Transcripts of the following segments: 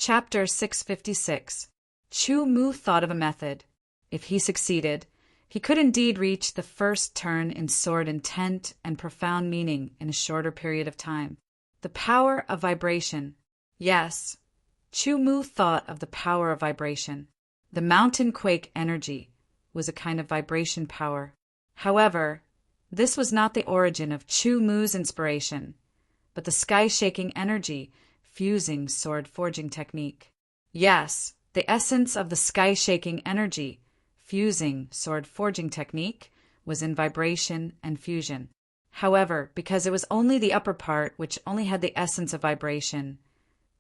Chapter 656. Chu Mu thought of a method. If he succeeded, he could indeed reach the first turn in sword intent and profound meaning in a shorter period of time. The power of vibration. Yes, Chu Mu thought of the power of vibration. The mountain quake energy was a kind of vibration power. However, this was not the origin of Chu Mu's inspiration, but the sky-shaking energy fusing sword forging technique. Yes, the essence of the sky-shaking energy fusing sword forging technique was in vibration and fusion. However, because it was only the upper part which only had the essence of vibration,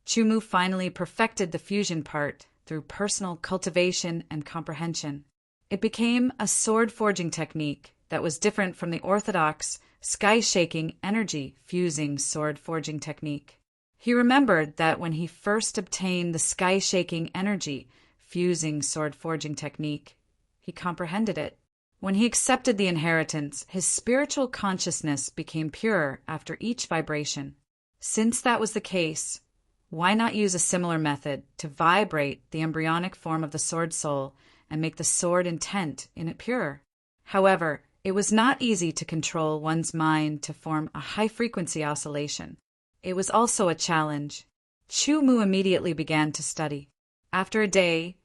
Chu Mu finally perfected the fusion part through personal cultivation and comprehension. It became a sword forging technique that was different from the orthodox sky-shaking energy fusing sword forging technique. He remembered that when he first obtained the sky-shaking energy fusing sword forging technique, he comprehended it. When he accepted the inheritance, his spiritual consciousness became purer after each vibration. Since that was the case, why not use a similar method to vibrate the embryonic form of the sword soul and make the sword intent in it purer? However, it was not easy to control one's mind to form a high-frequency oscillation. It was also a challenge. Chu Mu immediately began to study. After a day,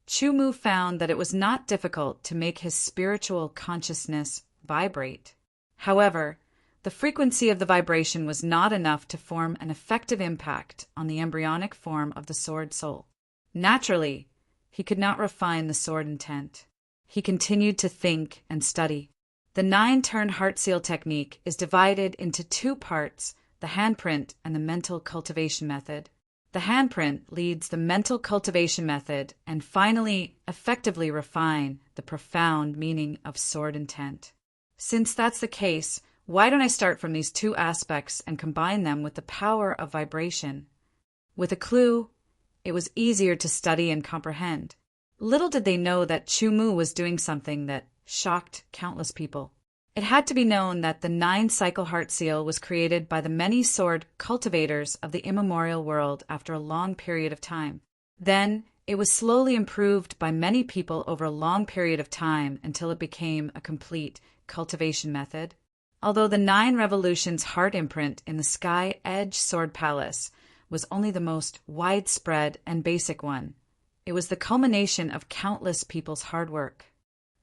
Chu Mu found that it was not difficult to make his spiritual consciousness vibrate. However, the frequency of the vibration was not enough to form an effective impact on the embryonic form of the sword soul. Naturally, he could not refine the sword intent. He continued to think and study. The 9-turn heart seal technique is divided into 2 parts, the handprint and the mental cultivation method. The handprint leads the mental cultivation method and finally effectively refine the profound meaning of sword intent. Since that's the case, why don't I start from these 2 aspects and combine them with the power of vibration? With a clue, it was easier to study and comprehend. Little did they know that Chu Mu was doing something that shocked countless people. It had to be known that the 9-cycle heart seal was created by the many sword cultivators of the immemorial world after a long period of time. Then, it was slowly improved by many people over a long period of time until it became a complete cultivation method. Although the 9 revolutions heart imprint in the Sky Edge Sword Palace was only the most widespread and basic one, it was the culmination of countless people's hard work.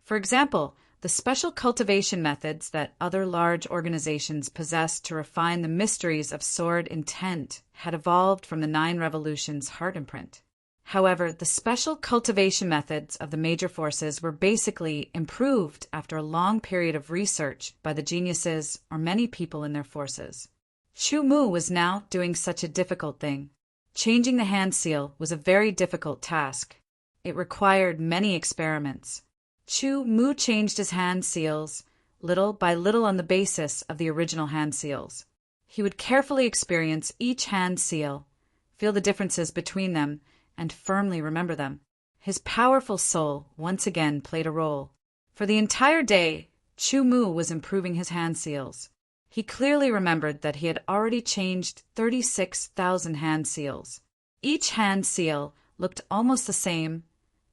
For example, the special cultivation methods that other large organizations possessed to refine the mysteries of sword intent had evolved from the 9 revolutions heart imprint. However, the special cultivation methods of the major forces were basically improved after a long period of research by the geniuses or many people in their forces. Chu Mu was now doing such a difficult thing. Changing the hand seal was a very difficult task. It required many experiments. Chu Mu changed his hand seals little by little on the basis of the original hand seals. He would carefully experience each hand seal, feel the differences between them, and firmly remember them. His powerful soul once again played a role. For the entire day, Chu Mu was improving his hand seals. He clearly remembered that he had already changed 36,000 hand seals. Each hand seal looked almost the same,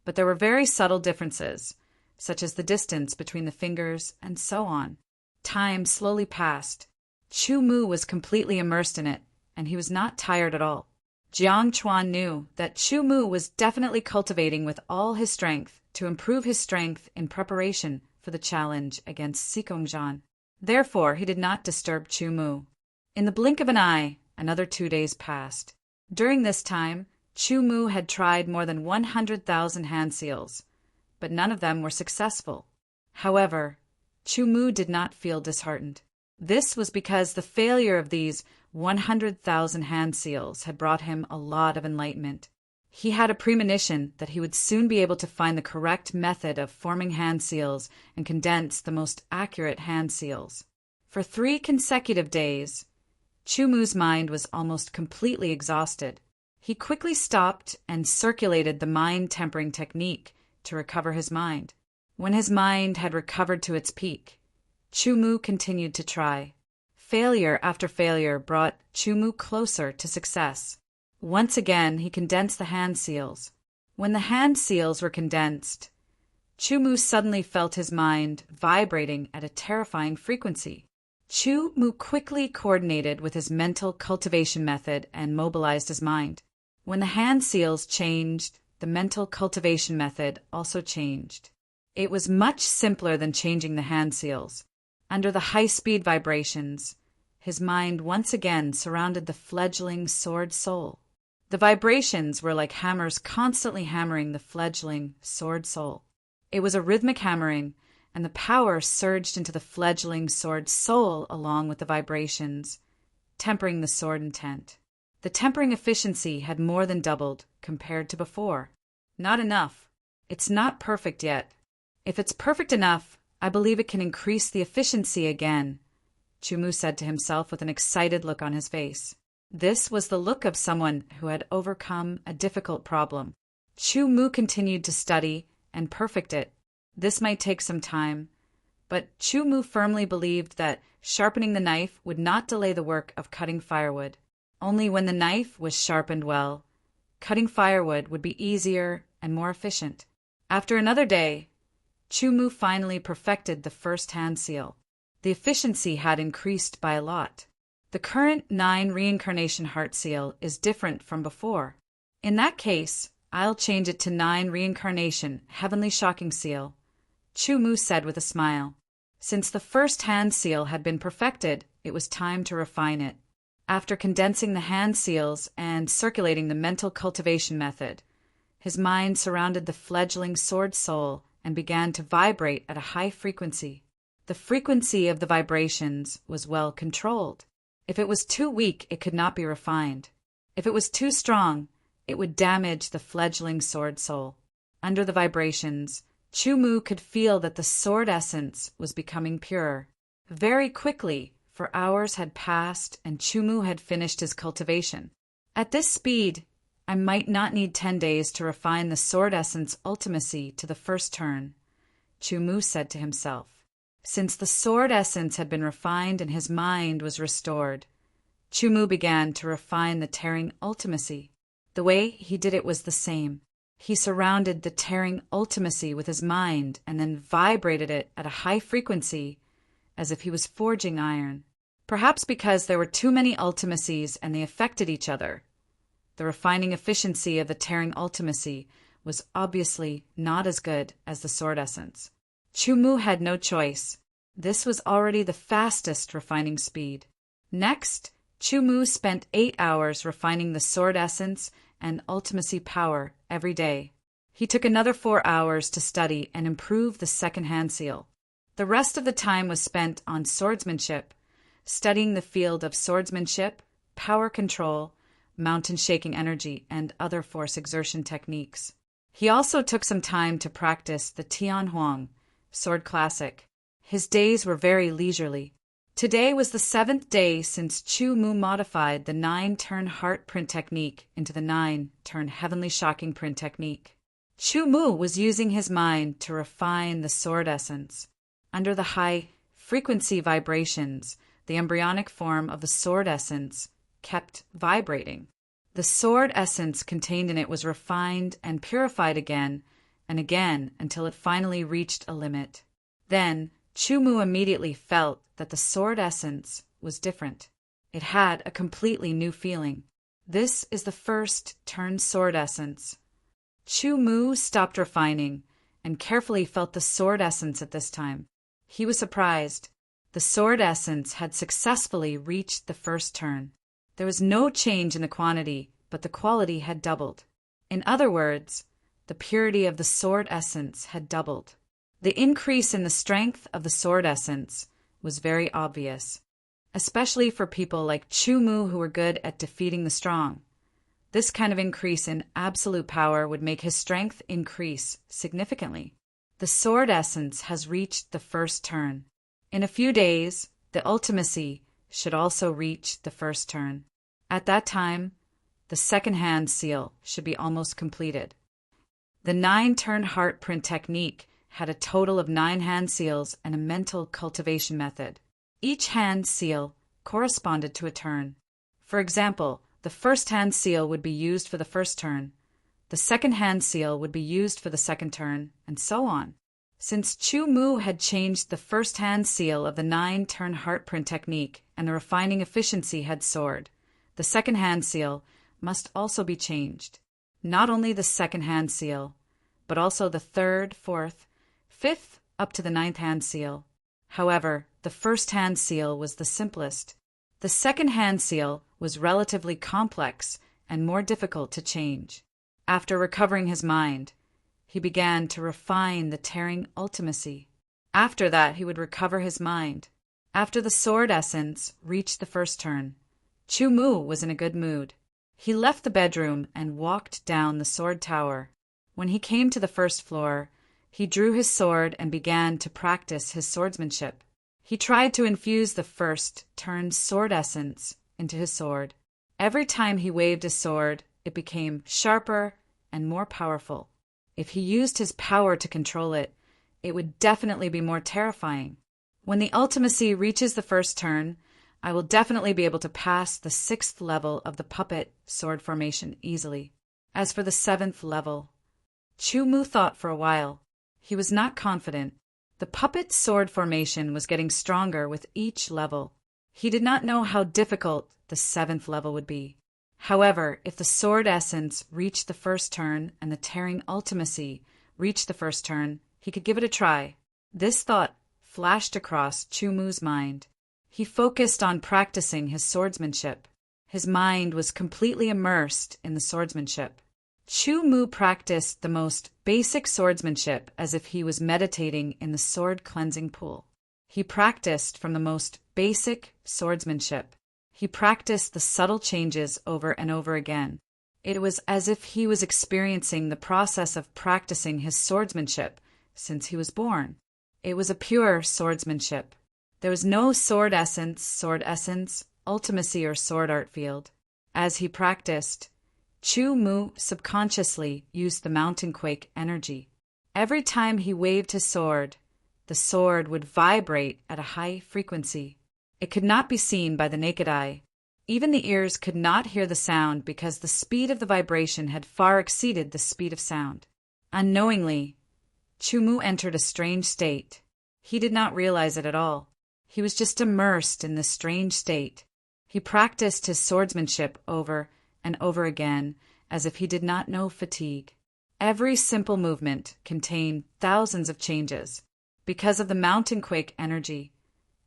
but there were very subtle differences, such as the distance between the fingers and so on. Time slowly passed. Chu Mu was completely immersed in it, and he was not tired at all. Jiang Chuan knew that Chu Mu was definitely cultivating with all his strength to improve his strength in preparation for the challenge against Sikongzhan. Therefore, he did not disturb Chu Mu. In the blink of an eye, another 2 days passed. During this time, Chu Mu had tried more than 100,000 hand seals, but none of them were successful. However, Chu Mu did not feel disheartened. This was because the failure of these 100,000 hand seals had brought him a lot of enlightenment. He had a premonition that he would soon be able to find the correct method of forming hand seals and condense the most accurate hand seals. For 3 consecutive days, Chu Mu's mind was almost completely exhausted. He quickly stopped and circulated the mind-tempering technique to recover his mind. When his mind had recovered to its peak, Chu Mu continued to try. Failure after failure brought Chu Mu closer to success. Once again, he condensed the hand seals. When the hand seals were condensed, Chu-Mu suddenly felt his mind vibrating at a terrifying frequency. Chu-Mu quickly coordinated with his mental cultivation method and mobilized his mind. When the hand seals changed, the mental cultivation method also changed. It was much simpler than changing the hand seals. Under the high-speed vibrations, his mind once again surrounded the fledgling sword soul. The vibrations were like hammers constantly hammering the fledgling sword soul. It was a rhythmic hammering, and the power surged into the fledgling sword soul along with the vibrations, tempering the sword intent. The tempering efficiency had more than doubled compared to before. Not enough. It's not perfect yet. If it's perfect enough, I believe it can increase the efficiency again, Chu-Mu said to himself with an excited look on his face. This was the look of someone who had overcome a difficult problem. Chu-Mu continued to study and perfect it. This might take some time, but Chu-Mu firmly believed that sharpening the knife would not delay the work of cutting firewood. Only when the knife was sharpened well, cutting firewood would be easier and more efficient. After another day, Chu-Mu finally perfected the first hand seal. The efficiency had increased by a lot. The current 9 reincarnation heart seal is different from before. In that case, I'll change it to 9 reincarnation heavenly shocking seal, Chu-Mu said with a smile. Since the first hand seal had been perfected, it was time to refine it. After condensing the hand seals and circulating the mental cultivation method, his mind surrounded the fledgling sword soul and began to vibrate at a high frequency. The frequency of the vibrations was well controlled. If it was too weak, it could not be refined. If it was too strong, it would damage the fledgling sword soul. Under the vibrations, Chu-Mu could feel that the sword essence was becoming purer. Very quickly, for hours had passed and Chu-Mu had finished his cultivation. At this speed, I might not need 10 days to refine the sword essence ultimacy to the first turn, Chu-Mu said to himself. Since the sword essence had been refined and his mind was restored, Chu-Mu began to refine the tearing ultimacy. The way he did it was the same. He surrounded the tearing ultimacy with his mind and then vibrated it at a high frequency as if he was forging iron. Perhaps because there were too many ultimacies and they affected each other. The refining efficiency of the tearing ultimacy was obviously not as good as the sword essence. Chu-Mu had no choice. This was already the fastest refining speed. Next, Chu-Mu spent 8 hours refining the sword essence and ultimacy power every day. He took another 4 hours to study and improve the second hand seal. The rest of the time was spent on swordsmanship, studying the field of swordsmanship, power control, mountain shaking energy, and other force exertion techniques. He also took some time to practice the Tianhuang sword classic. His days were very leisurely. Today was the 7th day since Chu-Mu modified the 9-turn heart print technique into the 9-turn heavenly shocking print technique. Chu-Mu was using his mind to refine the sword essence. Under the high frequency vibrations, the embryonic form of the sword essence kept vibrating. The sword essence contained in it was refined and purified again and again until it finally reached a limit. Then, Chu-Mu immediately felt that the sword essence was different. It had a completely new feeling. This is the first turn sword essence. Chu-Mu stopped refining and carefully felt the sword essence at this time. He was surprised. The sword essence had successfully reached the first turn. There was no change in the quantity, but the quality had doubled. In other words, the purity of the sword essence had doubled. The increase in the strength of the sword essence was very obvious, especially for people like Chu-Mu who were good at defeating the strong. This kind of increase in absolute power would make his strength increase significantly. The sword essence has reached the first turn. In a few days, the ultimacy should also reach the first turn. At that time, the second hand seal should be almost completed. The 9-turn heart print technique had a total of 9 hand seals and a mental cultivation method. Each hand seal corresponded to a turn. For example, The first hand seal would be used for the first turn. The second hand seal would be used for the second turn, and so on. Since Chu Mu had changed the first hand seal of the 9-turn heart print technique and the refining efficiency had soared, the second hand seal must also be changed. Not only the second hand seal, but also the third, fourth, fifth, up to the 9th hand seal. However, the first hand seal was the simplest. The second hand seal was relatively complex and more difficult to change. After recovering his mind, he began to refine the tearing ultimacy. After that, he would recover his mind. After the sword essence reached the first turn, Chu Mu was in a good mood. He left the bedroom and walked down the sword tower. When he came to the first floor, he drew his sword and began to practice his swordsmanship. He tried to infuse the first turn sword essence into his sword. Every time he waved his sword, it became sharper and more powerful. If he used his power to control it, it would definitely be more terrifying. When the ultimacy reaches the first turn, I will definitely be able to pass the 6th level of the puppet sword formation easily. As for the 7th level, Chu Mu thought for a while. He was not confident. The puppet sword formation was getting stronger with each level. He did not know how difficult the 7th level would be. However, if the sword essence reached the first turn and the tearing ultimacy reached the first turn, he could give it a try. This thought flashed across Chu Mu's mind. He focused on practicing his swordsmanship. His mind was completely immersed in the swordsmanship. Chu Mu practiced the most basic swordsmanship as if he was meditating in the sword cleansing pool. He practiced from the most basic swordsmanship. He practiced the subtle changes over and over again. It was as if he was experiencing the process of practicing his swordsmanship since he was born. It was a pure swordsmanship. There was no sword essence, ultimacy, or sword art field. As he practiced, Chu Mu subconsciously used the mountain quake energy. Every time he waved his sword, the sword would vibrate at a high frequency. It could not be seen by the naked eye. Even the ears could not hear the sound because the speed of the vibration had far exceeded the speed of sound. Unknowingly, Chu Mu entered a strange state. He did not realize it at all. He was just immersed in this strange state. He practiced his swordsmanship over and over again as if he did not know fatigue. Every simple movement contained thousands of changes. Because of the mountain quake energy,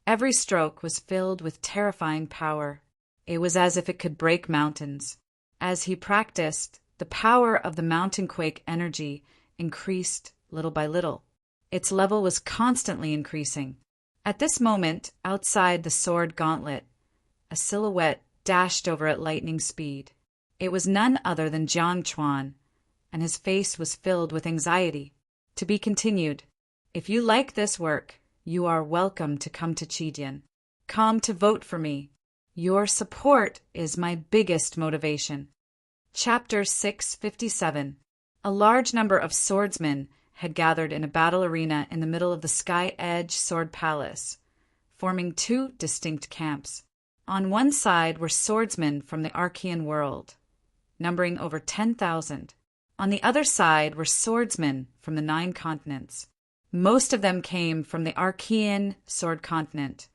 every stroke was filled with terrifying power. It was as if it could break mountains. As he practiced, the power of the mountain quake energy increased little by little. Its level was constantly increasing. At this moment, outside the sword gauntlet, a silhouette dashed over at lightning speed. It was none other than Jiang Chuan, and his face was filled with anxiety. To be continued. If you like this work, you are welcome to come to Qidian. Come to vote for me. Your support is my biggest motivation. Chapter 657. A large number of swordsmen had gathered in a battle arena in the middle of the Sky Edge Sword Palace, forming two distinct camps. On one side were swordsmen from the Archean world, numbering over 10,000. On the other side were swordsmen from the 9 continents. Most of them came from the Archean sword continent,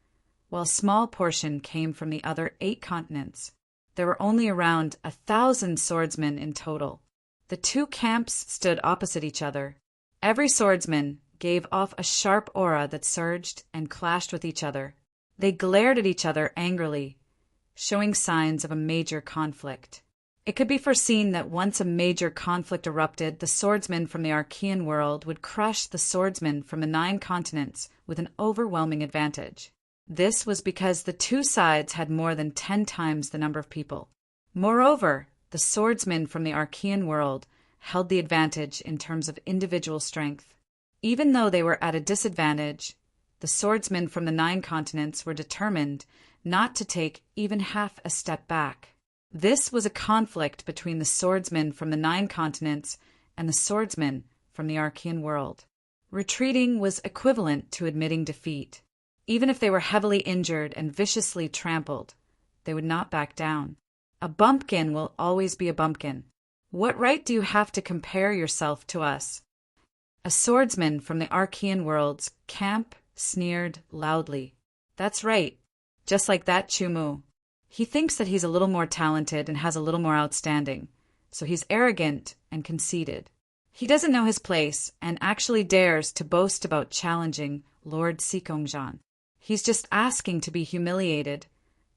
while a small portion came from the other 8 continents. There were only around 1,000 swordsmen in total. The two camps stood opposite each other. Every swordsman gave off a sharp aura that surged and clashed with each other. They glared at each other angrily, showing signs of a major conflict. It could be foreseen that once a major conflict erupted, the swordsmen from the Archean world would crush the swordsmen from the 9 continents with an overwhelming advantage. This was because the two sides had more than 10 times the number of people. Moreover, the swordsmen from the Archean world held the advantage in terms of individual strength. Even though they were at a disadvantage, the swordsmen from the 9 continents were determined not to take even half a step back. This was a conflict between the swordsmen from the 9 continents and the swordsmen from the Archean world. Retreating was equivalent to admitting defeat. Even if they were heavily injured and viciously trampled, they would not back down. A bumpkin will always be a bumpkin. What right do you have to compare yourself to us? A swordsman from the Archean world's camp sneered loudly. That's right, just like that Chumu. He thinks that he's a little more talented and has a little more outstanding, so he's arrogant and conceited. He doesn't know his place and actually dares to boast about challenging Lord Sikongjan. He's just asking to be humiliated,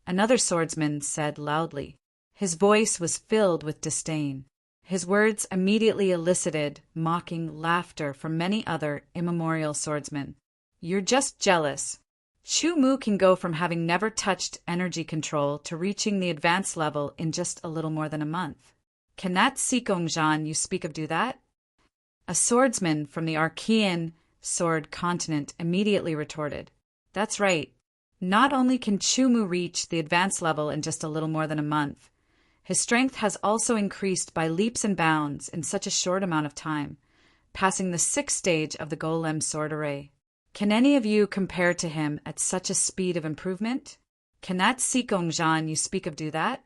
another swordsman said loudly. His voice was filled with disdain. His words immediately elicited mocking laughter from many other immemorial swordsmen. You're just jealous. Chu Mu can go from having never touched energy control to reaching the advanced level in just a little more than a month. Can that Sikongjan you speak of do that? A swordsman from the Archean sword continent immediately retorted. That's right. Not only can Chu Mu reach the advanced level in just a little more than a month, his strength has also increased by leaps and bounds in such a short amount of time, passing the 6th stage of the Golem sword array. Can any of you compare to him at such a speed of improvement? Can that Sikongjan you speak of do that?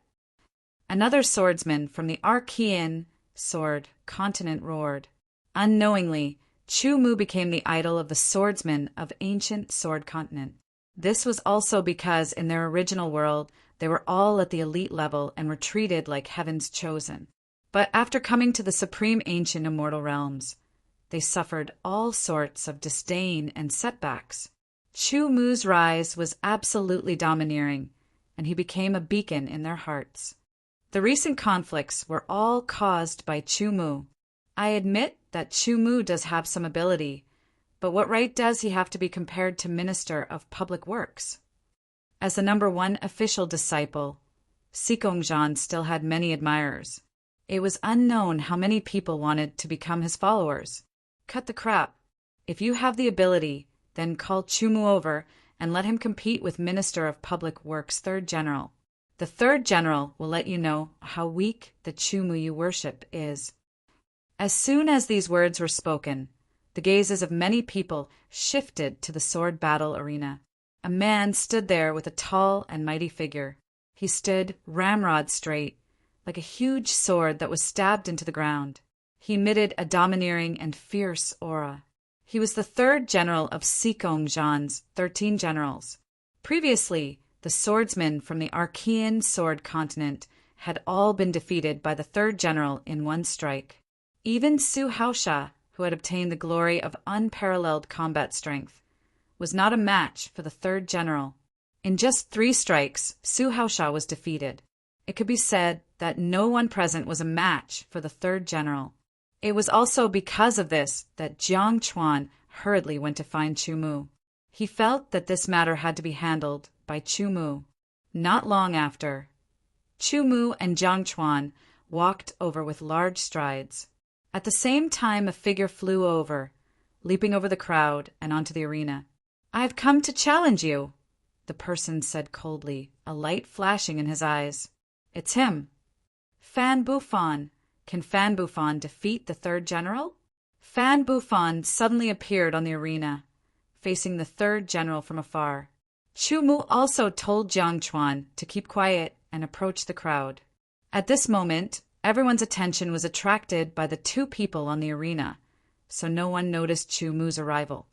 Another swordsman from the Archean sword continent roared. Unknowingly, Chu Mu became the idol of the swordsmen of ancient sword continent. This was also because in their original world, they were all at the elite level and were treated like heaven's chosen. But after coming to the supreme ancient immortal realms, they suffered all sorts of disdain and setbacks. Chu Mu's rise was absolutely domineering, and he became a beacon in their hearts. The recent conflicts were all caused by Chu Mu. I admit that Chu Mu does have some ability, but what right does he have to be compared to Minister of Public Works? As the #1 official disciple, Sikongjan still had many admirers. It was unknown how many people wanted to become his followers. Cut the crap. If you have the ability, then call Chu Mu over and let him compete with Minister of Public Works' 3rd General. The 3rd General will let you know how weak the Chu Mu you worship is. As soon as these words were spoken, the gazes of many people shifted to the sword battle arena. A man stood there with a tall and mighty figure. He stood ramrod straight, like a huge sword that was stabbed into the ground. He emitted a domineering and fierce aura. He was the 3rd general of Sikongjan's 13 generals. Previously, the swordsmen from the Archean sword continent had all been defeated by the 3rd general in one strike. Even Su Haosha, who had obtained the glory of unparalleled combat strength, was not a match for the 3rd general. In just 3 strikes, Su Haosha was defeated. It could be said that no one present was a match for the 3rd general. It was also because of this that Jiang Chuan hurriedly went to find Chu Mu. He felt that this matter had to be handled by Chu Mu. Not long after, Chu Mu and Jiang Chuan walked over with large strides. At the same time, a figure flew over, leaping over the crowd and onto the arena. "I've come to challenge you," the person said coldly, a light flashing in his eyes. "It's him. Fan Bufan. Can Fan Bufan defeat the 3rd general?" Fan Bufan suddenly appeared on the arena, facing the 3rd general from afar. Chu Mu also told Jiang Chuan to keep quiet and approach the crowd. At this moment, everyone's attention was attracted by the 2 people on the arena, so no one noticed Chu Mu's arrival.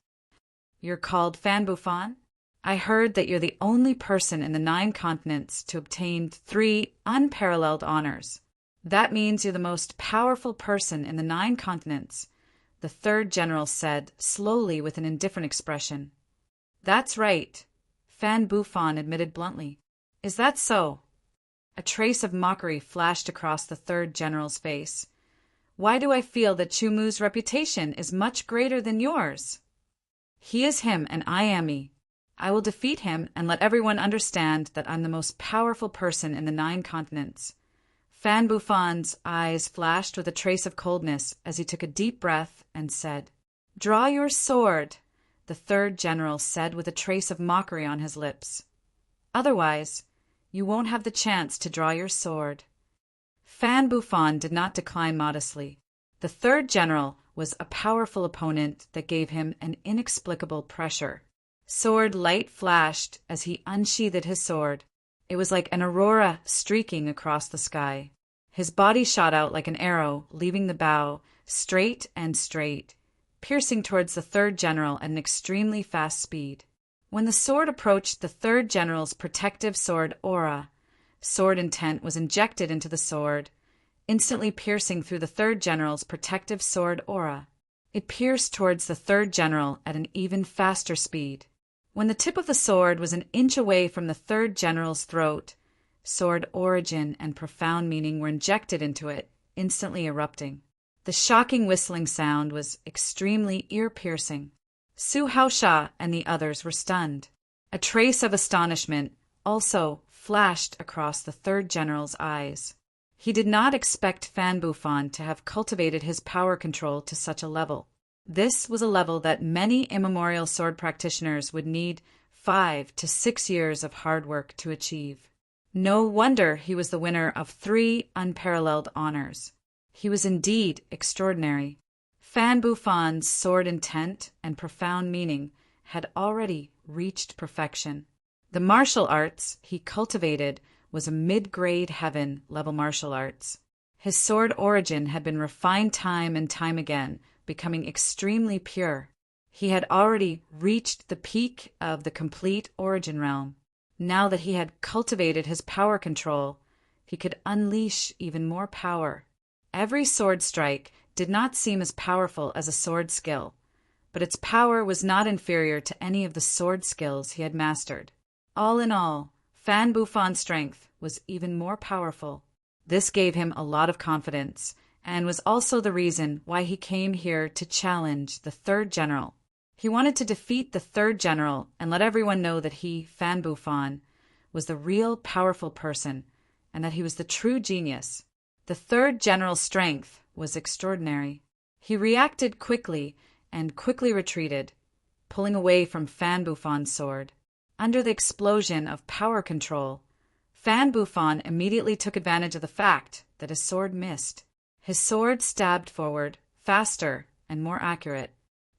"You're called Fan Bufan? I heard that you're the only person in the 9 continents to obtain 3 unparalleled honors. That means you're the most powerful person in the 9 continents," the 3rd general said slowly with an indifferent expression. "That's right," Fan Bufan admitted bluntly. "Is that so?" A trace of mockery flashed across the 3rd general's face. "Why do I feel that Chu Mu's reputation is much greater than yours? He is him and I am me. I will defeat him and let everyone understand that I'm the most powerful person in the 9 continents." Fan Bufan's eyes flashed with a trace of coldness as he took a deep breath and said, "Draw your sword," the 3rd general said with a trace of mockery on his lips. "Otherwise, you won't have the chance to draw your sword." Fan Bufan did not decline modestly. The 3rd general was a powerful opponent that gave him an inexplicable pressure. Sword light flashed as he unsheathed his sword. It was like an aurora streaking across the sky. His body shot out like an arrow, leaving the bow straight, piercing towards the third general at an extremely fast speed. When the sword approached the third general's protective sword aura, sword intent was injected into the sword, instantly piercing through the third general's protective sword aura. It pierced towards the third general at an even faster speed. When the tip of the sword was an inch away from the third general's throat, sword origin and profound meaning were injected into it, instantly erupting. The shocking whistling sound was extremely ear-piercing. Su Haosha and the others were stunned. A trace of astonishment also flashed across the third general's eyes. He did not expect Fan Bufan to have cultivated his power control to such a level. This was a level that many immemorial sword practitioners would need 5 to 6 years of hard work to achieve. No wonder he was the winner of 3 unparalleled honors. He was indeed extraordinary. Fan Bufan's sword intent and profound meaning had already reached perfection. The martial arts he cultivated was a mid-grade heaven level martial arts. His sword origin had been refined time and time again, becoming extremely pure. He had already reached the peak of the complete origin realm. Now that he had cultivated his power control, he could unleash even more power. Every sword strike did not seem as powerful as a sword skill, but its power was not inferior to any of the sword skills he had mastered. All in all, Fan Bufan's strength was even more powerful. This gave him a lot of confidence, and was also the reason why he came here to challenge the third general. He wanted to defeat the third general and let everyone know that he, Fan Bufan, was the real powerful person, and that he was the true genius. The third general's strength was extraordinary. He reacted quickly and quickly retreated, pulling away from Fan Bufan's sword. Under the explosion of power control, Fan Bufan immediately took advantage of the fact that his sword missed. His sword stabbed forward, faster and more accurate.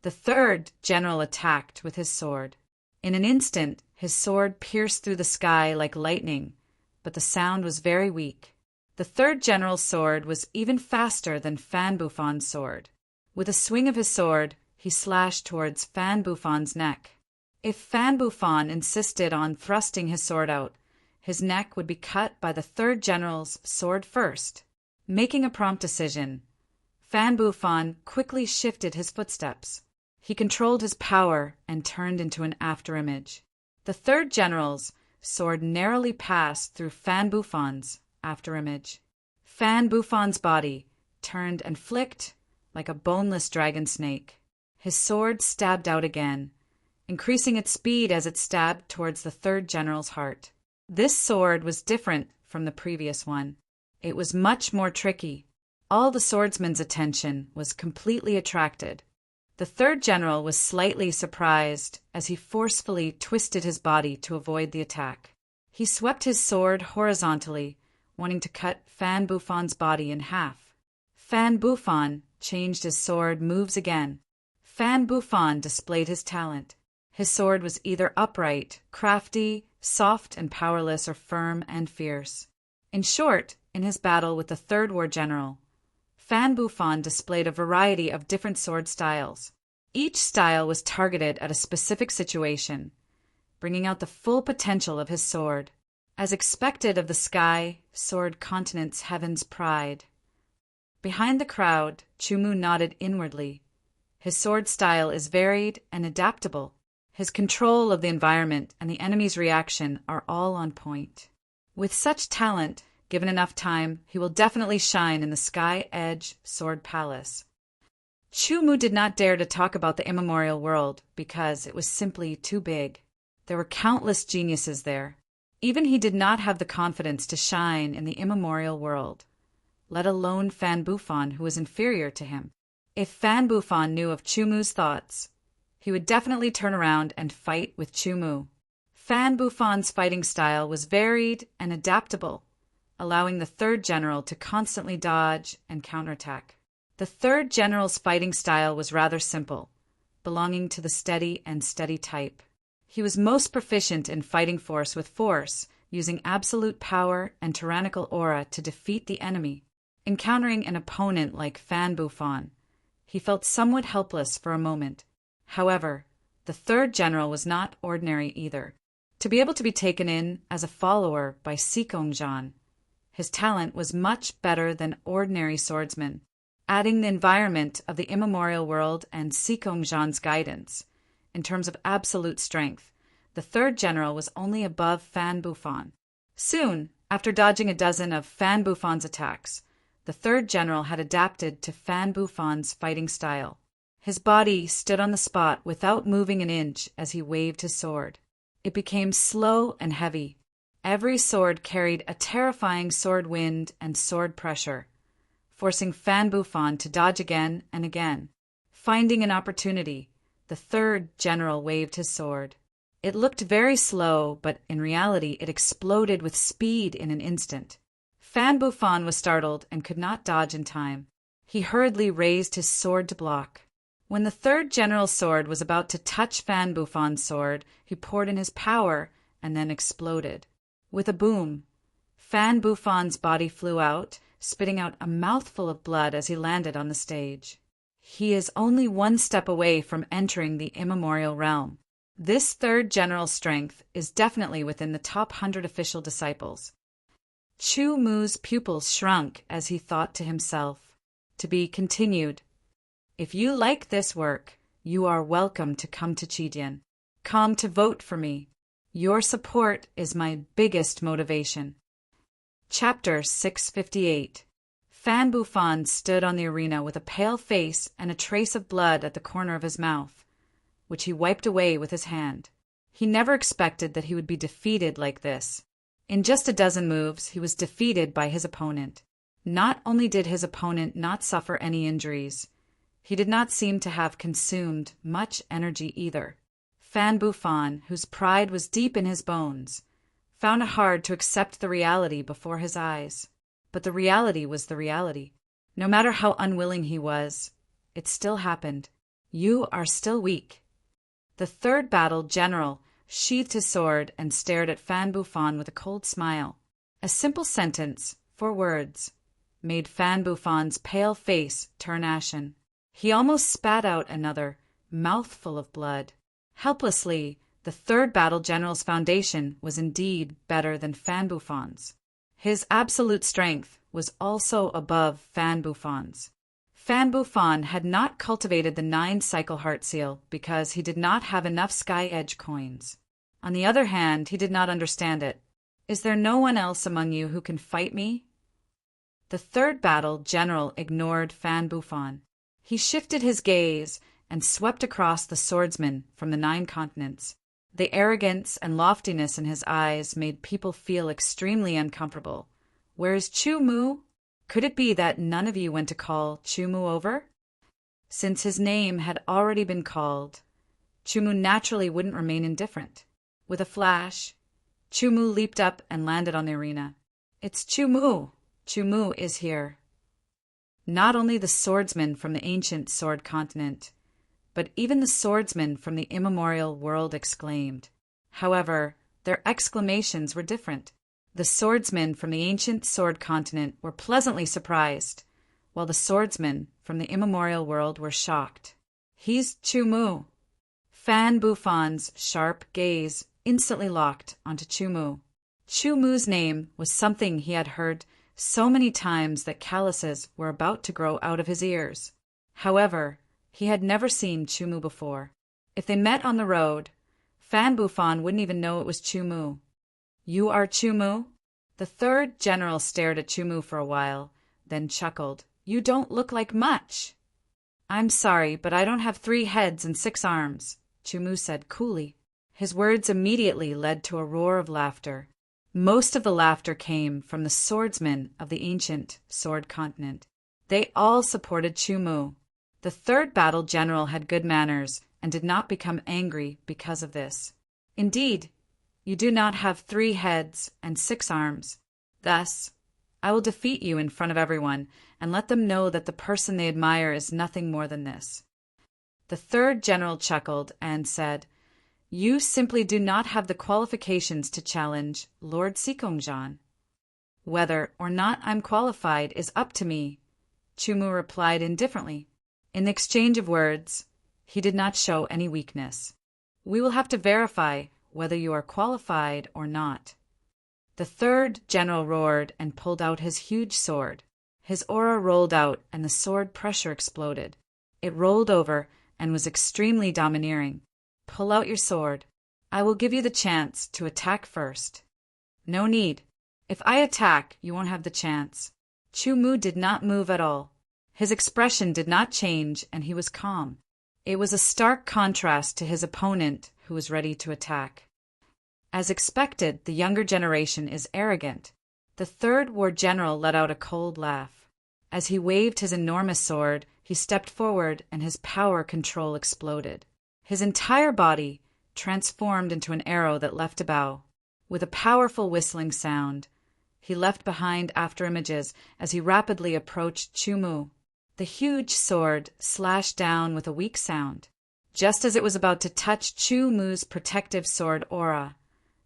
The third general attacked with his sword. In an instant, his sword pierced through the sky like lightning, but the sound was very weak. The third general's sword was even faster than Fan Bufan's sword. With a swing of his sword, he slashed towards Fan Bufan's neck. If Fan Bufan insisted on thrusting his sword out, his neck would be cut by the third general's sword first. Making a prompt decision, Fan Bufan quickly shifted his footsteps. He controlled his power and turned into an afterimage. The third general's sword narrowly passed through Fan Bufan's afterimage. Fan Bufan's body turned and flicked like a boneless dragon snake. His sword stabbed out again, increasing its speed as it stabbed towards the third general's heart. This sword was different from the previous one. It was much more tricky. All the swordsman's attention was completely attracted. The third general was slightly surprised as he forcefully twisted his body to avoid the attack. He swept his sword horizontally, wanting to cut Fan Bufan's body in half. Fan Bufan changed his sword moves again. Fan Bufan displayed his talent. His sword was either upright, crafty, soft and powerless, or firm and fierce. In short, in his battle with the third war general, Fan Bufan displayed a variety of different sword styles. Each style was targeted at a specific situation, bringing out the full potential of his sword. As expected of the sky, sword continent's heaven's pride. Behind the crowd, Chumu nodded inwardly. His sword style is varied and adaptable. His control of the environment and the enemy's reaction are all on point. With such talent, given enough time, he will definitely shine in the Sky Edge Sword Palace. Chumu did not dare to talk about the immemorial world because it was simply too big. There were countless geniuses there. Even he did not have the confidence to shine in the immemorial world, let alone Fan Bufan, who was inferior to him. If Fan Bufan knew of Chumu's thoughts, he would definitely turn around and fight with Chumu. Fan Bufan's fighting style was varied and adaptable, allowing the third general to constantly dodge and counterattack. The third general's fighting style was rather simple, belonging to the steady type. He was most proficient in fighting force with force, using absolute power and tyrannical aura to defeat the enemy. Encountering an opponent like Fan Bufan, he felt somewhat helpless for a moment. However, the third general was not ordinary either. To be able to be taken in as a follower by Sikongjan, his talent was much better than ordinary swordsmen. Adding the environment of the immemorial world and Sikongjan's guidance, in terms of absolute strength, the third general was only above Fan Bufan. Soon, after dodging a dozen of Fan Bufan's attacks, the third general had adapted to Fan Bufan's fighting style. His body stood on the spot without moving an inch as he waved his sword. It became slow and heavy. Every sword carried a terrifying sword wind and sword pressure, forcing Fan Bufan to dodge again and again. Finding an opportunity, the third general waved his sword. It looked very slow, but in reality it exploded with speed in an instant. Fan Bufan was startled and could not dodge in time. He hurriedly raised his sword to block. When the third general's sword was about to touch Fan Bufan's sword, he poured in his power and then exploded. With a boom, Fan Bufan's body flew out, spitting out a mouthful of blood as he landed on the stage. He is only one step away from entering the immemorial realm. This third general's strength is definitely within the top 100 official disciples. Chu Mu's pupils shrunk as he thought to himself. To be continued. If you like this work, you are welcome to come to Chidian. Come to vote for me. Your support is my biggest motivation. Chapter 658. Fan Bufan stood on the arena with a pale face and a trace of blood at the corner of his mouth, which he wiped away with his hand. He never expected that he would be defeated like this. In just a dozen moves, he was defeated by his opponent. Not only did his opponent not suffer any injuries, he did not seem to have consumed much energy either. Fan Bufan, whose pride was deep in his bones, found it hard to accept the reality before his eyes. But the reality was the reality. No matter how unwilling he was, it still happened. You are still weak. The third battle general sheathed his sword and stared at Fan Bufan with a cold smile. A simple sentence, 4 words, made Fan Bufan's pale face turn ashen. He almost spat out another mouthful of blood. Helplessly, the third battle general's foundation was indeed better than Fan Bufan's. His absolute strength was also above Fan Bufan's. Fan Bufan had not cultivated the 9-cycle heart seal because he did not have enough Sky Edge coins. On the other hand, he did not understand it. Is there no one else among you who can fight me? The third battle general ignored Fan Bufan. He shifted his gaze and swept across the swordsmen from the 9 continents. The arrogance and loftiness in his eyes made people feel extremely uncomfortable. Where's Chu Mu? Could it be that none of you went to call Chu Mu over? Since his name had already been called, Chu Mu naturally wouldn't remain indifferent. With a flash, Chu Mu leaped up and landed on the arena. It's Chu Mu. Chu Mu is here. Not only the swordsmen from the ancient sword continent, but even the swordsmen from the immemorial world exclaimed. However, their exclamations were different. The swordsmen from the ancient sword continent were pleasantly surprised, while the swordsmen from the immemorial world were shocked. He's Chu Mu. Fan Bufan's sharp gaze instantly locked onto Chu Mu. Chu Mu's name was something he had heard so many times that calluses were about to grow out of his ears. However, he had never seen Chu Mu before. If they met on the road, Fan Bufan wouldn't even know it was Chu Mu. You are Chu Mu? The third general stared at Chu Mu for a while, then chuckled. You don't look like much. I'm sorry, but I don't have 3 heads and 6 arms, Chu Mu said coolly. His words immediately led to a roar of laughter. Most of the laughter came from the swordsmen of the ancient sword continent. They all supported Chu Mu. The third battle general had good manners and did not become angry because of this. Indeed, you do not have 3 heads and 6 arms. Thus, I will defeat you in front of everyone and let them know that the person they admire is nothing more than this. The third general chuckled and said, You simply do not have the qualifications to challenge Lord Sikongjan. Whether or not I'm qualified is up to me, Chumu replied indifferently. In the exchange of words, he did not show any weakness. We will have to verify whether you are qualified or not. The third general roared and pulled out his huge sword. His aura rolled out and the sword pressure exploded. It rolled over and was extremely domineering. Pull out your sword. I will give you the chance to attack first. No need. If I attack, you won't have the chance. Chumu did not move at all. His expression did not change and he was calm. It was a stark contrast to his opponent who was ready to attack. As expected, the younger generation is arrogant. The third war general let out a cold laugh. As he waved his enormous sword, he stepped forward and his power control exploded. His entire body transformed into an arrow that left a bow. With a powerful whistling sound, he left behind afterimages as he rapidly approached Chumu. The huge sword slashed down with a weak sound. Just as it was about to touch Chumu's protective sword aura,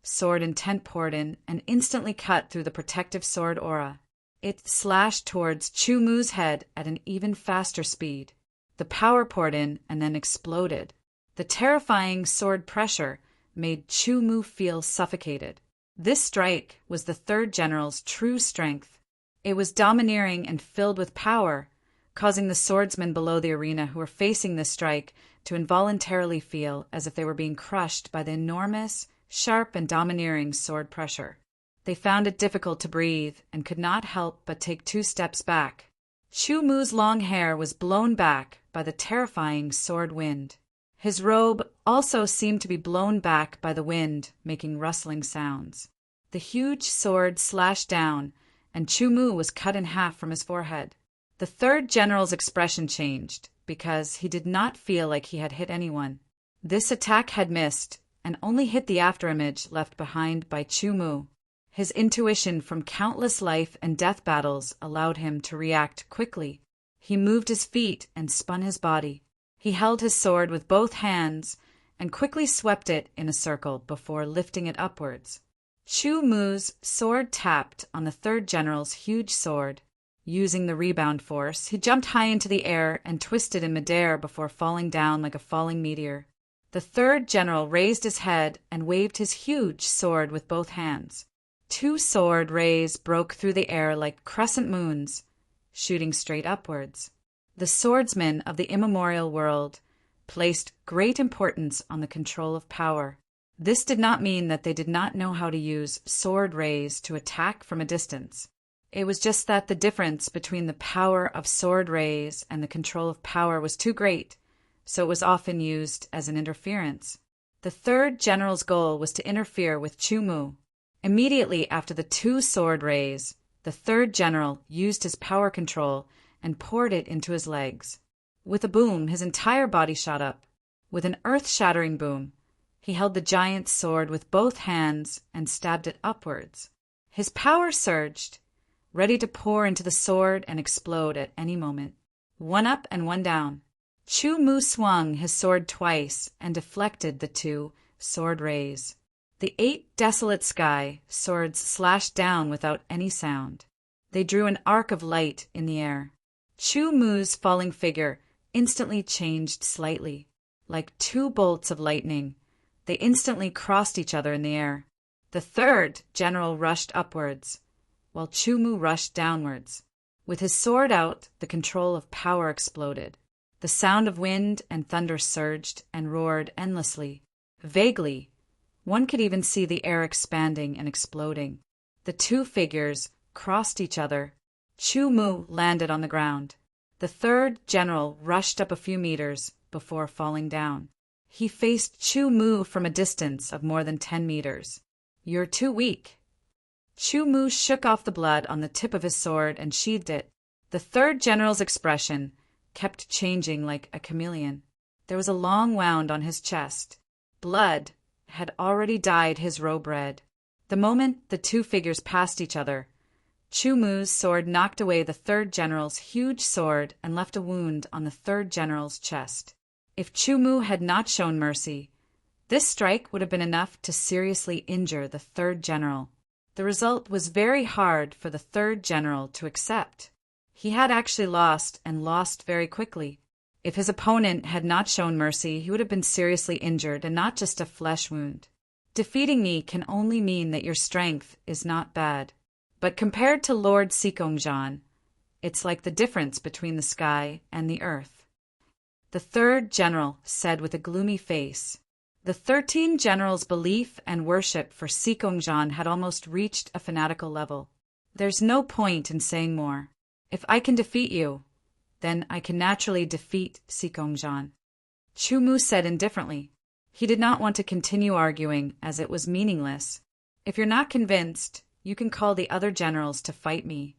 sword intent poured in and instantly cut through the protective sword aura. It slashed towards Chumu's head at an even faster speed. The power poured in and then exploded. The terrifying sword pressure made Chumu feel suffocated. This strike was the third general's true strength. It was domineering and filled with power, causing the swordsmen below the arena who were facing this strike to involuntarily feel as if they were being crushed by the enormous, sharp and domineering sword pressure. They found it difficult to breathe and could not help but take 2 steps back. Chumu's long hair was blown back by the terrifying sword wind. His robe also seemed to be blown back by the wind, making rustling sounds. The huge sword slashed down, and Chumu was cut in half from his forehead. The third general's expression changed, because he did not feel like he had hit anyone. This attack had missed, and only hit the afterimage left behind by Chumu. His intuition from countless life and death battles allowed him to react quickly. He moved his feet and spun his body. He held his sword with both hands and quickly swept it in a circle before lifting it upwards. Chumu's sword tapped on the third general's huge sword. Using the rebound force, he jumped high into the air and twisted in midair before falling down like a falling meteor. The third general raised his head and waved his huge sword with both hands. 2 sword rays broke through the air like crescent moons, shooting straight upwards. The swordsmen of the immemorial world placed great importance on the control of power. This did not mean that they did not know how to use sword rays to attack from a distance. It was just that the difference between the power of sword rays and the control of power was too great, so it was often used as an interference. The third general's goal was to interfere with Chumu. Immediately after the 2 sword rays, the third general used his power control and poured it into his legs. With a boom, his entire body shot up. With an earth-shattering boom, he held the giant sword with both hands and stabbed it upwards. His power surged, ready to pour into the sword and explode at any moment. 1 up and 1 down. Chumu swung his sword twice and deflected the 2 sword rays. The 8 desolate sky swords slashed down without any sound. They drew an arc of light in the air. Chumu's falling figure instantly changed slightly. Like 2 bolts of lightning, they instantly crossed each other in the air. The third general rushed upwards, while Chumu rushed downwards. With his sword out, the control of power exploded. The sound of wind and thunder surged and roared endlessly. Vaguely, one could even see the air expanding and exploding. The 2 figures crossed each other. Chumu landed on the ground. The third general rushed up a few meters before falling down. He faced Chumu from a distance of more than 10 meters. "You're too weak." Chumu shook off the blood on the tip of his sword and sheathed it. The third general's expression kept changing like a chameleon. There was a long wound on his chest. Blood had already dyed his robe red. The moment the 2 figures passed each other, Chumu's sword knocked away the third general's huge sword and left a wound on the third general's chest. If Chumu had not shown mercy, This strike would have been enough to seriously injure the third general. The result was very hard for the third general to accept. He had actually lost, and lost very quickly. If his opponent had not shown mercy, he would have been seriously injured and not just a flesh wound. Defeating me can only mean that your strength is not bad. But compared to Lord Sikongjan, it's like the difference between the sky and the earth. The third general said with a gloomy face. The 13 generals' belief and worship for Sikongjan had almost reached a fanatical level. There's no point in saying more. If I can defeat you, then I can naturally defeat Sikongjan. Chumu said indifferently. He did not want to continue arguing, as it was meaningless. If you're not convinced, you can call the other generals to fight me.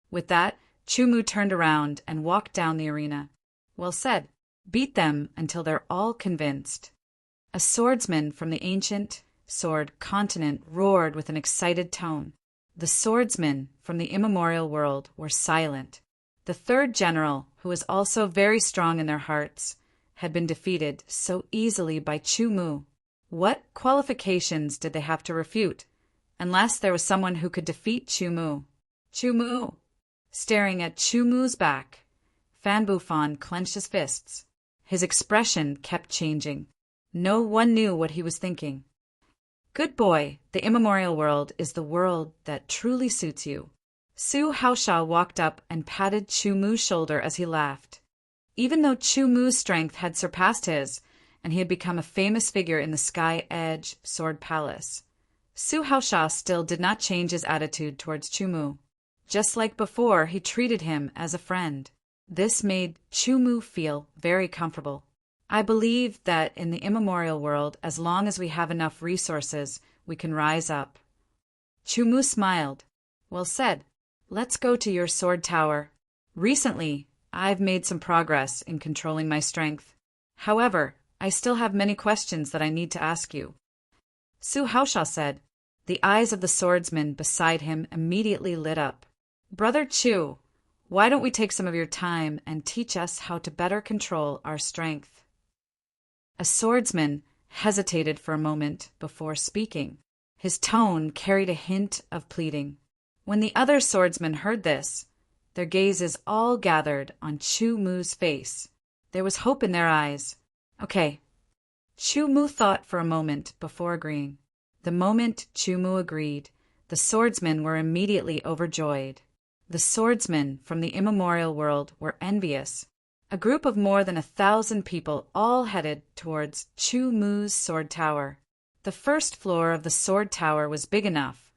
With that, Chumu turned around and walked down the arena. Well said. Beat them until they're all convinced. A swordsman from the ancient sword continent roared with an excited tone. The swordsmen from the immemorial world were silent. The third general, who was also very strong in their hearts, had been defeated so easily by Chumu. What qualifications did they have to refute, unless there was someone who could defeat Chumu? Chumu! Staring at Chumu's back, Fan Bufan clenched his fists. His expression kept changing. No one knew what he was thinking. Good boy, the immemorial world is the world that truly suits you. Su Haosha walked up and patted Chumu's shoulder as he laughed. Even though Chumu's strength had surpassed his, and he had become a famous figure in the Sky Edge Sword Palace, Su Haosha still did not change his attitude towards Chumu. Just like before, he treated him as a friend. This made Chumu feel very comfortable. I believe that in the immemorial world, as long as we have enough resources, we can rise up. Chumu smiled. Well said. Let's go to your sword tower. Recently, I've made some progress in controlling my strength. However, I still have many questions that I need to ask you. Su Haosha said. The eyes of the swordsman beside him immediately lit up. Brother Chu, why don't we take some of your time and teach us how to better control our strength? A swordsman hesitated for a moment before speaking. His tone carried a hint of pleading. When the other swordsmen heard this, their gazes all gathered on Chumu's face. There was hope in their eyes. Okay. Chumu thought for a moment before agreeing. The moment Chumu agreed, the swordsmen were immediately overjoyed. The swordsmen from the immemorial world were envious. A group of more than 1,000 people all headed towards Chumu's sword tower. The first floor of the sword tower was big enough,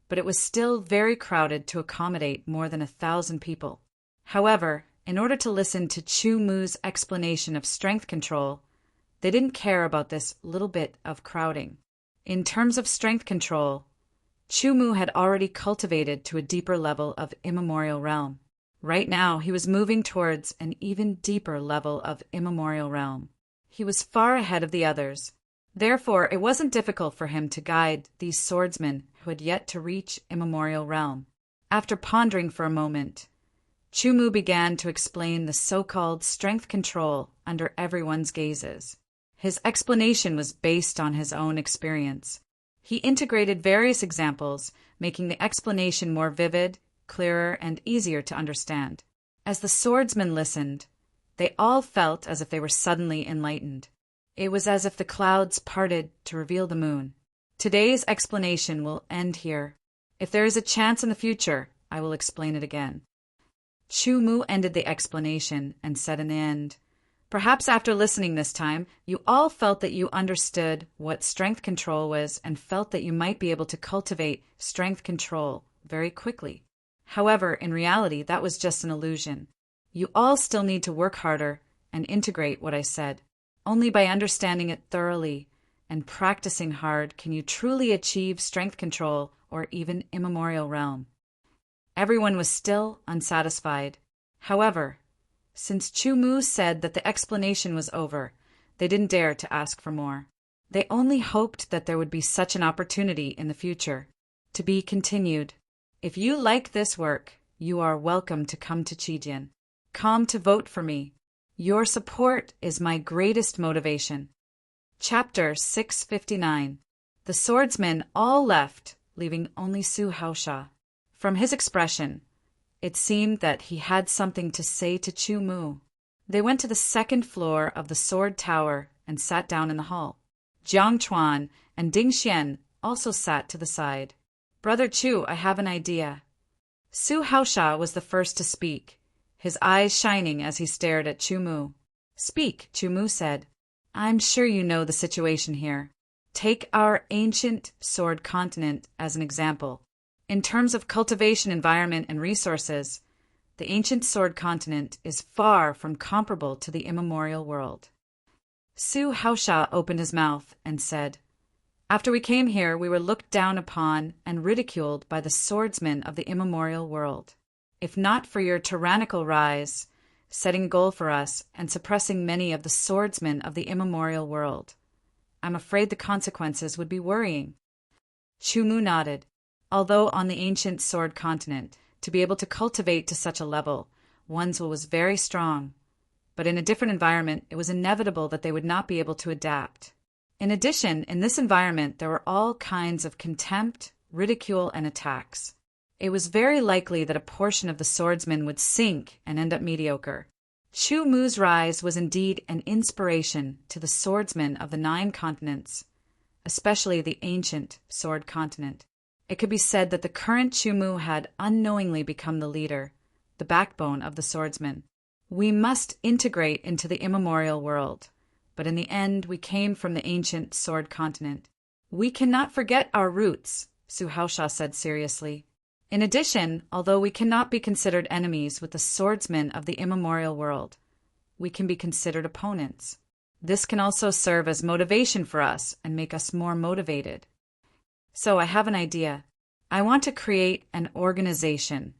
but it was still very crowded to accommodate more than 1,000 people. However, in order to listen to Chumu's explanation of strength control, they didn't care about this little bit of crowding. In terms of strength control, Chumu had already cultivated to a deeper level of immemorial realm. Right now, he was moving towards an even deeper level of immemorial realm. He was far ahead of the others. Therefore, it wasn't difficult for him to guide these swordsmen who had yet to reach immemorial realm. After pondering for a moment, Chumu began to explain the so-called strength control under everyone's gazes. His explanation was based on his own experience. He integrated various examples, making the explanation more vivid, clearer, and easier to understand. As the swordsmen listened, they all felt as if they were suddenly enlightened. It was as if the clouds parted to reveal the moon. Today's explanation will end here. If there is a chance in the future, I will explain it again. Chumu ended the explanation and said in the end, Perhaps after listening this time, you all felt that you understood what strength control was and felt that you might be able to cultivate strength control very quickly. However, in reality, that was just an illusion. You all still need to work harder and integrate what I said. Only by understanding it thoroughly and practicing hard can you truly achieve strength control or even immemorial realm. Everyone was still unsatisfied. However, since Chumu said that the explanation was over, they didn't dare to ask for more. They only hoped that there would be such an opportunity in the future. To be continued. If you like this work, you are welcome to come to Chijian. Come to vote for me. Your support is my greatest motivation. Chapter 659. The swordsmen all left, leaving only Su Haosha. From his expression, it seemed that he had something to say to Chu Mu. They went to the second floor of the sword tower and sat down in the hall. Jiang Chuan and Ding Xian also sat to the side. "Brother Chu, I have an idea." Su Haosha was the first to speak, his eyes shining as he stared at Chu Mu. "Speak," Chu Mu said. "I'm sure you know the situation here. Take our ancient sword continent as an example. In terms of cultivation, environment, and resources, the ancient sword continent is far from comparable to the immemorial world." Su Haosha opened his mouth and said, "After we came here, we were looked down upon and ridiculed by the swordsmen of the immemorial world. If not for your tyrannical rise, setting a goal for us and suppressing many of the swordsmen of the immemorial world, I'm afraid the consequences would be worrying." Chu Mu nodded. Although on the ancient sword continent, to be able to cultivate to such a level, one's will was very strong. But in a different environment, it was inevitable that they would not be able to adapt. In addition, in this environment, there were all kinds of contempt, ridicule, and attacks. It was very likely that a portion of the swordsmen would sink and end up mediocre. Chu Mu's rise was indeed an inspiration to the swordsmen of the 9 continents, especially the ancient sword continent. It could be said that the current Chu Mu had unknowingly become the leader, the backbone of the swordsmen. We must integrate into the immemorial world, but in the end we came from the ancient sword continent. We cannot forget our roots, Su Haosha said seriously. In addition, although we cannot be considered enemies with the swordsmen of the immemorial world, we can be considered opponents. This can also serve as motivation for us and make us more motivated. So I have an idea. I want to create an organization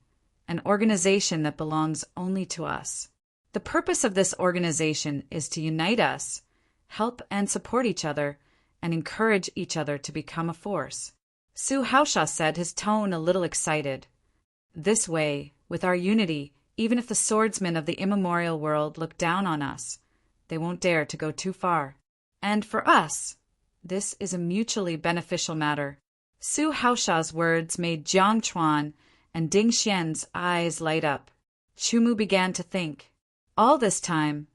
that belongs only to us. The purpose of this organization is to unite us, help and support each other, and encourage each other to become a force. Su Haosha said, his tone a little excited. This way, with our unity, even if the swordsmen of the immemorial world look down on us, they won't dare to go too far. And for us, this is a mutually beneficial matter. Su Haosha's words made Jiang Chuan and Ding Xian's eyes light up. Chu Mu began to think. All this time,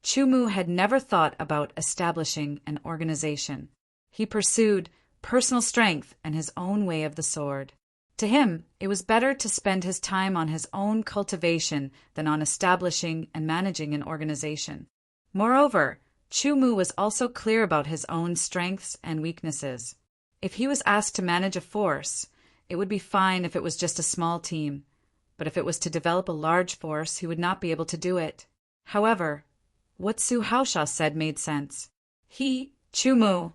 Chu Mu had never thought about establishing an organization. He pursued personal strength and his own way of the sword. To him, it was better to spend his time on his own cultivation than on establishing and managing an organization. Moreover, Chu Mu was also clear about his own strengths and weaknesses. If he was asked to manage a force, it would be fine if it was just a small team, but if it was to develop a large force, he would not be able to do it. However, what Su Haosha said made sense. He, Chu Mu,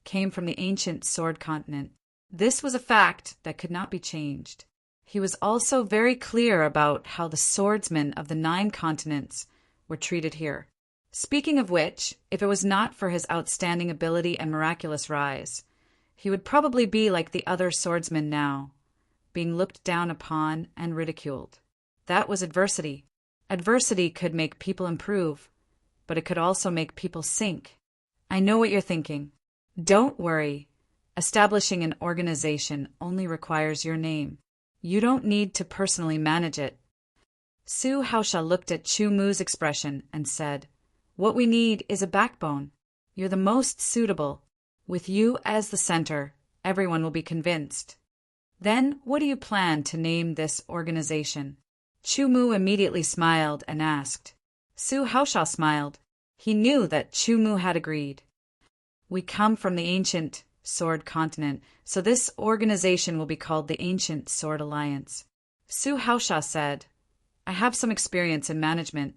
came from the ancient sword continent. This was a fact that could not be changed. He was also very clear about how the swordsmen of the 9 continents were treated here. Speaking of which, if it was not for his outstanding ability and miraculous rise, he would probably be like the other swordsmen now, being looked down upon and ridiculed. That was adversity. Adversity could make people improve, but it could also make people sink. I know what you're thinking. Don't worry. Establishing an organization only requires your name. You don't need to personally manage it. Su Haosha looked at Chu Mu's expression and said, "What we need is a backbone. You're the most suitable. With you as the center, everyone will be convinced. Then, what do you plan to name this organization?" Chu Mu immediately smiled and asked. Su Haosha smiled. He knew that Chu Mu had agreed. "We come from the ancient sword continent, so this organization will be called the Ancient Sword Alliance." Su Haosha said, "I have some experience in management."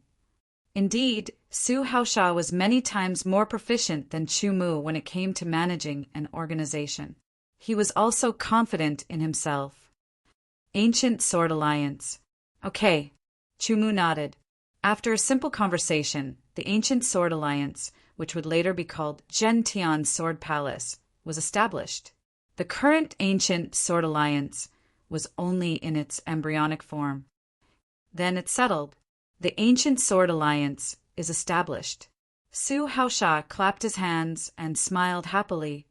Indeed, Su Haosha was many times more proficient than Chu Mu when it came to managing an organization. He was also confident in himself. Ancient Sword Alliance. Okay, Chu Mu nodded. After a simple conversation, the Ancient Sword Alliance, which would later be called Gentian Sword Palace, was established. The current Ancient Sword Alliance was only in its embryonic form. Then it settled. The Ancient Sword Alliance is established. Su Haosha clapped his hands and smiled happily.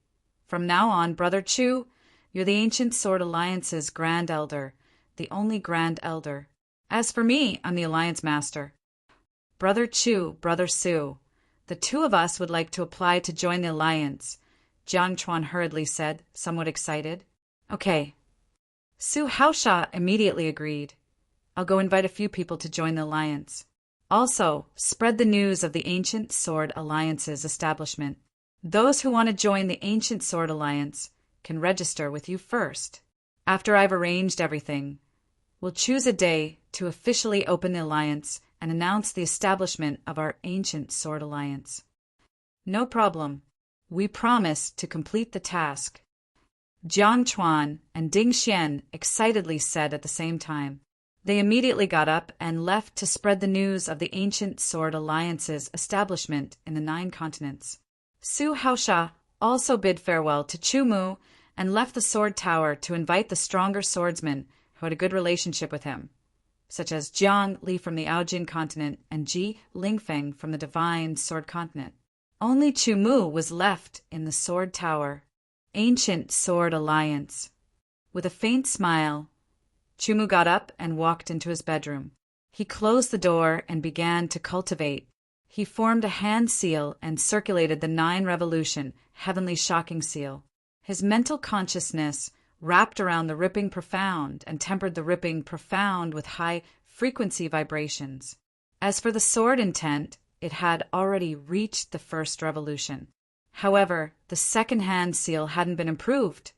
From now on, Brother Chu, you're the Ancient Sword Alliance's Grand Elder, the only Grand Elder. As for me, I'm the Alliance Master. Brother Chu, Brother Su, the two of us would like to apply to join the Alliance, Jiang Chuan hurriedly said, somewhat excited. Okay. Su Haosha immediately agreed. I'll go invite a few people to join the Alliance. Also, spread the news of the Ancient Sword Alliance's establishment. Those who want to join the Ancient Sword Alliance can register with you first. After I've arranged everything, we'll choose a day to officially open the Alliance and announce the establishment of our Ancient Sword Alliance. No problem. We promise to complete the task. Jiang Chuan and Ding Xian excitedly said at the same time. They immediately got up and left to spread the news of the Ancient Sword Alliance's establishment in the 9 continents. Su Haosha also bid farewell to Chu Mu and left the sword tower to invite the stronger swordsmen who had a good relationship with him, such as Jiang Li from the Aojin continent and Ji Lingfeng from the Divine Sword continent. Only Chu Mu was left in the sword tower. Ancient Sword Alliance. With a faint smile, Chu Mu got up and walked into his bedroom. He closed the door and began to cultivate. He formed a hand seal and circulated the 9 revolution, heavenly shocking seal. His mental consciousness wrapped around the ripping profound and tempered the ripping profound with high-frequency vibrations. As for the sword intent, it had already reached the 1st revolution. However, the 2nd hand seal hadn't been improved,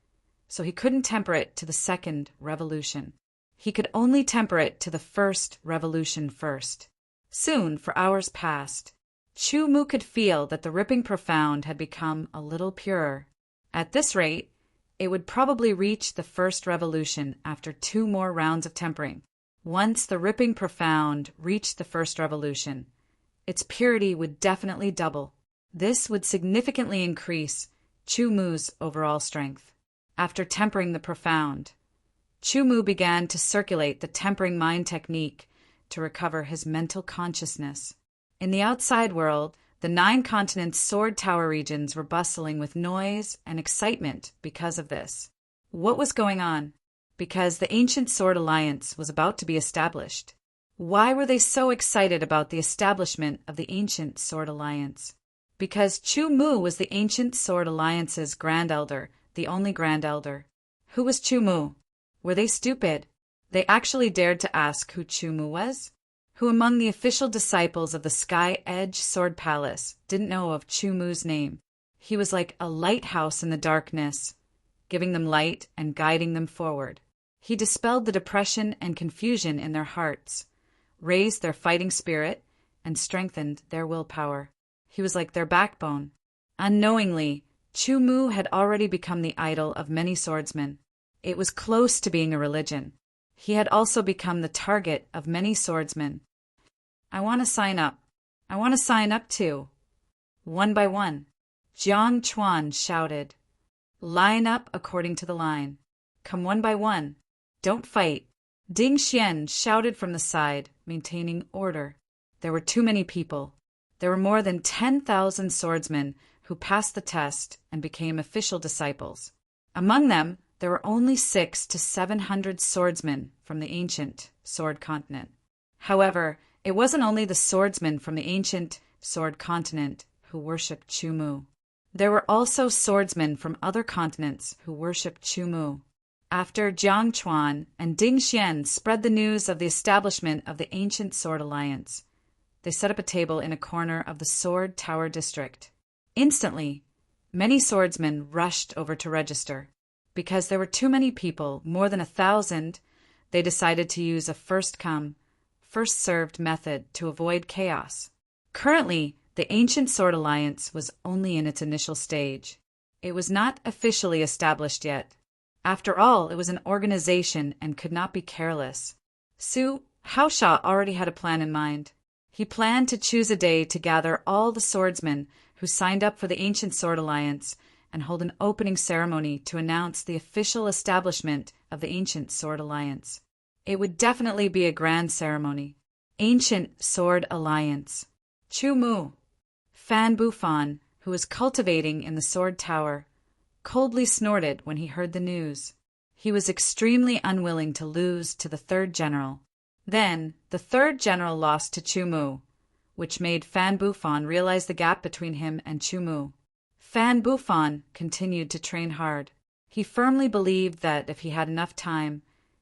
so he couldn't temper it to the 2nd revolution. He could only temper it to the 1st revolution first. Soon, for hours passed, Chu Mu could feel that the ripping profound had become a little purer. At this rate, it would probably reach the 1st revolution after 2 more rounds of tempering. Once the ripping profound reached the 1st revolution, its purity would definitely double. This would significantly increase Chu Mu's overall strength. After tempering the profound, Chu Mu began to circulate the tempering mind technique to recover his mental consciousness. In the outside world, the 9 continents' sword tower regions were bustling with noise and excitement because of this. What was going on? Because the Ancient Sword Alliance was about to be established. Why were they so excited about the establishment of the Ancient Sword Alliance? Because Chu Mu was the Ancient Sword Alliance's Grand Elder, the only Grand Elder. Who was Chu Mu? Were they stupid? They actually dared to ask who Chu Mu was? Who among the official disciples of the Sky Edge Sword Palace didn't know of Chu Mu's name? He was like a lighthouse in the darkness, giving them light and guiding them forward. He dispelled the depression and confusion in their hearts, raised their fighting spirit, and strengthened their willpower. He was like their backbone. Unknowingly, Chu Mu had already become the idol of many swordsmen. It was close to being a religion. He had also become the target of many swordsmen. I want to sign up. I want to sign up too. One by one, Jiang Chuan shouted. Line up according to the line. Come one by one. Don't fight. Ding Xian shouted from the side, maintaining order. There were too many people. There were more than 10,000 swordsmen who passed the test and became official disciples. Among them, there were only 600 to 700 swordsmen from the ancient Sword Continent. However, it wasn't only the swordsmen from the ancient Sword Continent who worshipped Chu Mu. There were also swordsmen from other continents who worshipped Chu Mu. After Jiang Chuan and Ding Xian spread the news of the establishment of the Ancient Sword Alliance, they set up a table in a corner of the Sword Tower district. Instantly, many swordsmen rushed over to register. Because there were too many people, more than 1,000, they decided to use a first-come, first-served method to avoid chaos. Currently, the Ancient Sword Alliance was only in its initial stage. It was not officially established yet. After all, it was an organization and could not be careless. Su Haosha already had a plan in mind. He planned to choose a day to gather all the swordsmen who signed up for the Ancient Sword Alliance and hold an opening ceremony to announce the official establishment of the Ancient Sword Alliance. It would definitely be a grand ceremony. Ancient Sword Alliance. Chu Mu. Fan Bufan, who was cultivating in the sword tower, coldly snorted when he heard the news. He was extremely unwilling to lose to the third general. Then, the third general lost to Chu Mu, which made Fan Bufan realize the gap between him and Chu Mu. Fan Bufan continued to train hard. He firmly believed that if he had enough time,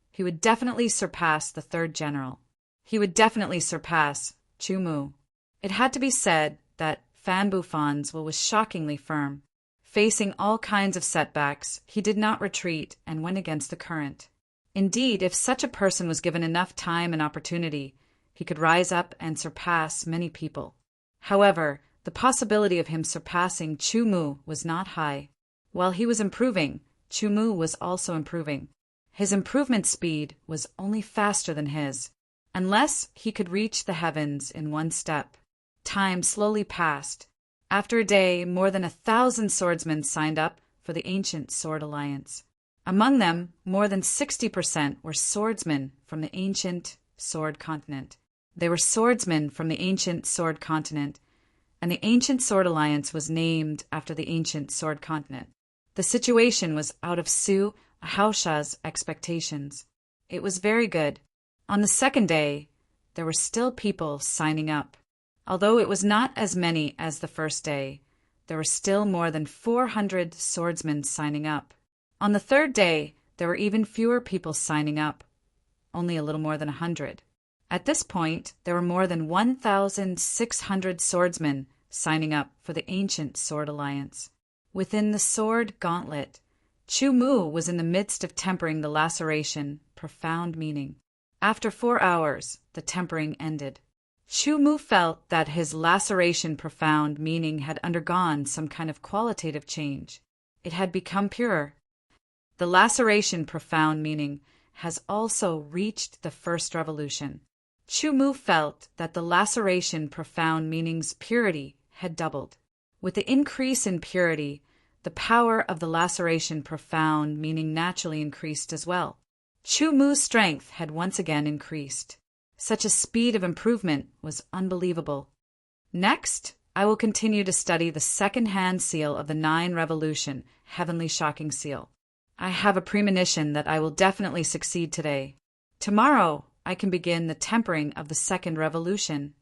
he would definitely surpass the third general. He would definitely surpass Chu Mu. It had to be said that Fan Bufan's will was shockingly firm. Facing all kinds of setbacks, he did not retreat and went against the current. Indeed, if such a person was given enough time and opportunity, he could rise up and surpass many people. However, the possibility of him surpassing Chu Mu was not high. While he was improving, Chu Mu was also improving. His improvement speed was only faster than his. Unless he could reach the heavens in one step. Time slowly passed. After a day, more than 1,000 swordsmen signed up for the Ancient Sword Alliance. Among them, more than 60% were swordsmen from the Ancient Sword Continent. They were swordsmen from the Ancient Sword Continent, and the Ancient Sword Alliance was named after the Ancient Sword Continent. The situation was out of Su Haosha's expectations. It was very good. On the second day, there were still people signing up. Although it was not as many as the first day, there were still more than 400 swordsmen signing up. On the third day, there were even fewer people signing up, only a little more than 100. At this point, there were more than 1,600 swordsmen signing up for the Ancient Sword Alliance. Within the sword gauntlet, Chu Mu was in the midst of tempering the laceration, profound meaning. After 4 hours, the tempering ended. Chu Mu felt that his laceration profound meaning had undergone some kind of qualitative change. It had become purer. The laceration profound meaning has also reached the first revolution. Chu Mu felt that the laceration profound meaning's purity had doubled. With the increase in purity, the power of the laceration profound meaning naturally increased as well. Chu Mu's strength had once again increased. Such a speed of improvement was unbelievable. Next, I will continue to study the second-hand seal of the 9 Revolution, Heavenly Shocking Seal. I have a premonition that I will definitely succeed today. Tomorrow, I can begin the tempering of the second revolution.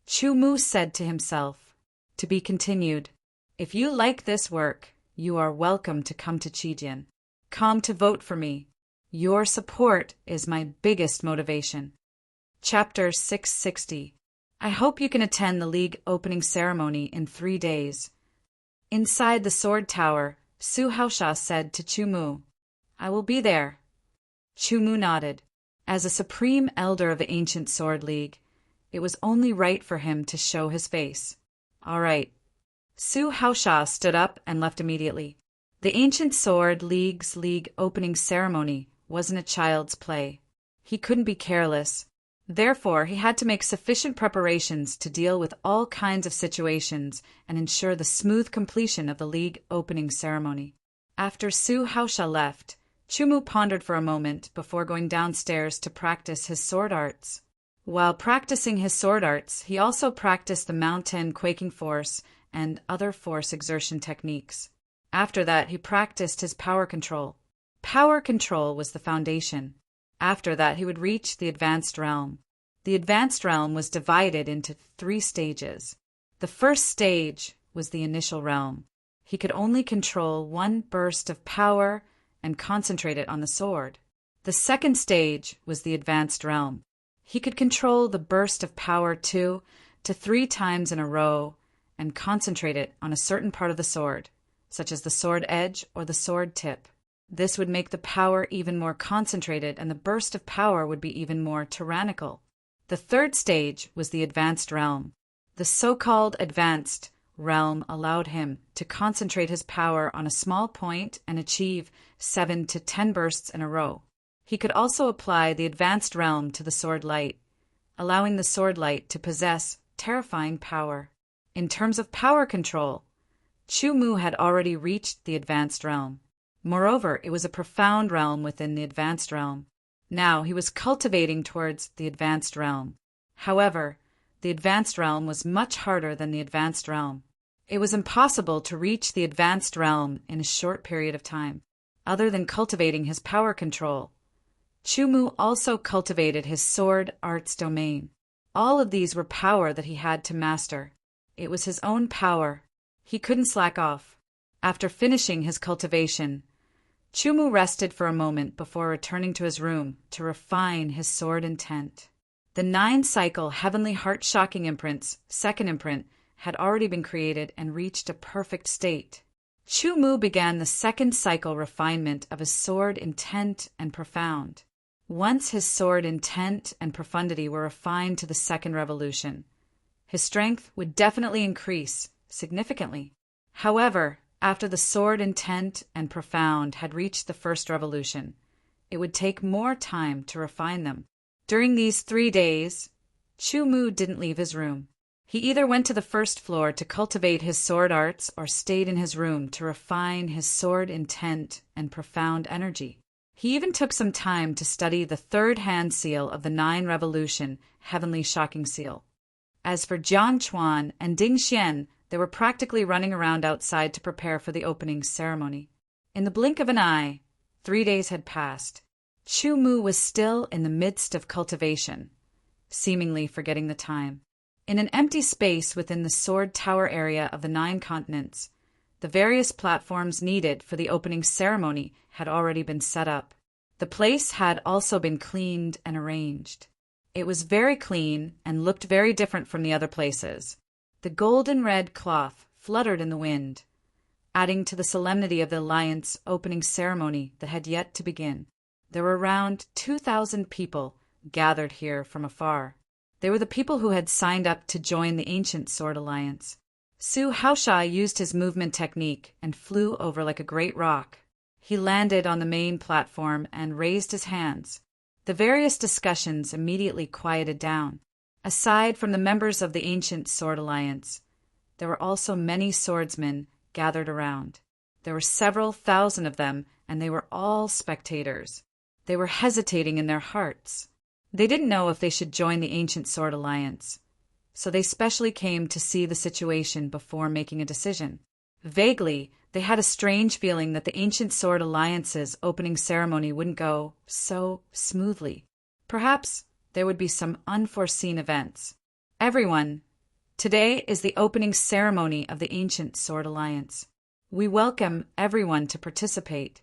Chu Mu said to himself, to be continued. If you like this work, you are welcome to come to Chijian. Come to vote for me. Your support is my biggest motivation. Chapter 660. I hope you can attend the League opening ceremony in 3 days. Inside the sword tower, Su Haosha said to Chu Mu, I will be there. Chu Mu nodded. As a supreme elder of the Ancient Sword League, it was only right for him to show his face. All right. Su Haosha stood up and left immediately. The Ancient Sword League's league opening ceremony wasn't a child's play. He couldn't be careless. Therefore, he had to make sufficient preparations to deal with all kinds of situations and ensure the smooth completion of the league opening ceremony. After Su Haosha left, Chu Mu pondered for a moment before going downstairs to practice his sword arts. While practicing his sword arts, he also practiced the mountain quaking force and other force exertion techniques. After that, he practiced his power control. Power control was the foundation. After that, he would reach the advanced realm. The advanced realm was divided into 3 stages. The first stage was the initial realm. He could only control 1 burst of power and concentrate it on the sword. The second stage was the advanced realm. He could control the burst of power 2 to 3 times in a row and concentrate it on a certain part of the sword, such as the sword edge or the sword tip. This would make the power even more concentrated and the burst of power would be even more tyrannical. The third stage was the advanced realm. The so-called advanced realm allowed him to concentrate his power on a small point and achieve 7 to 10 bursts in a row. He could also apply the advanced realm to the sword light, allowing the sword light to possess terrifying power. In terms of power control, Chu Mu had already reached the advanced realm. Moreover, it was a profound realm within the advanced realm. Now he was cultivating towards the advanced realm. However, the advanced realm was much harder than the advanced realm. It was impossible to reach the advanced realm in a short period of time. Other than cultivating his power control, Chumu also cultivated his sword arts domain. All of these were power that he had to master. It was his own power. He couldn't slack off. After finishing his cultivation, Chumu rested for a moment before returning to his room to refine his sword intent. The 9-cycle heavenly heart-shocking imprint's second imprint had already been created and reached a perfect state. Chumu began the second cycle refinement of his sword intent and profound. Once his sword intent and profundity were refined to the second revolution, his strength would definitely increase significantly. However, after the sword intent and profound had reached the first revolution, it would take more time to refine them. During these 3 days, Chumu didn't leave his room. He either went to the first floor to cultivate his sword arts or stayed in his room to refine his sword intent and profound energy. He even took some time to study the third hand seal of the 9 revolution heavenly shocking seal. As for Jiang Chuan and Ding Xian, they were practically running around outside to prepare for the opening ceremony. In the blink of an eye, 3 days had passed. Chumu was still in the midst of cultivation, seemingly forgetting the time. In an empty space within the sword tower area of the 9 continents, the various platforms needed for the opening ceremony had already been set up. The place had also been cleaned and arranged. It was very clean and looked very different from the other places. The golden red cloth fluttered in the wind, adding to the solemnity of the alliance opening ceremony that had yet to begin. There were around 2,000 people gathered here from afar. They were the people who had signed up to join the Ancient Sword Alliance. Su Haosha used his movement technique and flew over like a great rock. He landed on the main platform and raised his hands. The various discussions immediately quieted down. Aside from the members of the Ancient Sword Alliance, there were also many swordsmen gathered around. There were several thousand of them, and they were all spectators. They were hesitating in their hearts. They didn't know if they should join the Ancient Sword Alliance, so they specially came to see the situation before making a decision. Vaguely, they had a strange feeling that the Ancient Sword Alliance's opening ceremony wouldn't go so smoothly. Perhaps there would be some unforeseen events. Everyone, today is the opening ceremony of the Ancient Sword Alliance. We welcome everyone to participate.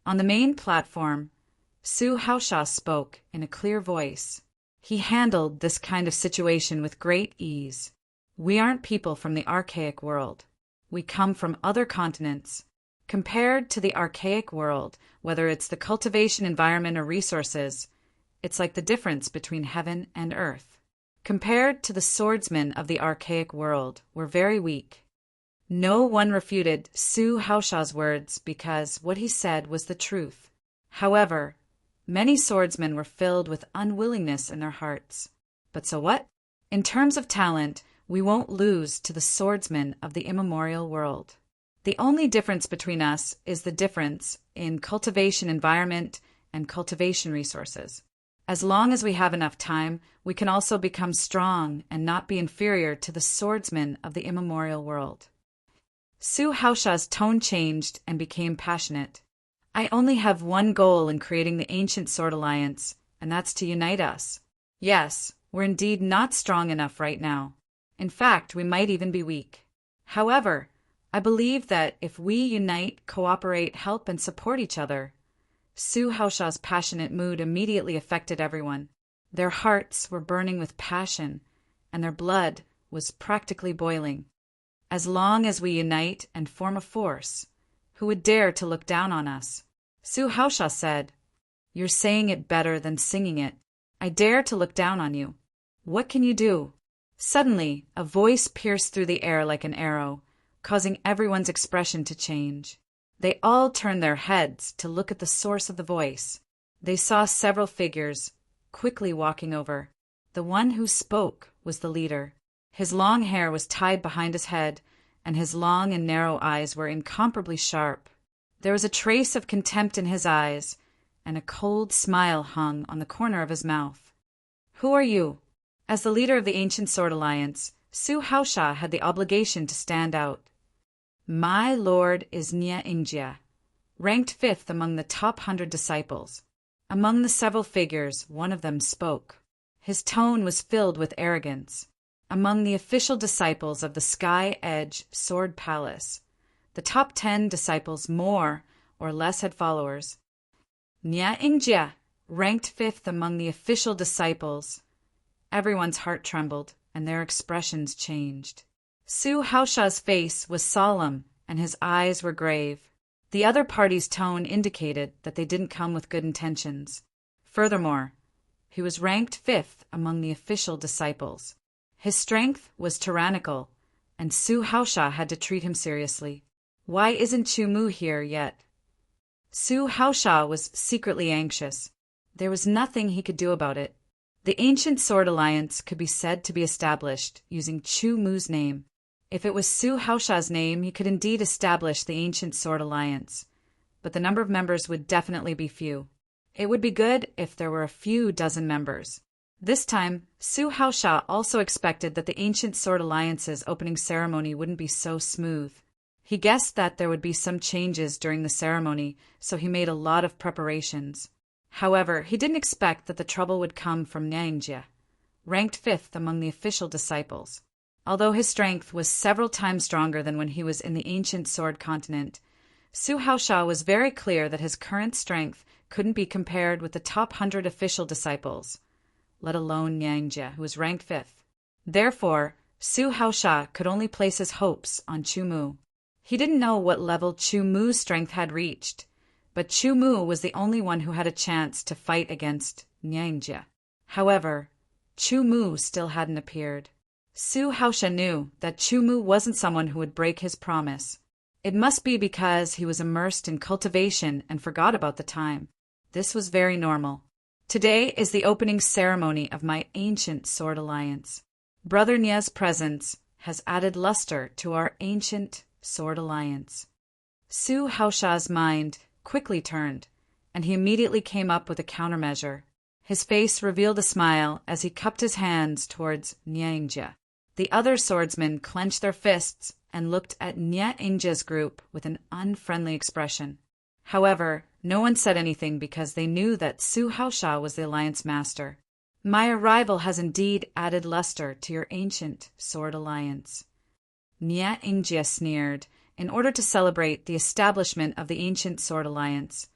On the main platform, Su Haosha spoke in a clear voice. He handled this kind of situation with great ease. We aren't people from the archaic world. We come from other continents. Compared to the archaic world, whether it's the cultivation environment or resources, it's like the difference between heaven and earth. Compared to the swordsmen of the archaic world, we're very weak. No one refuted Su Haosha's words because what he said was the truth. However, many swordsmen were filled with unwillingness in their hearts. But so what? In terms of talent, we won't lose to the swordsmen of the immemorial world. The only difference between us is the difference in cultivation environment and cultivation resources. As long as we have enough time, we can also become strong and not be inferior to the swordsmen of the immemorial world. Su Haosha's tone changed and became passionate. I only have one goal in creating the Ancient Sword Alliance, and that's to unite us. Yes, we're indeed not strong enough right now. In fact, we might even be weak. However, I believe that if we unite, cooperate, help, and support each other. Su Haosha's passionate mood immediately affected everyone. Their hearts were burning with passion, and their blood was practically boiling. As long as we unite and form a force, who would dare to look down on us? Su Haosha said, "You're saying it better than singing it. I dare to look down on you. What can you do?" Suddenly, a voice pierced through the air like an arrow, causing everyone's expression to change. They all turned their heads to look at the source of the voice. They saw several figures quickly walking over. The one who spoke was the leader. His long hair was tied behind his head, and his long and narrow eyes were incomparably sharp. There was a trace of contempt in his eyes, and a cold smile hung on the corner of his mouth. "Who are you?" As the leader of the Ancient Sword Alliance, Su Haosha had the obligation to stand out. My lord is Nye Ingjie, ranked 5th among the top 100 disciples. Among the several figures, one of them spoke. His tone was filled with arrogance. Among the official disciples of the Sky Edge Sword Palace, the top 10 disciples more or less had followers. Nye Ingjie, ranked 5th among the official disciples. Everyone's heart trembled, and their expressions changed. Su Haosha's face was solemn, and his eyes were grave. The other party's tone indicated that they didn't come with good intentions. Furthermore, he was ranked 5th among the official disciples. His strength was tyrannical, and Su Haosha had to treat him seriously. Why isn't Chu Mu here yet? Su Haosha was secretly anxious. There was nothing he could do about it. The Ancient Sword Alliance could be said to be established using Chu Mu's name. If it was Su Haosha's name, he could indeed establish the Ancient Sword Alliance, but the number of members would definitely be few. It would be good if there were a few dozen members. This time, Su Haosha also expected that the Ancient Sword Alliance's opening ceremony wouldn't be so smooth. He guessed that there would be some changes during the ceremony, so he made a lot of preparations. However, he didn't expect that the trouble would come from Nye Ingjie, ranked 5th among the official disciples. Although his strength was several times stronger than when he was in the Ancient Sword Continent, Su Haosha was very clear that his current strength couldn't be compared with the top 100 official disciples, let alone Nye Ingjie, who was ranked 5th. Therefore, Su Haosha could only place his hopes on Chu Mu. He didn't know what level Chu Mu's strength had reached, but Chu Mu was the only one who had a chance to fight against Nye Ingjie. However, Chu Mu still hadn't appeared. Su Haosha knew that Chu Mu wasn't someone who would break his promise. It must be because he was immersed in cultivation and forgot about the time. This was very normal. Today is the opening ceremony of my Ancient Sword Alliance. Brother Nye's presence has added luster to our Ancient Sword Alliance. Su Haosha's mind quickly turned, and he immediately came up with a countermeasure. His face revealed a smile as he cupped his hands towards Nye Ingjie. The other swordsmen clenched their fists and looked at Nye Ingjie's group with an unfriendly expression. However, no one said anything because they knew that Su Haosha was the alliance master. My arrival has indeed added luster to your Ancient Sword Alliance. Nye Ingjie sneered. In order to celebrate the establishment of the Ancient Sword Alliance,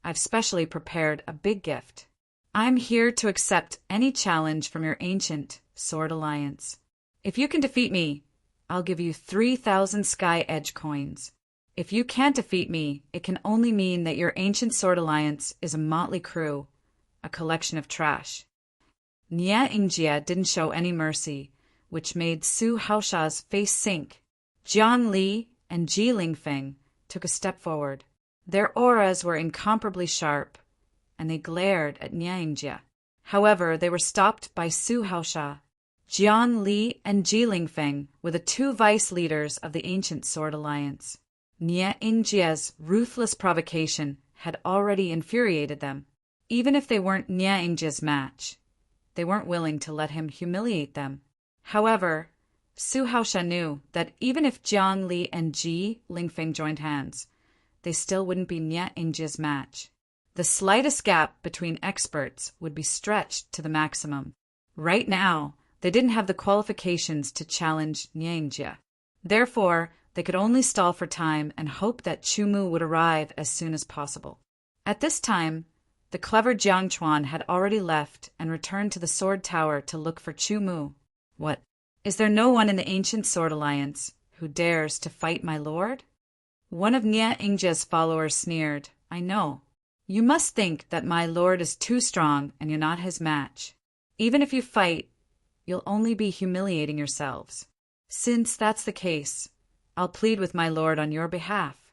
I've specially prepared a big gift. I'm here to accept any challenge from your Ancient Sword Alliance. If you can defeat me, I'll give you 3,000 Sky Edge coins. If you can't defeat me, it can only mean that your Ancient Sword Alliance is a motley crew, a collection of trash. Nye Ingjie didn't show any mercy, which made Su Haosha's face sink. Jian Li and Ji Lingfeng took a step forward. Their auras were incomparably sharp, and they glared at Nye Ingjie. However, they were stopped by Su Haosha. Jian Li and Ji Lingfeng were the 2 vice leaders of the Ancient Sword Alliance. Nye Ingjie's ruthless provocation had already infuriated them. Even if they weren't Nye Ingjie's match, they weren't willing to let him humiliate them. However, Su Haosha knew that even if Jian Li and Ji Lingfeng joined hands, they still wouldn't be Nye Ingjie's match. The slightest gap between experts would be stretched to the maximum. Right now, they didn't have the qualifications to challenge Nye Ingjie. Therefore, they could only stall for time and hope that Chu Mu would arrive as soon as possible. At this time, the clever Jiang Chuan had already left and returned to the Sword Tower to look for Chu Mu. What? Is there no one in the Ancient Sword Alliance who dares to fight my lord? One of Nye Ingjie's followers sneered. I know. You must think that my lord is too strong and you're not his match. Even if you fight, you'll only be humiliating yourselves. Since that's the case, I'll plead with my lord on your behalf.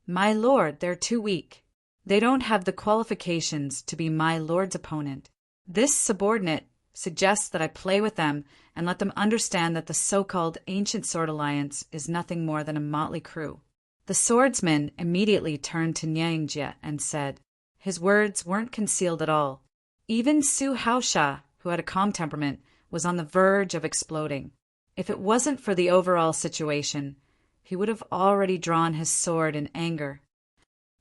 My lord, they're too weak. They don't have the qualifications to be my lord's opponent. This subordinate suggests that I play with them and let them understand that the so-called Ancient Sword Alliance is nothing more than a motley crew. The swordsman immediately turned to Nye Ingjie and said. His words weren't concealed at all. Even Su Haosha, who had a calm temperament, was on the verge of exploding. If it wasn't for the overall situation, he would have already drawn his sword in anger.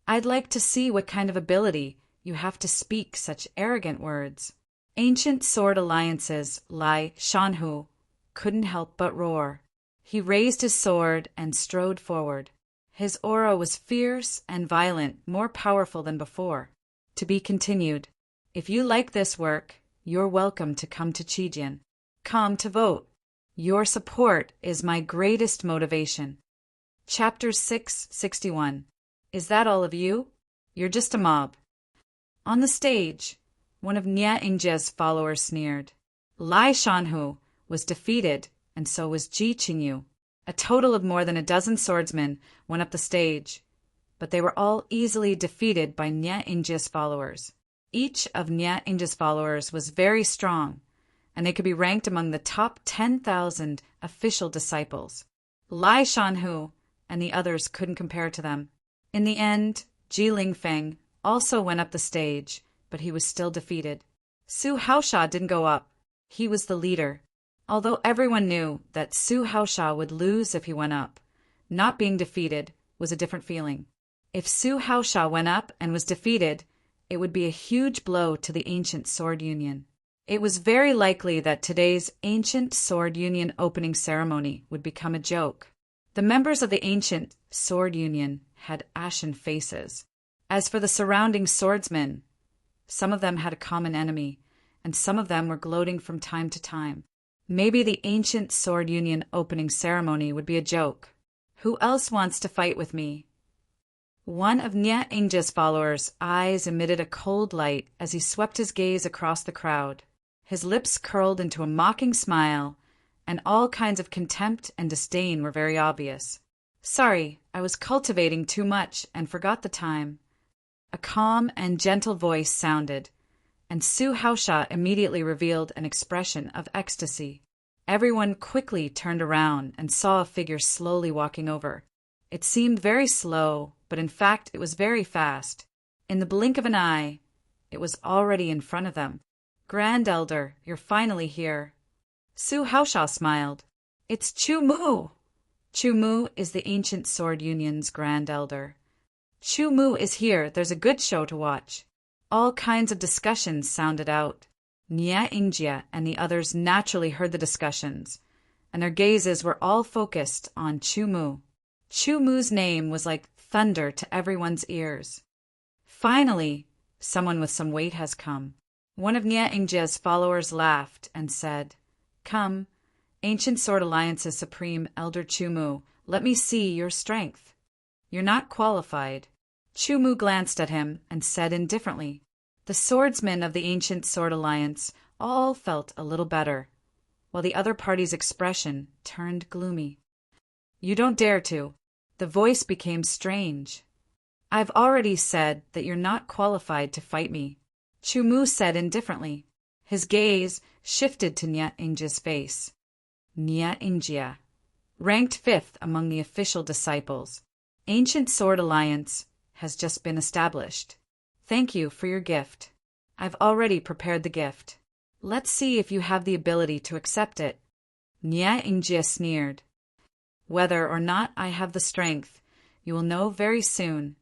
I'd like to see what kind of ability you have to speak such arrogant words. Ancient Sword Alliance's Lai Shanhu couldn't help but roar. He raised his sword and strode forward. His aura was fierce and violent, more powerful than before. To be continued. If you like this work, you're welcome to come to Chijian. Come to vote. Your support is my greatest motivation. Chapter 661. Is that all of you? You're just a mob. On the stage, one of Nye Ingje's followers sneered. Lai Shanhu was defeated, and so was Ji Qingyu. A total of more than a dozen swordsmen went up the stage, but they were all easily defeated by Nye Ingje's followers. Each of Nye Ingje's followers was very strong, and they could be ranked among the top 10,000 official disciples. Lai Shanhu and the others couldn't compare to them. In the end, Ji Lingfeng also went up the stage, but he was still defeated. Su Haosha didn't go up. He was the leader. Although everyone knew that Su Haosha would lose if he went up, not being defeated was a different feeling. If Su Haosha went up and was defeated, it would be a huge blow to the Ancient Sword Union. It was very likely that today's Ancient Sword Union opening ceremony would become a joke. The members of the Ancient Sword Union had ashen faces. As for the surrounding swordsmen, some of them had a common enemy, and some of them were gloating from time to time. Maybe the Ancient Sword Union opening ceremony would be a joke. Who else wants to fight with me? One of Nye Ingje's followers' eyes emitted a cold light as he swept his gaze across the crowd. His lips curled into a mocking smile, and all kinds of contempt and disdain were very obvious. Sorry, I was cultivating too much and forgot the time. A calm and gentle voice sounded, and Su Haosha immediately revealed an expression of ecstasy. Everyone quickly turned around and saw a figure slowly walking over. It seemed very slow, but in fact it was very fast. In the blink of an eye, it was already in front of them. Grand Elder, you're finally here. Su Haosha smiled. It's Chu Mu. Chu Mu is the Ancient Sword Union's Grand Elder. Chu Mu is here. There's a good show to watch. All kinds of discussions sounded out. Nye Ingje and the others naturally heard the discussions, and their gazes were all focused on Chu Mu. Chu Mu's name was like thunder to everyone's ears. Finally, someone with some weight has come. One of Nye Ingje's followers laughed and said, Come, Ancient Sword Alliance's Supreme Elder Chu Mu, let me see your strength. You're not qualified. Chu Mu glanced at him and said indifferently. The swordsmen of the Ancient Sword Alliance all felt a little better, while the other party's expression turned gloomy. You don't dare to. The voice became strange. I've already said that you're not qualified to fight me. Chu Mu said indifferently. His gaze shifted to Nye Ingje's face. Nye Ingje, ranked 5th among the official disciples. Ancient Sword Alliance has just been established. Thank you for your gift. I've already prepared the gift. Let's see if you have the ability to accept it. Nye Ingje sneered. Whether or not I have the strength, you will know very soon,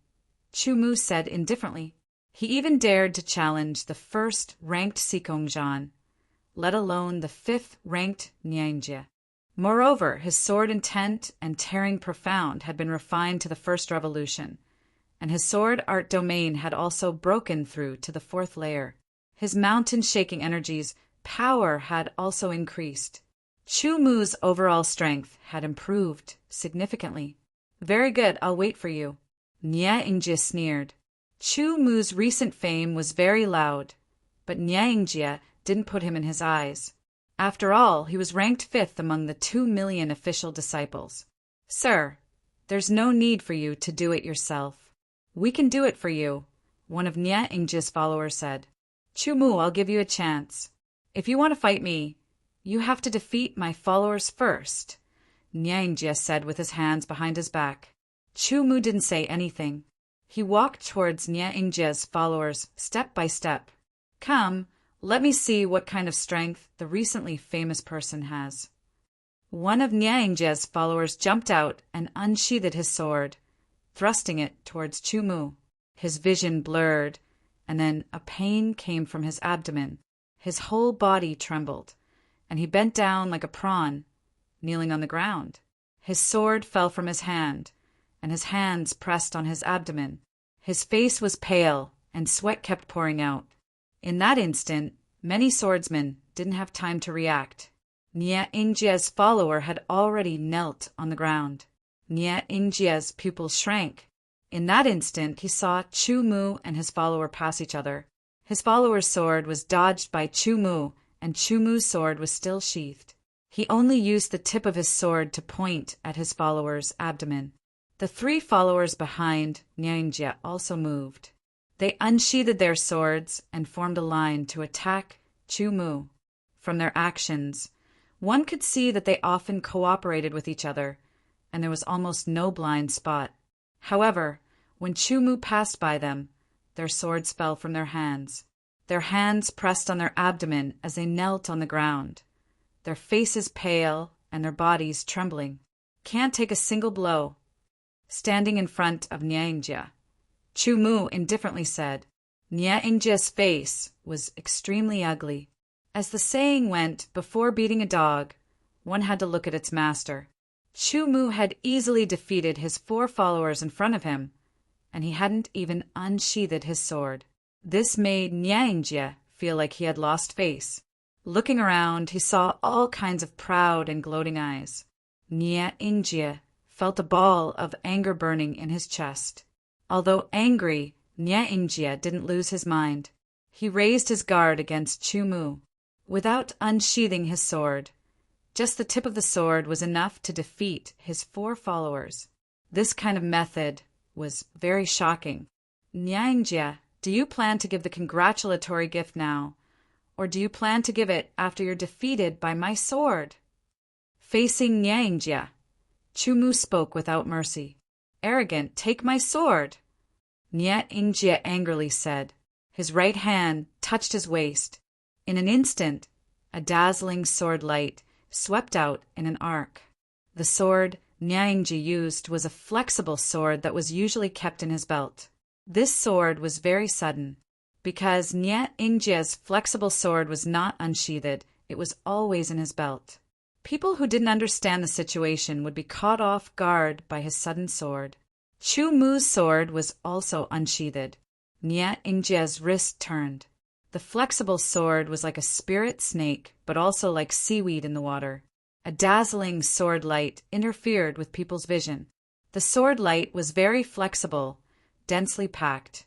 Chu Mu said indifferently. He even dared to challenge the 1st ranked Sikongjan, let alone the 5th ranked Nye Ingje. Moreover, his sword intent and tearing profound had been refined to the 1st revolution, and his sword art domain had also broken through to the 4th layer. His mountain-shaking energies' power had also increased. Chu Mu's overall strength had improved significantly. Very good, I'll wait for you. Nye Ingje sneered. Chu Mu's recent fame was very loud, but Nye Ingje didn't put him in his eyes. After all, he was ranked 5th among the 2 million official disciples. Sir, there's no need for you to do it yourself. We can do it for you, one of Nye Ingje's followers said. Chu Mu, I'll give you a chance. If you want to fight me, you have to defeat my followers first, Nye Ingje said with his hands behind his back. Chu Mu didn't say anything. He walked towards Nye Ingje's followers step by step. Come, Let me see what kind of strength the recently famous person has. One of Nyingje's followers jumped out and unsheathed his sword, thrusting it towards Chu-Mu. His vision blurred, and then a pain came from his abdomen. His whole body trembled, and he bent down like a prawn, kneeling on the ground. His sword fell from his hand, and his hands pressed on his abdomen. His face was pale, and sweat kept pouring out. In that instant, many swordsmen didn't have time to react. Nyingje's follower had already knelt on the ground. Nyingje's pupils shrank. In that instant, he saw Chu-Mu and his follower pass each other. His follower's sword was dodged by Chu-Mu, and Chu-Mu's sword was still sheathed. He only used the tip of his sword to point at his follower's abdomen. The three followers behind Nyingje also moved. They unsheathed their swords and formed a line to attack Chu-Mu. From their actions, one could see that they often cooperated with each other, and there was almost no blind spot. However, when Chu-Mu passed by them, their swords fell from their hands. Their hands pressed on their abdomen as they knelt on the ground, their faces pale and their bodies trembling. Can't take a single blow. Standing in front of Nyingje, Chu-Mu indifferently said. Nyingje's face was extremely ugly. As the saying went, before beating a dog, one had to look at its master. Chu-Mu had easily defeated his 4 followers in front of him, and he hadn't even unsheathed his sword. This made Nyingje feel like he had lost face. Looking around, he saw all kinds of proud and gloating eyes. Nyingje felt a ball of anger burning in his chest. Although angry, Nyingje didn't lose his mind. He raised his guard against Chu-Mu. Without unsheathing his sword, just the tip of the sword was enough to defeat his 4 followers. This kind of method was very shocking. Nyingje, do you plan to give the congratulatory gift now, or do you plan to give it after you're defeated by my sword? Facing Nyingje, Chu-Mu spoke without mercy. Arrogant, take my sword! Nyingje angrily said. His right hand touched his waist. In an instant, a dazzling sword light swept out in an arc. The sword Nyingje used was a flexible sword that was usually kept in his belt. This sword was very sudden. Because Nyingje's flexible sword was not unsheathed, it was always in his belt. People who didn't understand the situation would be caught off guard by his sudden sword. Chu-Mu's sword was also unsheathed. Nyingje's wrist turned. The flexible sword was like a spirit snake, but also like seaweed in the water. A dazzling sword light interfered with people's vision. The sword light was very flexible, densely packed,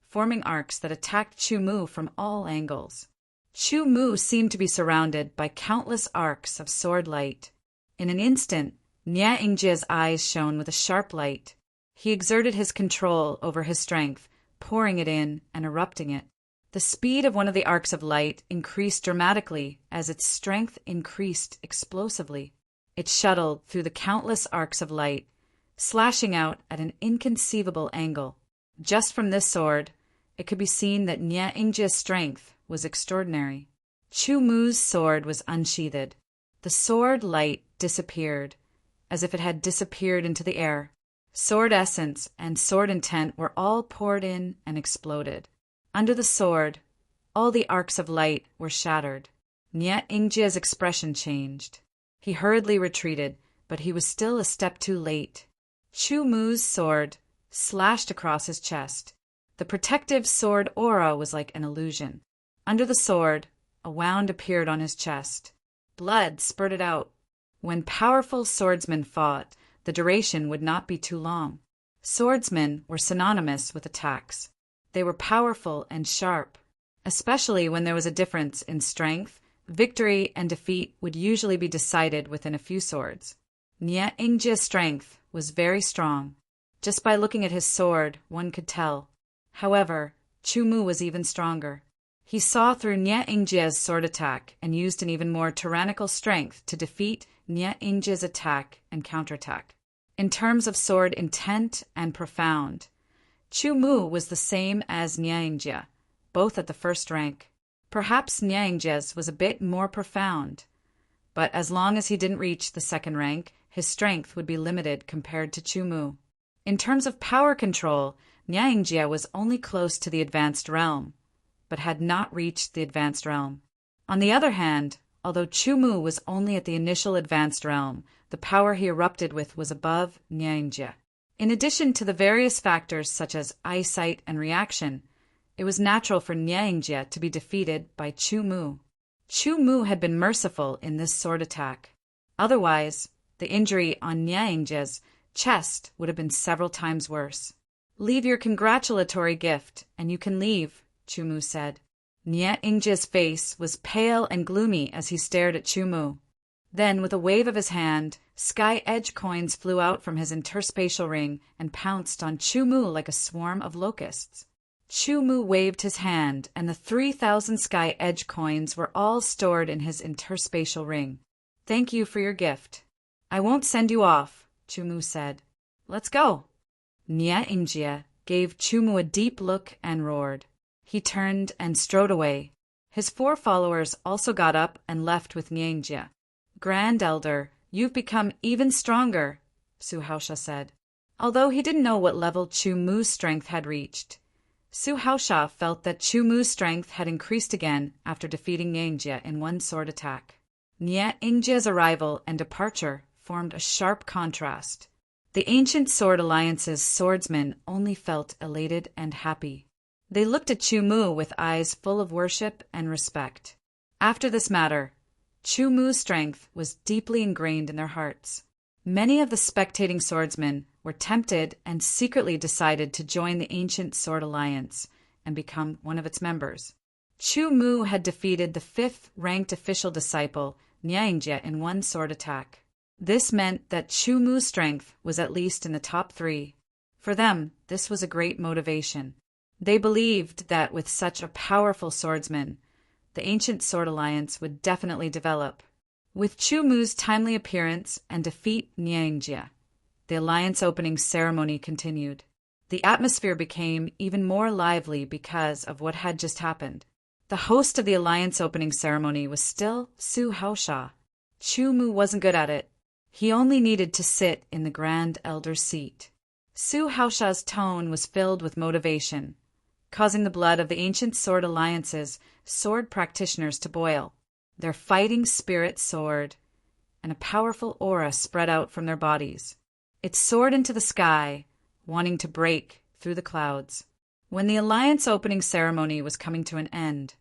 forming arcs that attacked Chu-Mu from all angles. Chu-Mu seemed to be surrounded by countless arcs of sword light. In an instant, Nyingje's eyes shone with a sharp light. He exerted his control over his strength, pouring it in and erupting it. The speed of one of the arcs of light increased dramatically as its strength increased explosively. It shuttled through the countless arcs of light, slashing out at an inconceivable angle. Just from this sword, it could be seen that Nyingje's strength was extraordinary. Chu-Mu's sword was unsheathed. The sword light disappeared, as if it had disappeared into the air. Sword essence and sword intent were all poured in and exploded. Under the sword, all the arcs of light were shattered. Nyingje's expression changed. He hurriedly retreated, but he was still a step too late. Chu-Mu's sword slashed across his chest. The protective sword aura was like an illusion. Under the sword, a wound appeared on his chest. Blood spurted out. When powerful swordsmen fought, the duration would not be too long. Swordsmen were synonymous with attacks. They were powerful and sharp. Especially when there was a difference in strength, victory and defeat would usually be decided within a few swords. Nyingje's strength was very strong. Just by looking at his sword, one could tell. However, Chu-Mu was even stronger. He saw through Nyingje's sword attack and used an even more tyrannical strength to defeat Nyingje's attack and counterattack. In terms of sword intent and profound, Chu-Mu was the same as Nyingje, both at the first rank. Perhaps Nyangje's was a bit more profound, but as long as he didn't reach the second rank, his strength would be limited compared to Chumu. In terms of power control, Nyangje was only close to the advanced realm, but had not reached the advanced realm. On the other hand, although Chumu was only at the initial advanced realm, the power he erupted with was above Nyangje. In addition to the various factors such as eyesight and reaction, it was natural for Nyangje to be defeated by Chumu. Chumu had been merciful in this sword attack. Otherwise, the injury on Nyangje's chest would have been several times worse. "Leave your congratulatory gift, and you can leave," Chumu said. Nyangje's face was pale and gloomy as he stared at Chumu. Then, with a wave of his hand, sky edge coins flew out from his interspatial ring and pounced on Chumu like a swarm of locusts. Chumu waved his hand, and the 3,000 sky edge coins were all stored in his interspatial ring. "Thank you for your gift. I won't send you off," Chumu said. "Let's go." Nyangje gave Chumu a deep look and roared. He turned and strode away. His 4 followers also got up and left with Nyangje. "Grand Elder, you've become even stronger," Suhausha said. Although he didn't know what level Chumu's strength had reached, Suhausha felt that Chumu's strength had increased again after defeating Nyangje in one sword attack. Nyangje's arrival and departure formed a sharp contrast. The ancient sword alliance's swordsmen only felt elated and happy. They looked at Chumu with eyes full of worship and respect. After this matter, Chumu's strength was deeply ingrained in their hearts. Many of the spectating swordsmen were tempted and secretly decided to join the ancient sword alliance and become one of its members. Chumu had defeated the 5th ranked official disciple, Nyangje, in one sword attack. This meant that Chumu's strength was at least in the top 3. For them, this was a great motivation. They believed that with such a powerful swordsman, the ancient sword alliance would definitely develop. With Chumu's timely appearance and defeat Nyangje, the alliance opening ceremony continued. The atmosphere became even more lively because of what had just happened. The host of the alliance opening ceremony was still Suhausha. Chumu wasn't good at it. He only needed to sit in the Grand Elder's seat. Suhausha's tone was filled with motivation, causing the blood of the ancient sword alliance's sword practitioners to boil. Their fighting spirit soared, and a powerful aura spread out from their bodies. It soared into the sky, wanting to break through the clouds. When the alliance opening ceremony was coming to an end,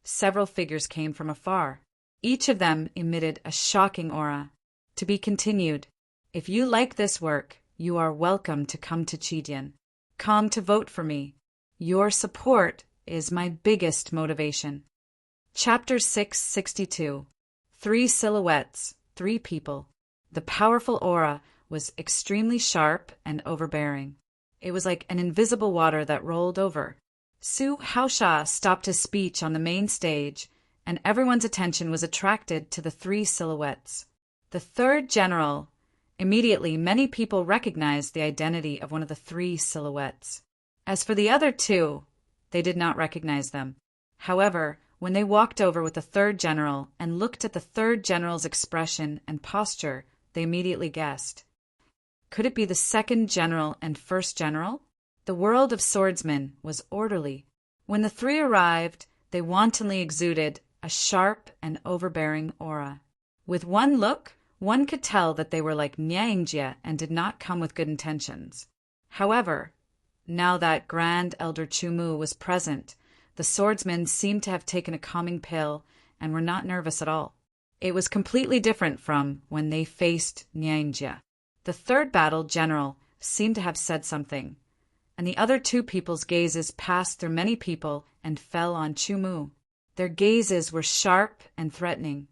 several figures came from afar. Each of them emitted a shocking aura. To be continued. If you like this work, you are welcome to come to Chidian. Come to vote for me. Your support is my biggest motivation. Chapter 662. 3 silhouettes, 3 people. The powerful aura was extremely sharp and overbearing. It was like an invisible water that rolled over. Suhausha stopped his speech on the main stage, and everyone's attention was attracted to the 3 silhouettes. The 3rd general. Immediately, many people recognized the identity of one of the 3 silhouettes. As for the other 2, they did not recognize them. However, when they walked over with the 3rd general and looked at the 3rd general's expression and posture, they immediately guessed. Could it be the 2nd general and 1st general? The world of swordsmen was orderly. When the 3 arrived, they wantonly exuded a sharp and overbearing aura. With one look, one could tell that they were like Nyangje and did not come with good intentions. However, now that Grand Elder Chumu was present, the swordsmen seemed to have taken a calming pill and were not nervous at all. It was completely different from when they faced Nyangje. The 3rd battle general seemed to have said something, and the other 2 people's gazes passed through many people and fell on Chumu. Their gazes were sharp and threatening.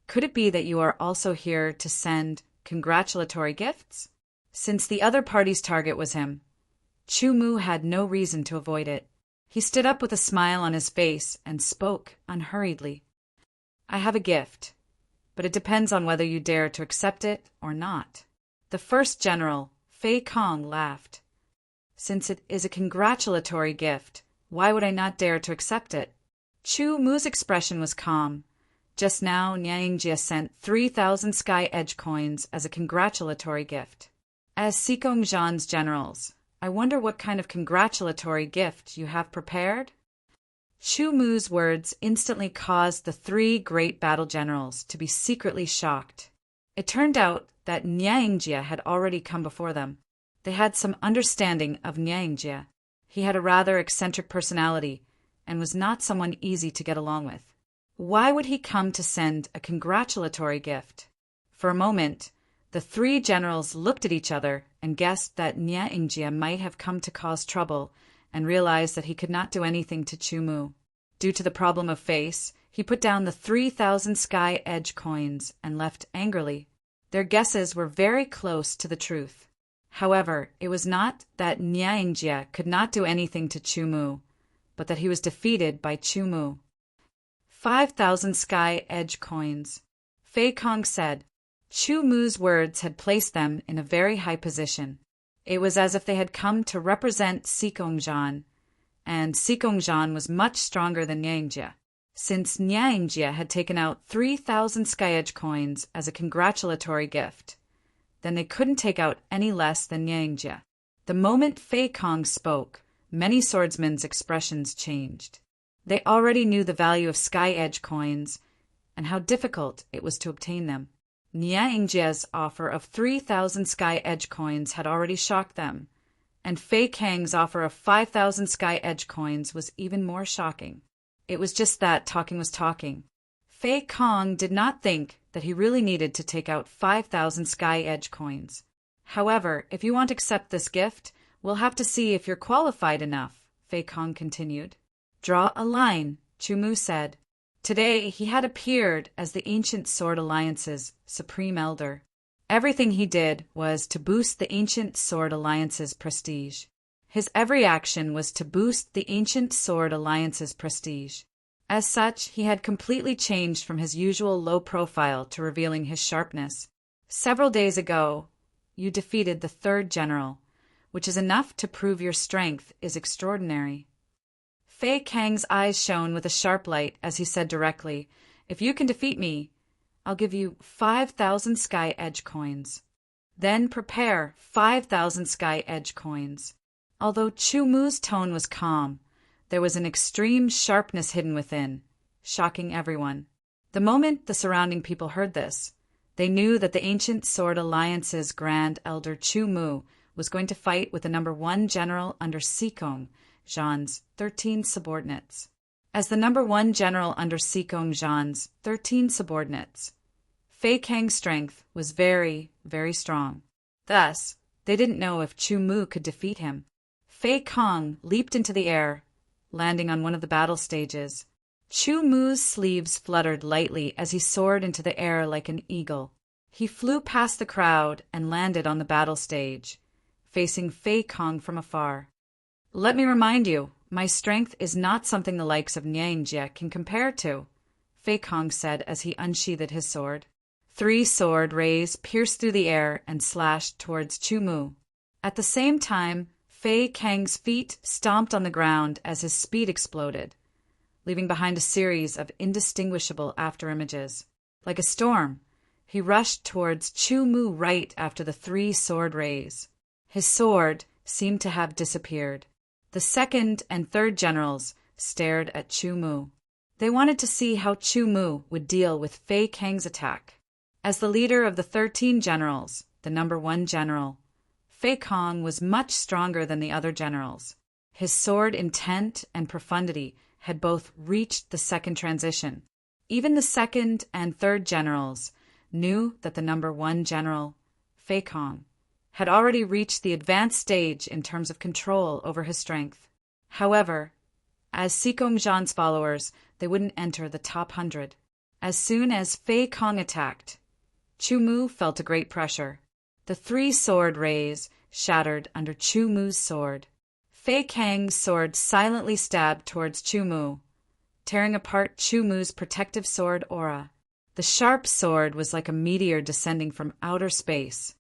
Could it be that you are also here to send congratulatory gifts? Since the other party's target was him, Chumu had no reason to avoid it. He stood up with a smile on his face and spoke unhurriedly. "I have a gift, but it depends on whether you dare to accept it or not." The 1st general, Fei Kong, laughed. "Since it is a congratulatory gift, why would I not dare to accept it?" Chu Mu's expression was calm. Just now, Nyingjia sent 3,000 Sky Edge coins as a congratulatory gift. As Sikong Zhan's generals, I wonder what kind of congratulatory gift you have prepared? Chu Mu's words instantly caused the three great battle generals to be secretly shocked. It turned out that Nyingjia had already come before them. They had some understanding of Nyingjia. He had a rather eccentric personality and was not someone easy to get along with. Why would he come to send a congratulatory gift? For a moment, the three generals looked at each other and guessed that Nyingjia might have come to cause trouble and realized that he could not do anything to Chu Mu. Due to the problem of face, he put down the 3,000 Sky Edge coins and left angrily. Their guesses were very close to the truth. However, it was not that Nyingjia could not do anything to Chu Mu, but that he was defeated by Chu Mu. 5,000 Sky Edge coins. Fei Kong said. Chu Mu's words had placed them in a very high position. It was as if they had come to represent Sikong Zhan, and Sikong Zhan was much stronger than Nyingjia. Since Nyingjia had taken out 3,000 Sky Edge coins as a congratulatory gift, then they couldn't take out any less than Nyingjia. The moment Fei Kong spoke, many swordsmen's expressions changed. They already knew the value of Sky Edge coins and how difficult it was to obtain them. Nyingjia's offer of 3,000 Sky Edge coins had already shocked them, and Fei Kang's offer of 5,000 Sky Edge coins was even more shocking. It was just that talking was talking. Fei Kong did not think that he really needed to take out 5,000 Sky Edge coins. However, if you want to accept this gift, we'll have to see if you're qualified enough, Fei Kong continued. Draw a line, Chu Mu said. Today he had appeared as the Ancient Sword Alliance's Supreme Elder. Everything he did was to boost the Ancient Sword Alliance's prestige. His every action was to boost the Ancient Sword Alliance's prestige. As such, he had completely changed from his usual low profile to revealing his sharpness. Several days ago, you defeated the third general, which is enough to prove your strength is extraordinary. Fei Kang's eyes shone with a sharp light as he said directly, If you can defeat me, I'll give you 5,000 Sky Edge coins. Then prepare 5,000 Sky Edge coins. Although Chu Mu's tone was calm, there was an extreme sharpness hidden within, shocking everyone. The moment the surrounding people heard this, they knew that the Ancient Sword Alliance's Grand Elder Chu Mu was going to fight with the number 1 general under Sikong Zhan's 13 subordinates. As the number 1 general under Sikong Zhan's 13 subordinates, Fei Kang's strength was very, very strong. Thus, they didn't know if Chu Mu could defeat him. Fei Kong leaped into the air, landing on one of the battle stages. Chu Mu's sleeves fluttered lightly as he soared into the air like an eagle. He flew past the crowd and landed on the battle stage, facing Fei Kong from afar. Let me remind you, my strength is not something the likes of Nyingjia can compare to, Fei Kong said as he unsheathed his sword. 3 sword rays pierced through the air and slashed towards Chu Mu. At the same time, Fei Kang's feet stomped on the ground as his speed exploded, leaving behind a series of indistinguishable afterimages. Like a storm, he rushed towards Chu Mu right after the 3 sword rays. His sword seemed to have disappeared. The second and third generals stared at Chu Mu. They wanted to see how Chu Mu would deal with Fei Kang's attack. As the leader of the 13 generals, the number 1 general, Fei Kong was much stronger than the other generals. His sword intent and profundity had both reached the second transition. Even the second and third generals knew that the number 1 general, Fei Kong, had already reached the advanced stage in terms of control over his strength. However, as Sikong Zhan's followers, they wouldn't enter the top 100. As soon as Fei Kong attacked, Chu Mu felt a great pressure. The 3 sword rays shattered under Chu Mu's sword. Fei Kang's sword silently stabbed towards Chu Mu, tearing apart Chu Mu's protective sword aura. The sharp sword was like a meteor descending from outer space.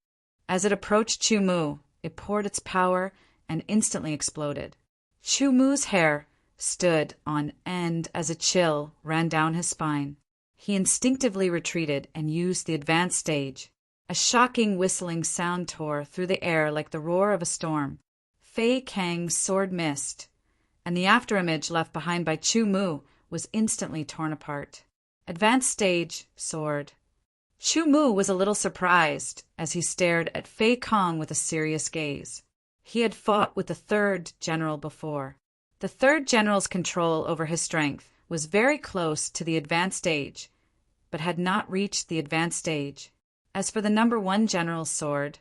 As it approached Chu Mu, it poured its power and instantly exploded. Chu Mu's hair stood on end as a chill ran down his spine. He instinctively retreated and used the advanced stage. A shocking whistling sound tore through the air like the roar of a storm. Fei Kang's sword missed, and the afterimage left behind by Chu Mu was instantly torn apart. Advanced stage, sword. Chu Mu was a little surprised as he stared at Fei Kang with a serious gaze. He had fought with the third general before. The third general's control over his strength was very close to the advanced stage, but had not reached the advanced stage. As for the number 1 general's sword,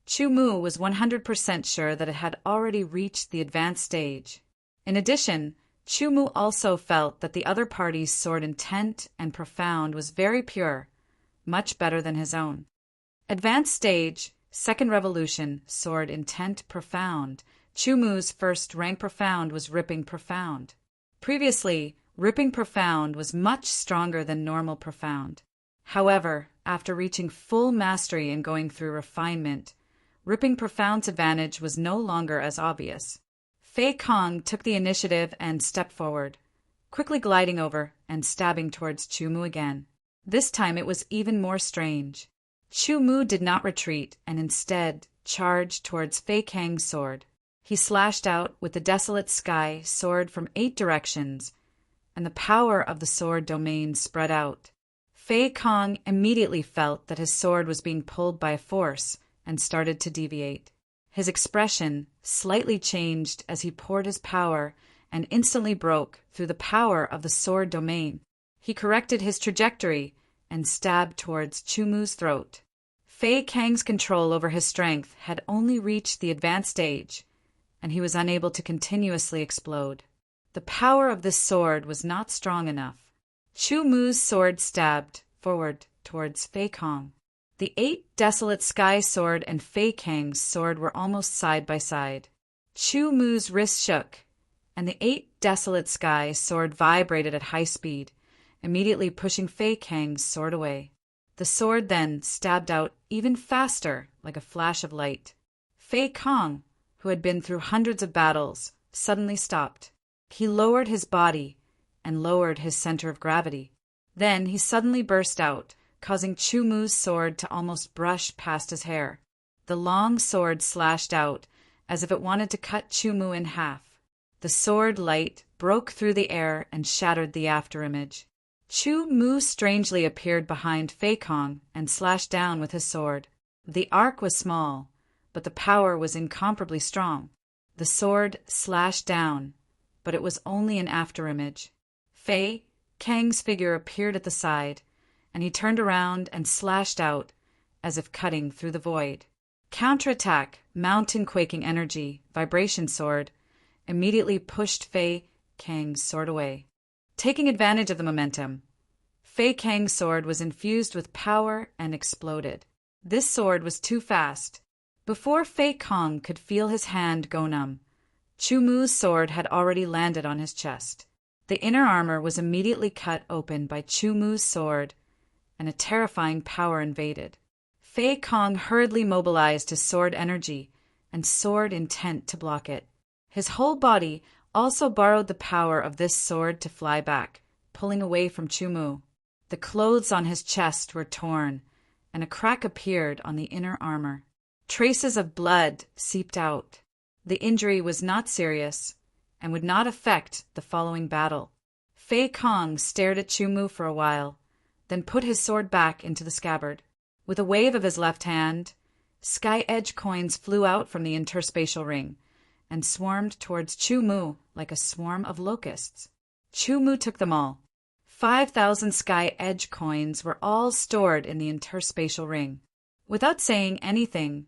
Chu Mu was 100% sure that it had already reached the advanced stage. In addition, Chu Mu also felt that the other party's sword intent and profound was very pure, much better than his own. Advanced stage, second revolution, sword intent profound. Chu Mu's first rank profound was ripping profound. Previously, ripping profound was much stronger than normal profound. However, after reaching full mastery and going through refinement, ripping profound's advantage was no longer as obvious. Fei Kang took the initiative and stepped forward, quickly gliding over and stabbing towards Chu Mu again. This time it was even more strange. Chu Mu did not retreat and instead charged towards Fei Kang's sword. He slashed out with the desolate sky sword from 8 directions, and the power of the sword domain spread out. Fei Kang immediately felt that his sword was being pulled by a force and started to deviate. His expression slightly changed as he poured his power and instantly broke through the power of the sword domain. He corrected his trajectory and stabbed towards Chu Mu's throat. Fei Kang's control over his strength had only reached the advanced stage, and he was unable to continuously explode. The power of this sword was not strong enough. Chu Mu's sword stabbed forward towards Fei Kang. The 8 desolate sky sword and Fei Kang's sword were almost side by side. Chu Mu's wrist shook, and the 8 desolate sky sword vibrated at high speed, immediately pushing Fei Kang's sword away. The sword then stabbed out even faster, like a flash of light. Fei Kang, who had been through hundreds of battles, suddenly stopped. He lowered his body and lowered his center of gravity. Then he suddenly burst out, causing Chu Mu's sword to almost brush past his hair. The long sword slashed out as if it wanted to cut Chu Mu in half. The sword light broke through the air and shattered the afterimage. Chu Mu strangely appeared behind Fei Kang and slashed down with his sword. The arc was small, but the power was incomparably strong. The sword slashed down, but it was only an afterimage. Fei Kang's figure appeared at the side, and he turned around and slashed out, as if cutting through the void. Counterattack, mountain-quaking energy, vibration sword, immediately pushed Fei Kang's sword away. Taking advantage of the momentum, Fei Kang's sword was infused with power and exploded. This sword was too fast. Before Fei Kang could feel his hand go numb, Chu Mu's sword had already landed on his chest. The inner armor was immediately cut open by Chu Mu's sword, and a terrifying power invaded. Fei Kang hurriedly mobilized his sword energy and sword intent to block it. His whole body also borrowed the power of this sword to fly back, pulling away from Chu Mu. The clothes on his chest were torn, and a crack appeared on the inner armor. Traces of blood seeped out. The injury was not serious and would not affect the following battle. Fei Kang stared at Chu Mu for a while, then put his sword back into the scabbard. With a wave of his left hand, sky edge coins flew out from the interspatial ring and swarmed towards Chu Mu like a swarm of locusts. Chu Mu took them all. 5,000 sky edge coins were all stored in the interspatial ring. Without saying anything,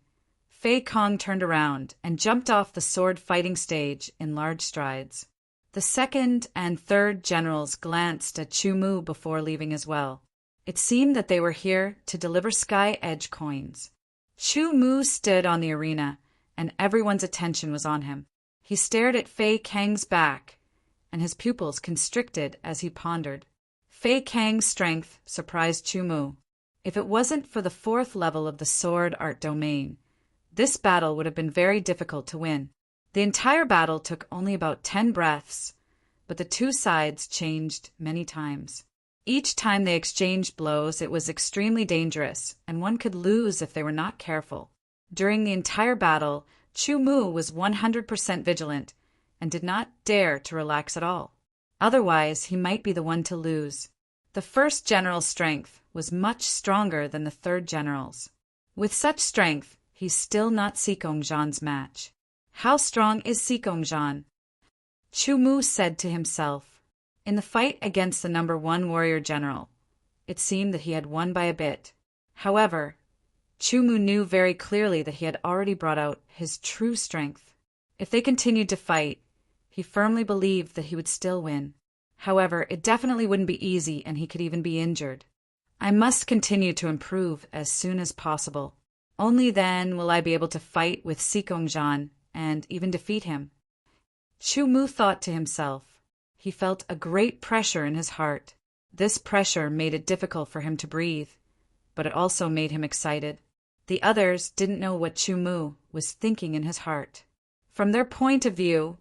Fei Kang turned around and jumped off the sword fighting stage in large strides. The second and third generals glanced at Chu Mu before leaving as well. It seemed that they were here to deliver sky edge coins. Chu Mu stood on the arena, and everyone's attention was on him. He stared at Fei Kang's back, and his pupils constricted as he pondered. Fei Kang's strength surprised Chu Mu. If it wasn't for the 4th level of the sword art domain, this battle would have been very difficult to win. The entire battle took only about 10 breaths, but the two sides changed many times. Each time they exchanged blows, it was extremely dangerous, and one could lose if they were not careful. During the entire battle, Chu Mu was 100% vigilant and did not dare to relax at all. Otherwise, he might be the one to lose. The first general's strength was much stronger than the third general's. With such strength, he's still not Sikongjan's match. How strong is Sikongjan? Chu Mu said to himself. In the fight against the number 1 warrior general, it seemed that he had won by a bit. However, Chu Mu knew very clearly that he had already brought out his true strength. If they continued to fight, he firmly believed that he would still win. However, it definitely wouldn't be easy, and he could even be injured. I must continue to improve as soon as possible. Only then will I be able to fight with Sikongjan and even defeat him. Chu Mu thought to himself. He felt a great pressure in his heart. This pressure made it difficult for him to breathe, but it also made him excited. The others didn't know what Chu Mu was thinking in his heart. From their point of view,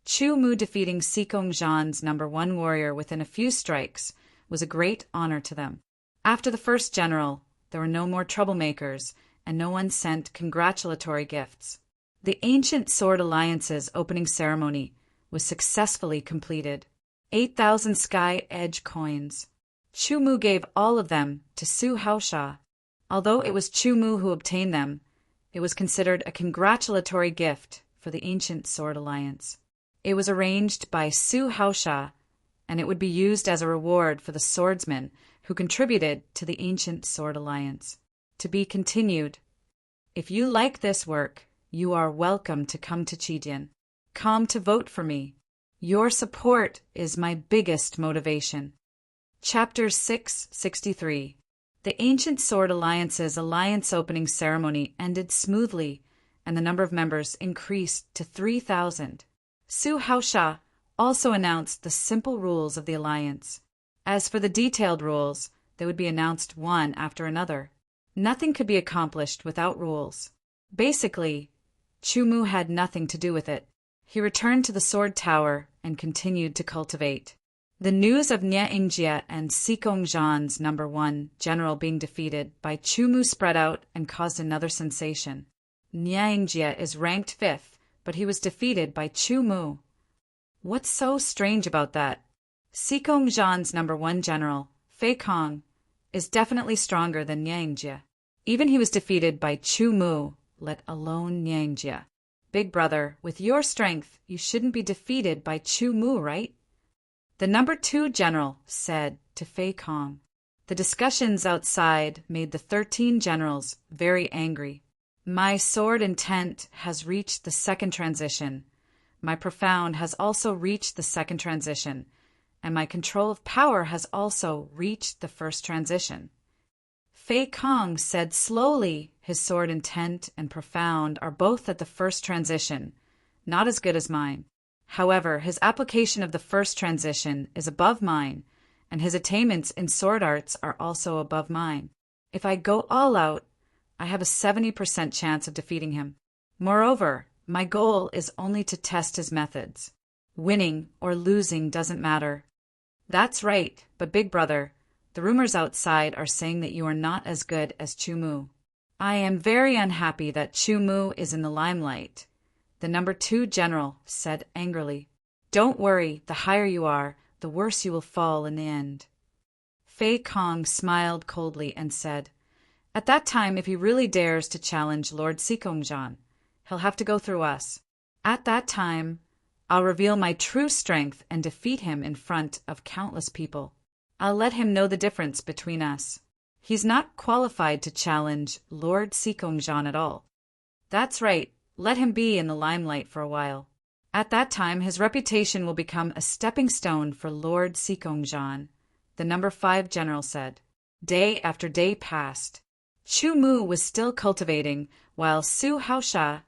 Chu Mu defeating Sikongjan's number 1 warrior within a few strikes was a great honor to them. After the first general, there were no more troublemakers, and no one sent congratulatory gifts. The Ancient Sword Alliance's opening ceremony was successfully completed. 8,000 Sky Edge coins. Chu Mu gave all of them to Su Haosha. Although it was Chu Mu who obtained them, it was considered a congratulatory gift for the Ancient Sword Alliance. It was arranged by Su Haosha, and it would be used as a reward for the swordsmen who contributed to the Ancient Sword Alliance. To be continued. If you like this work, you are welcome to come to Chidian. Come to vote for me. Your support is my biggest motivation. Chapter 663. The Ancient Sword Alliance's alliance opening ceremony ended smoothly, and the number of members increased to 3,000. Su Haosha also announced the simple rules of the alliance. As for the detailed rules, they would be announced one after another. Nothing could be accomplished without rules. Basically, Chu Mu had nothing to do with it. He returned to the sword tower and continued to cultivate. The news of Nye Ingjie and Sikongjan's number 1 general being defeated by Chu Mu spread out and caused another sensation. Nye Ingjie is ranked 5th, but he was defeated by Chu Mu. What's so strange about that? Sikongjan's number 1 general, Fei Kong, is definitely stronger than Nye Ingjie. Even he was defeated by Chu Mu, let alone Nye Ingjie. Big brother, with your strength, you shouldn't be defeated by Chu Mu, right? The number 2 general said to Fei Kong. The discussions outside made the 13 generals very angry. My sword intent has reached the second transition. My profound has also reached the second transition, and my control of power has also reached the first transition. Fei Kong said slowly his sword intent and profound are both at the first transition, not as good as mine. However, his application of the first transition is above mine, and his attainments in sword arts are also above mine. If I go all out, I have a 70% chance of defeating him. Moreover, my goal is only to test his methods. Winning or losing doesn't matter. That's right, but big brother, the rumors outside are saying that you are not as good as Chu Mu. I am very unhappy that Chu Mu is in the limelight, the number 2 general said angrily. Don't worry, the higher you are, the worse you will fall in the end. Fei Kong smiled coldly and said, at that time, if he really dares to challenge Lord Sikongjan, he'll have to go through us. At that time, I'll reveal my true strength and defeat him in front of countless people. I'll let him know the difference between us. He's not qualified to challenge Lord Sikongjan at all. That's right, let him be in the limelight for a while. At that time, his reputation will become a stepping stone for Lord Sikongjan, the number 5 general said. Day after day passed. Chu Mu was still cultivating, while Su Haosha,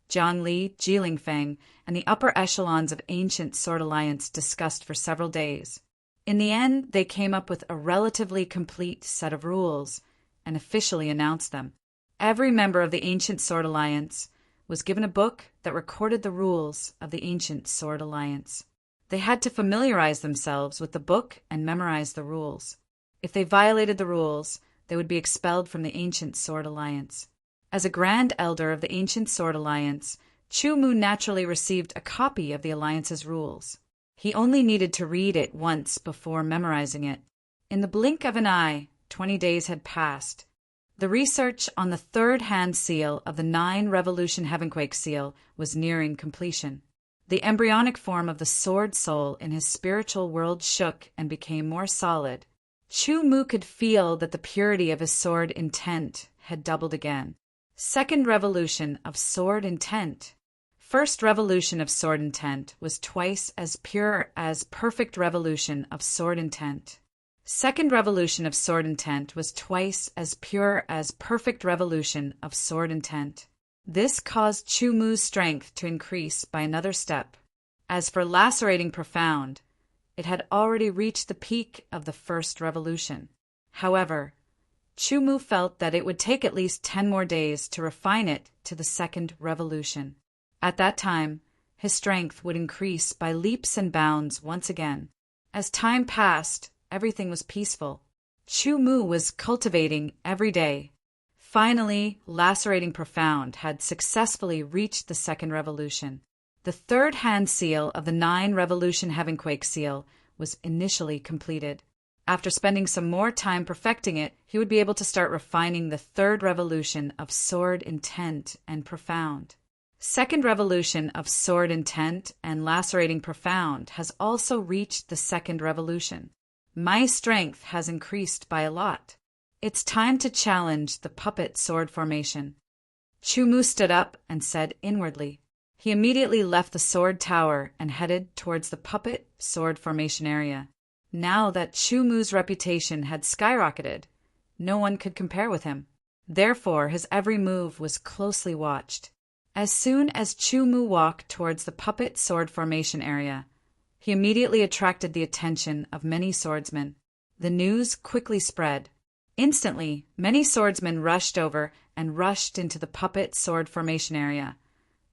Jiang Li, Jiling Feng, and the upper echelons of Ancient Sword Alliance discussed for several days. In the end, they came up with a relatively complete set of rules and officially announced them. Every member of the Ancient Sword Alliance was given a book that recorded the rules of the Ancient Sword Alliance. They had to familiarize themselves with the book and memorize the rules. If they violated the rules, they would be expelled from the Ancient Sword Alliance. As a Grand Elder of the Ancient Sword Alliance, Chu Mu naturally received a copy of the Alliance's rules. He only needed to read it once before memorizing it. In the blink of an eye, 20 days had passed. The research on the third hand seal of the 9 Revolution Heavenquake seal was nearing completion. The embryonic form of the sword soul in his spiritual world shook and became more solid. Chu Mu could feel that the purity of his sword intent had doubled again. Second revolution of sword intent. First revolution of sword intent was twice as pure as perfect revolution of sword intent. Second revolution of sword intent was twice as pure as perfect revolution of sword intent. This caused Chu Mu's strength to increase by another step. As for lacerating profound, it had already reached the peak of the first revolution. However, Chu Mu felt that it would take at least 10 more days to refine it to the second revolution. At that time, his strength would increase by leaps and bounds once again. As time passed, everything was peaceful. Chu Mu was cultivating every day. Finally, lacerating profound had successfully reached the second revolution. The third hand seal of the 9 Revolution Heavenquake seal was initially completed. After spending some more time perfecting it, he would be able to start refining the third revolution of sword intent and profound. Second revolution of sword intent and lacerating profound has also reached the second revolution. My strength has increased by a lot. It's time to challenge the puppet sword formation. Chu Mu stood up and said inwardly. He immediately left the sword tower and headed towards the puppet sword formation area. Now that Chu Mu's reputation had skyrocketed, no one could compare with him. Therefore, his every move was closely watched. As soon as Chu Mu walked towards the puppet sword formation area, he immediately attracted the attention of many swordsmen. The news quickly spread. Instantly, many swordsmen rushed over and rushed into the puppet sword formation area,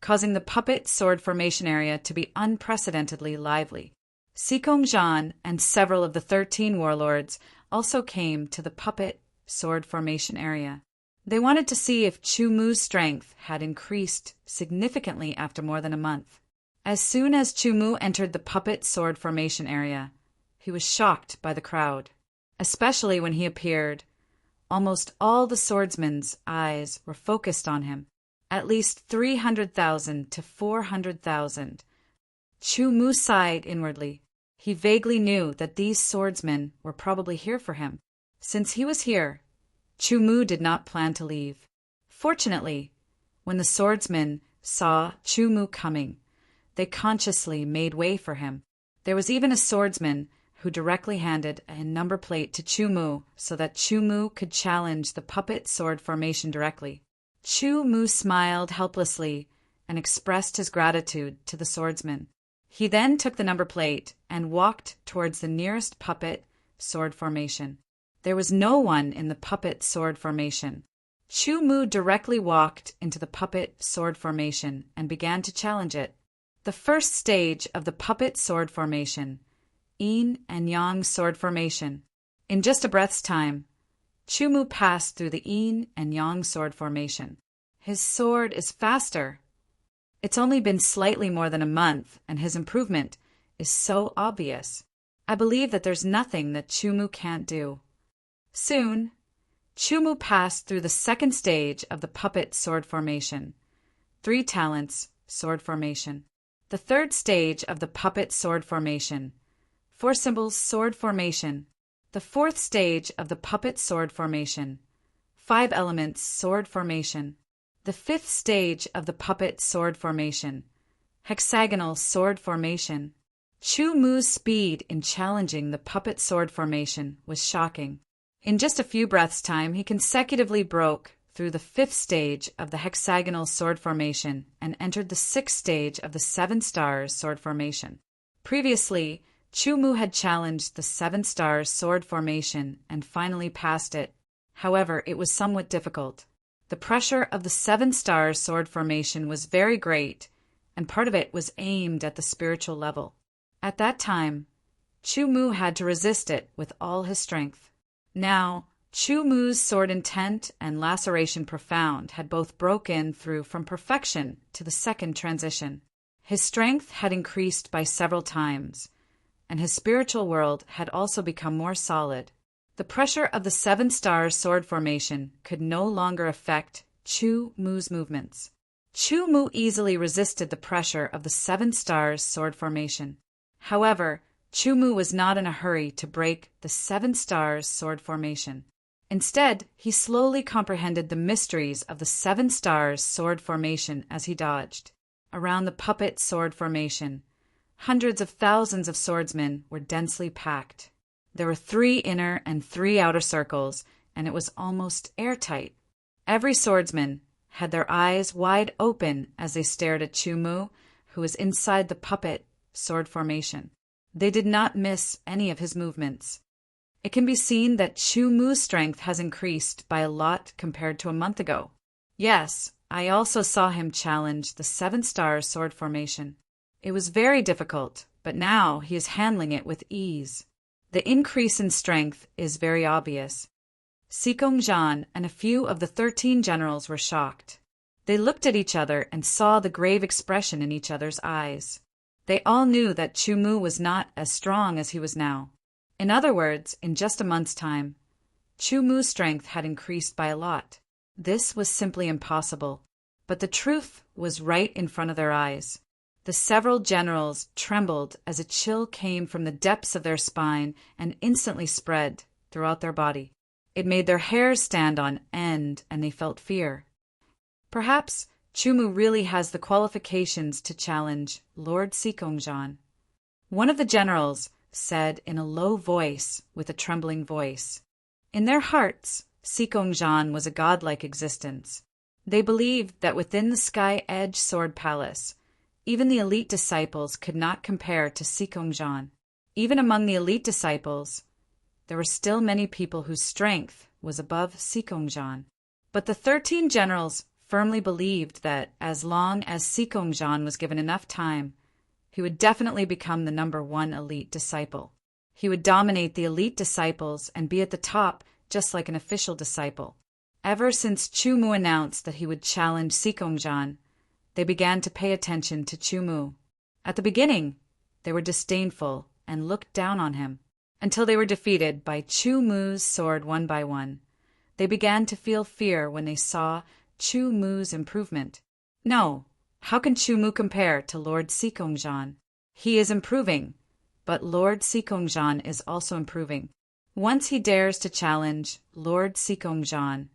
causing the puppet sword formation area to be unprecedentedly lively. Sikong Zhan and several of the 13 warlords also came to the puppet sword formation area. They wanted to see if Chu Mu's strength had increased significantly after more than a month. As soon as Chu Mu entered the puppet sword formation area, he was shocked by the crowd. Especially when he appeared, almost all the swordsmen's eyes were focused on him. At least 300,000 to 400,000. Chu Mu sighed inwardly. He vaguely knew that these swordsmen were probably here for him. Since he was here, Chu Mu did not plan to leave. Fortunately, when the swordsmen saw Chu Mu coming, they consciously made way for him. There was even a swordsman who directly handed a number plate to Chu Mu so that Chu Mu could challenge the puppet sword formation directly. Chu Mu smiled helplessly and expressed his gratitude to the swordsman. He then took the number plate and walked towards the nearest puppet sword formation. There was no one in the puppet sword formation. Chu Mu directly walked into the puppet sword formation and began to challenge it. The first stage of the puppet sword formation, Yin and Yang sword formation. In just a breath's time, Chu Mu passed through the Yin and Yang sword formation. His sword is faster. It's only been slightly more than a month, and his improvement is so obvious. I believe that there's nothing that Chu Mu can't do. Soon, Chu Mu passed through the second stage of the puppet sword formation, 3 talents sword formation. The third stage of the puppet sword formation, 4 symbols sword formation. The fourth stage of the puppet sword formation, 5 elements sword formation. The fifth stage of the puppet sword formation, hexagonal sword formation. Chu Mu's speed in challenging the puppet sword formation was shocking. In just a few breaths' time, he consecutively broke through the 5th stage of the hexagonal sword formation and entered the 6th stage of the 7 stars sword formation. Previously, Chu Mu had challenged the 7 stars sword formation and finally passed it. However, it was somewhat difficult. The pressure of the 7 stars sword formation was very great, and part of it was aimed at the spiritual level. At that time, Chu Mu had to resist it with all his strength. Now, Chu Mu's sword intent and laceration profound had both broken through from perfection to the second transition. His strength had increased by several times, and his spiritual world had also become more solid. The pressure of the 7 stars sword formation could no longer affect Chu Mu's movements. Chu Mu easily resisted the pressure of the 7 stars sword formation. However, Chu Mu was not in a hurry to break the 7 stars sword formation. Instead, he slowly comprehended the mysteries of the 7 stars sword formation as he dodged. Around the puppet sword formation, hundreds of thousands of swordsmen were densely packed. There were 3 inner and 3 outer circles, and it was almost airtight. Every swordsman had their eyes wide open as they stared at Chu Mu, who was inside the puppet sword formation. They did not miss any of his movements. It can be seen that Chu Mu's strength has increased by a lot compared to a month ago. Yes, I also saw him challenge the 7 stars sword formation. It was very difficult, but now he is handling it with ease. The increase in strength is very obvious. Sikongjan and a few of the 13 generals were shocked. They looked at each other and saw the grave expression in each other's eyes. They all knew that Chu Mu was not as strong as he was now. In other words, in just a month's time, Chu Mu's strength had increased by a lot. This was simply impossible, but the truth was right in front of their eyes. The several generals trembled as a chill came from the depths of their spine and instantly spread throughout their body. It made their hairs stand on end, and they felt fear. Perhaps Chu Mu really has the qualifications to challenge Lord Sikongjan. One of the generals said in a low voice with a trembling voice. In their hearts, Sikongjan was a godlike existence. They believed that within the Sky Edge Sword Palace, even the elite disciples could not compare to Sikongjan. Even among the elite disciples, there were still many people whose strength was above Sikongjan. But the 13 generals firmly believed that as long as Sikongjan was given enough time, he would definitely become the #1 elite disciple. He would dominate the elite disciples and be at the top just like an official disciple. Ever since Chu Mu announced that he would challenge Sikongjan, they began to pay attention to Chu Mu. At the beginning, they were disdainful and looked down on him, until they were defeated by Chu Mu's sword one by one. They began to feel fear when they saw Chu Mu's improvement. No, how can Chu Mu compare to Lord Sikongjan? He is improving, but Lord Sikongjan is also improving. Once he dares to challenge Lord Sikongjan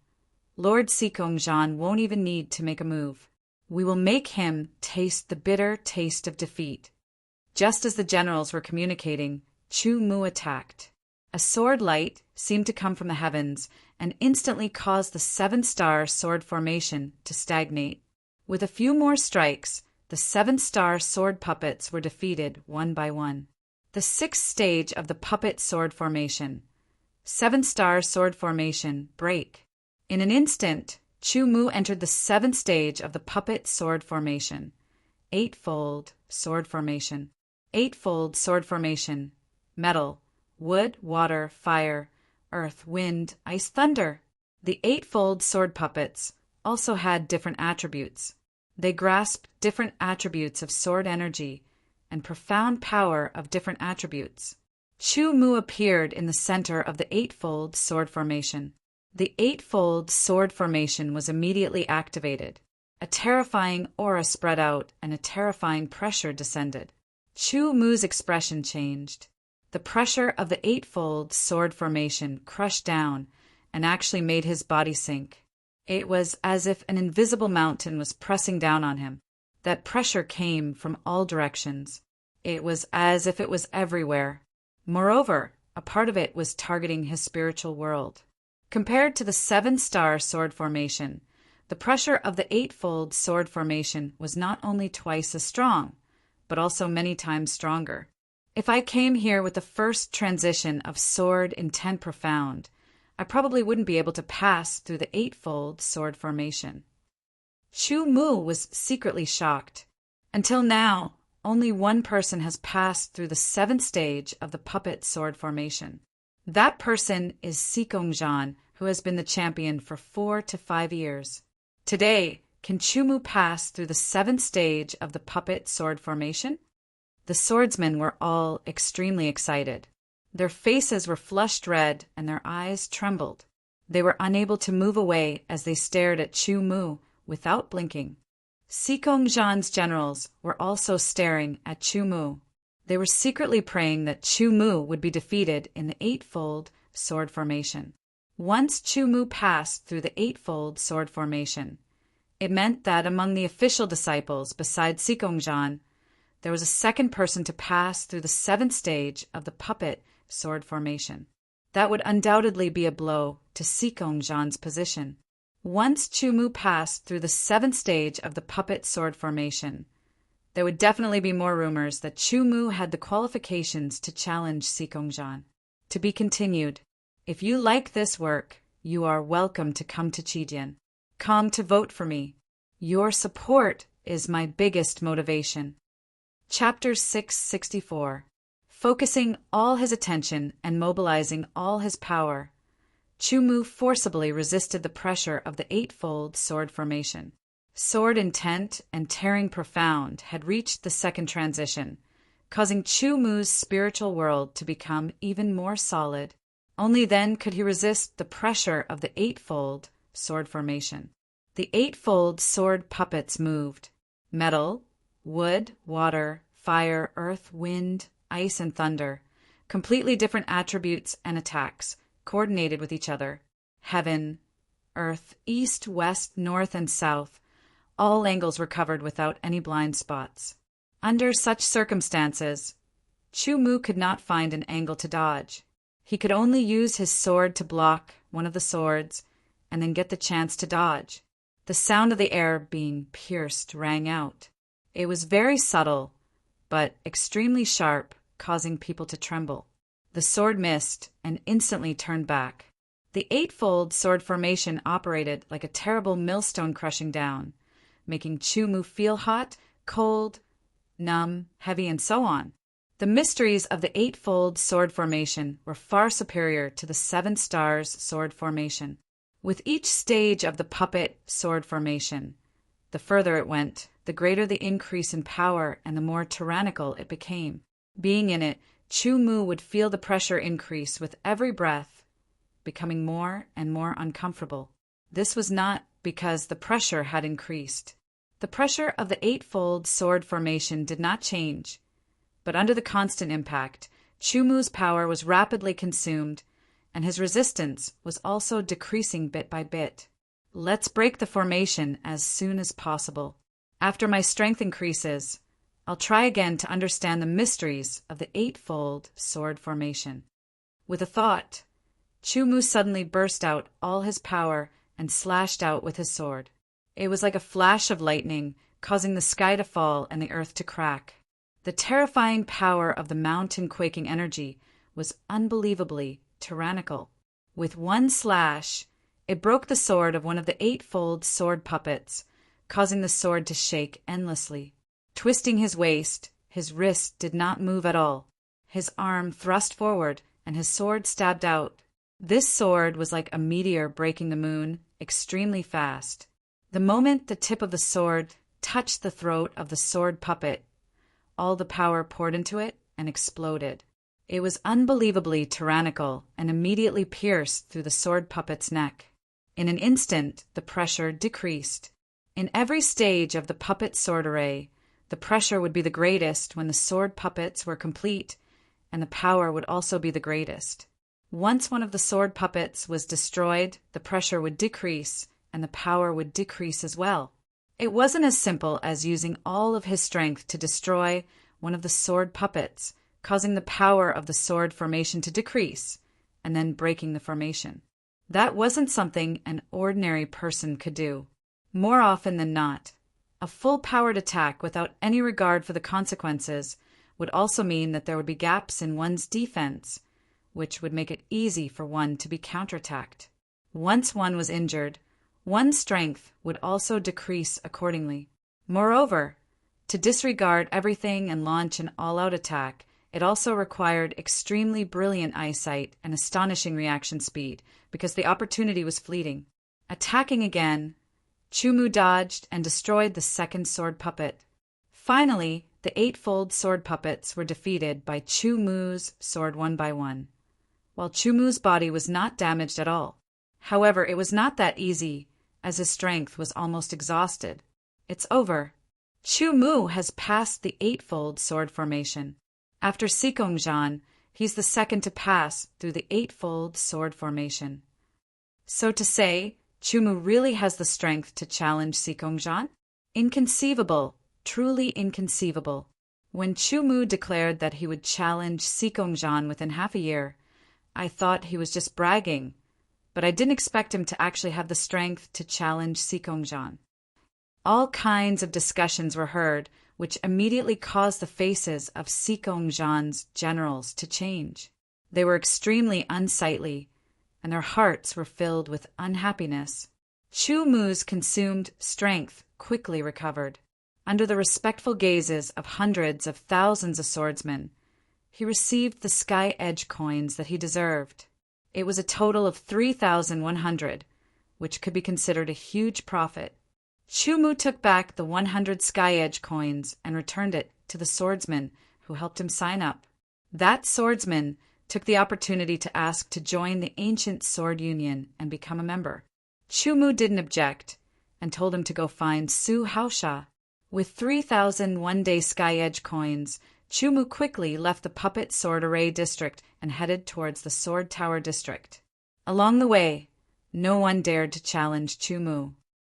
won't even need to make a move. We will make him taste the bitter taste of defeat. Just as the generals were communicating, Chu Mu attacked. A sword light seemed to come from the heavens and instantly caused the 7-star sword formation to stagnate. With a few more strikes, the 7-star sword puppets were defeated one by one. The 6th stage of the puppet sword formation, 7-star sword formation, break. In an instant, Chu Mu entered the 7th stage of the puppet sword formation, 8-fold sword formation. 8-fold sword formation, metal, wood, water, fire, earth, wind, ice, thunder. The 8-fold sword puppets also had different attributes. They grasped different attributes of sword energy and profound power of different attributes. Chu Mu appeared in the center of the 8-fold sword formation. The 8-fold sword formation was immediately activated. A terrifying aura spread out and a terrifying pressure descended. Chu Mu's expression changed. The pressure of the 8-fold sword formation crushed down and actually made his body sink. It was as if an invisible mountain was pressing down on him. That pressure came from all directions. It was as if it was everywhere. Moreover, a part of it was targeting his spiritual world. Compared to the 7-star sword formation, the pressure of the 8-fold sword formation was not only twice as strong, but also many times stronger. If I came here with the first transition of sword intent profound, I probably wouldn't be able to pass through the 8-fold sword formation. Chu Mu was secretly shocked. Until now, only one person has passed through the 7th stage of the puppet sword formation. That person is Sikongjan, who has been the champion for 4 to 5 years. Today, can Chumu pass through the 7th stage of the puppet sword formation? The swordsmen were all extremely excited. Their faces were flushed red and their eyes trembled. They were unable to move away as they stared at Chumu without blinking. Sikongjan's generals were also staring at Chumu. They were secretly praying that Chumu would be defeated in the 8-fold sword formation. Once Chumu passed through the 8-fold sword formation, it meant that among the official disciples besides Sikongjan, there was a second person to pass through the 7th stage of the puppet sword formation. That would undoubtedly be a blow to Sikongjan's position. Once Chumu passed through the 7th stage of the puppet sword formation, there would definitely be more rumors that Chumu had the qualifications to challenge Sikongjan. To be continued. If you like this work, you are welcome to come to Chidian. Come to vote for me. Your support is my biggest motivation. Chapter 664. Focusing all his attention and mobilizing all his power, Chumu forcibly resisted the pressure of the 8-fold sword formation. Sword intent and tearing profound had reached the second transition, causing Chumu's spiritual world to become even more solid. Only then could he resist the pressure of the 8-fold sword formation. The 8-fold sword puppets moved. Metal, wood, water, fire, earth, wind, ice, and thunder. Completely different attributes and attacks, coordinated with each other. Heaven, earth, east, west, north, and south. All angles were covered without any blind spots. Under such circumstances, Chumu could not find an angle to dodge. He could only use his sword to block one of the swords and then get the chance to dodge. The sound of the air being pierced rang out. It was very subtle, but extremely sharp, causing people to tremble. The sword missed and instantly turned back. The 8-fold sword formation operated like a terrible millstone crushing down, making Chumu feel hot, cold, numb, heavy, and so on. The mysteries of the 8-fold sword formation were far superior to the 7 stars sword formation. With each stage of the puppet sword formation, the further it went, the greater the increase in power and the more tyrannical it became. Being in it, Chumu would feel the pressure increase with every breath, becoming more and more uncomfortable. This was not because the pressure had increased. The pressure of the 8-fold sword formation did not change, but under the constant impact, Chumu's power was rapidly consumed, and his resistance was also decreasing bit by bit. Let's break the formation as soon as possible. After my strength increases, I'll try again to understand the mysteries of the 8-fold sword formation. With a thought, Chumu suddenly burst out all his power and slashed out with his sword. It was like a flash of lightning, causing the sky to fall and the earth to crack. The terrifying power of the mountain-quaking energy was unbelievably tyrannical. With one slash, it broke the sword of one of the 8-fold sword puppets, causing the sword to shake endlessly. Twisting his waist, his wrist did not move at all. His arm thrust forward, and his sword stabbed out. This sword was like a meteor breaking the moon, extremely fast. The moment the tip of the sword touched the throat of the sword puppet, all the power poured into it and exploded. It was unbelievably tyrannical and immediately pierced through the sword puppet's neck. In an instant, the pressure decreased. In every stage of the puppet sword array, the pressure would be the greatest when the sword puppets were complete, and the power would also be the greatest. Once one of the sword puppets was destroyed, the pressure would decrease, and the power would decrease as well. It wasn't as simple as using all of his strength to destroy one of the sword puppets, causing the power of the sword formation to decrease, and then breaking the formation. That wasn't something an ordinary person could do. More often than not, a full-powered attack without any regard for the consequences would also mean that there would be gaps in one's defense, which would make it easy for one to be counterattacked. Once one was injured, one's strength would also decrease accordingly. Moreover, To disregard everything and launch an all-out attack, it also required extremely brilliant eyesight and astonishing reaction speed, because the opportunity was fleeting. Attacking again, Chumu dodged and destroyed the second sword puppet. Finally, the eightfold sword puppets were defeated by Chumu's sword one by one, while Chumu's body was not damaged at all. However, it was not that easy, as his strength was almost exhausted. It's over. Chumu has passed the eightfold sword formation. After Sikongjan, he's the second to pass through the eightfold sword formation. So to say, Chumu really has the strength to challenge Sikongjan? Inconceivable, truly inconceivable. When Chumu declared that he would challenge Sikongjan within half a year, I thought he was just bragging, but I didn't expect him to actually have the strength to challenge Sikongjan. All kinds of discussions were heard, which immediately caused the faces of Sikongjan's generals to change. They were extremely unsightly, and their hearts were filled with unhappiness. Chumu's consumed strength quickly recovered. Under the respectful gazes of hundreds of thousands of swordsmen, he received the Sky Edge coins that he deserved. It was a total of 3,100, which could be considered a huge profit. Chumu took back the 100 Sky Edge coins and returned it to the swordsman who helped him sign up. That swordsman took the opportunity to ask to join the ancient sword union and become a member. Chumu didn't object and told him to go find Su Haosha. With 3,000 one-day Sky Edge coins, Chumu quickly left the Puppet Sword Array district and headed towards the Sword Tower district. Along the way, no one dared to challenge Chumu.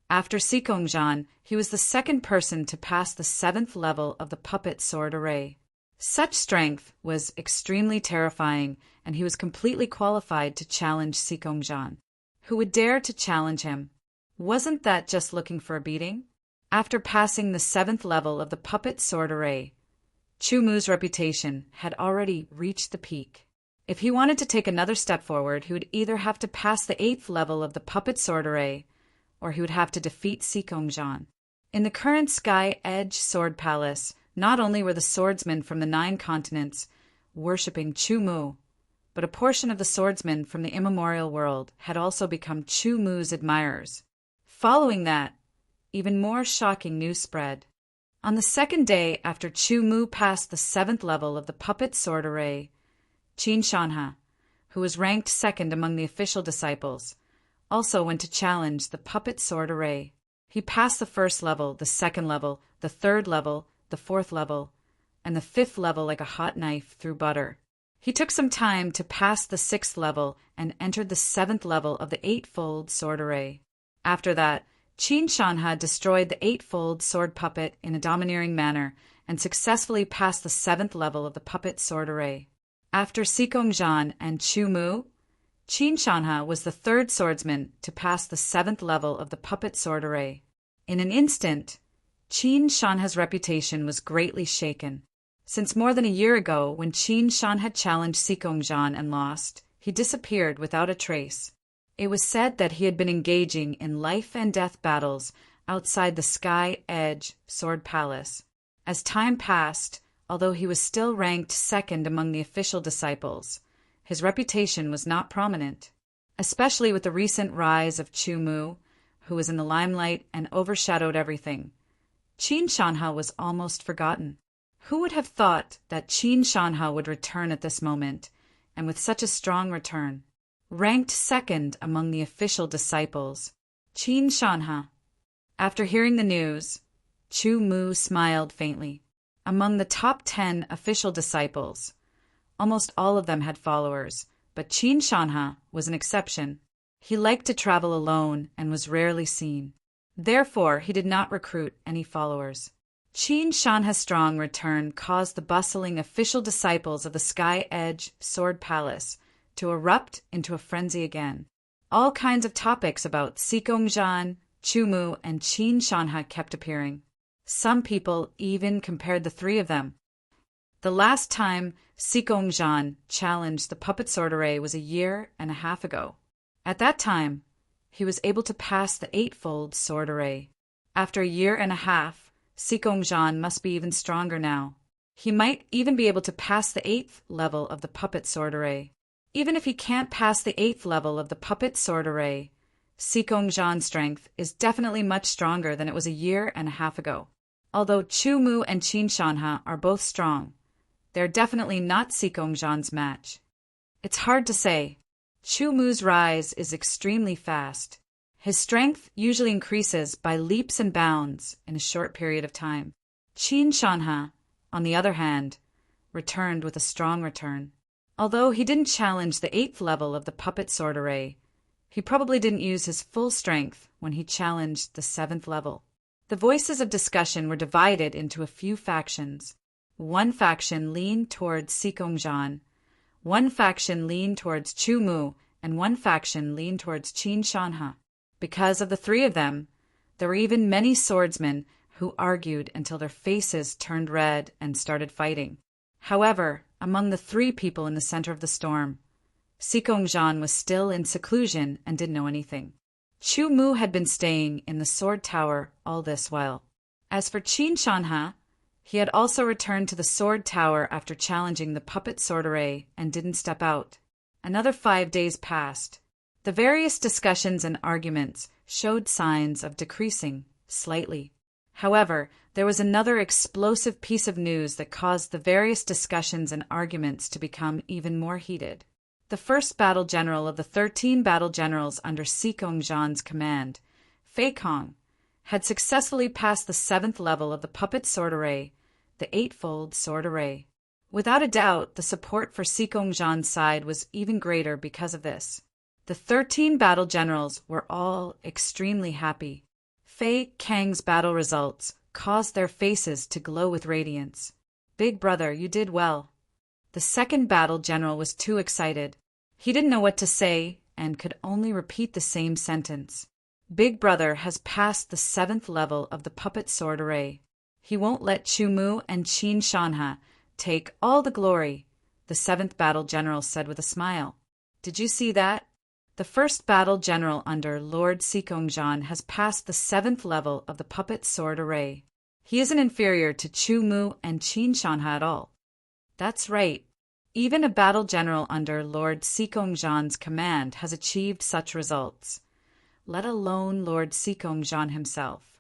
After Sikongjan, he was the second person to pass the 7th level of the Puppet Sword Array. Such strength was extremely terrifying, and he was completely qualified to challenge Sikongjan. Who would dare to challenge him? Wasn't that just looking for a beating? After passing the 7th level of the Puppet Sword Array, Chumu's reputation had already reached the peak. If he wanted to take another step forward, he would either have to pass the 8th level of the Puppet Sword Array, or he would have to defeat Sikongjan. In the current Sky Edge Sword Palace, not only were the swordsmen from the 9 continents worshipping Chumu, but a portion of the swordsmen from the immemorial world had also become Chumu's admirers. Following that, even more shocking news spread. On the second day after Chumu passed the 7th level of the Puppet Sword Array, Qin Shanha, who was ranked second among the official disciples, also went to challenge the Puppet Sword Array. He passed the 1st level, the 2nd level, the 3rd level, the 4th level, and the 5th level like a hot knife through butter. He took some time to pass the 6th level and entered the 7th level of the 8-fold Sword Array. After that, Qin Shanha destroyed the 8-fold sword puppet in a domineering manner and successfully passed the 7th level of the Puppet Sword Array. After Sikongjan and Chumu, Qin Shanha was the 3rd swordsman to pass the 7th level of the Puppet Sword Array. In an instant, Qin Shanha's reputation was greatly shaken. Since more than a year ago, when Qin Shan had challenged Sikongjan and lost, he disappeared without a trace. It was said that he had been engaging in life-and-death battles outside the Sky Edge Sword Palace. As time passed, although he was still ranked second among the official disciples, his reputation was not prominent, especially with the recent rise of Chumu, who was in the limelight and overshadowed everything. Qin Shanha was almost forgotten. Who would have thought that Qin Shanha would return at this moment, and with such a strong return? Ranked second among the official disciples, Qin Shanha. After hearing the news, Chumu smiled faintly. Among the top 10 official disciples, almost all of them had followers, but Qin Shanha was an exception. He liked to travel alone and was rarely seen. Therefore, he did not recruit any followers. Qin Shanha's strong return caused the bustling official disciples of the Sky Edge Sword Palace to erupt into a frenzy again. All kinds of topics about Sikongjan, Chumu, and Qin Shanha kept appearing. Some people even compared the three of them. The last time Sikongjan challenged the Puppet Sword Array was a year and a half ago. At that time, he was able to pass the 8-fold Sword Array. After a year and a half, Sikongjan must be even stronger now. He might even be able to pass the 8th level of the puppet sword array. Even if he can't pass the 8th level of the puppet sword array, Sikongjan's strength is definitely much stronger than it was a year and a half ago. Although Chu Mu and Qin Shanha are both strong, they're definitely not Sikongjan's match. It's hard to say. Chu Mu's rise is extremely fast. His strength usually increases by leaps and bounds in a short period of time. Qin Shanha, on the other hand, returned with a strong return. Although he didn't challenge the 8th level of the puppet sword array, he probably didn't use his full strength when he challenged the 7th level. The voices of discussion were divided into a few factions. One faction leaned towards Sikongjan, one faction leaned towards Chu Mu, and one faction leaned towards Qin Shanha. Because of the three of them, there were even many swordsmen who argued until their faces turned red and started fighting. However, among the three people in the center of the storm, Sikongjan was still in seclusion and didn't know anything. Chu Mu had been staying in the sword tower all this while. As for Qin Shanha, he had also returned to the sword tower after challenging the puppet sword array and didn't step out. Another 5 days passed. The various discussions and arguments showed signs of decreasing slightly. However, there was another explosive piece of news that caused the various discussions and arguments to become even more heated. The first battle general of the 13 battle generals under Sikongjan's command, Fei Kong, had successfully passed the 7th level of the puppet sword array, the 8-fold sword array. Without a doubt, the support for Sikongjan's side was even greater because of this. The 13 battle generals were all extremely happy. Fei Kang's battle results caused their faces to glow with radiance. Big brother, you did well. The second battle general was too excited. He didn't know what to say and could only repeat the same sentence. Big brother has passed the 7th level of the puppet sword array. He won't let Chu Mu and Qin Shanha take all the glory, the 7th battle general said with a smile. Did you see that? The first battle general under Lord Sikongjan has passed the 7th level of the puppet sword array. He isn't inferior to Chu Mu and Qin Shanha at all. That's right. Even a battle general under Lord Sikongjan's command has achieved such results, let alone Lord Sikongjan himself,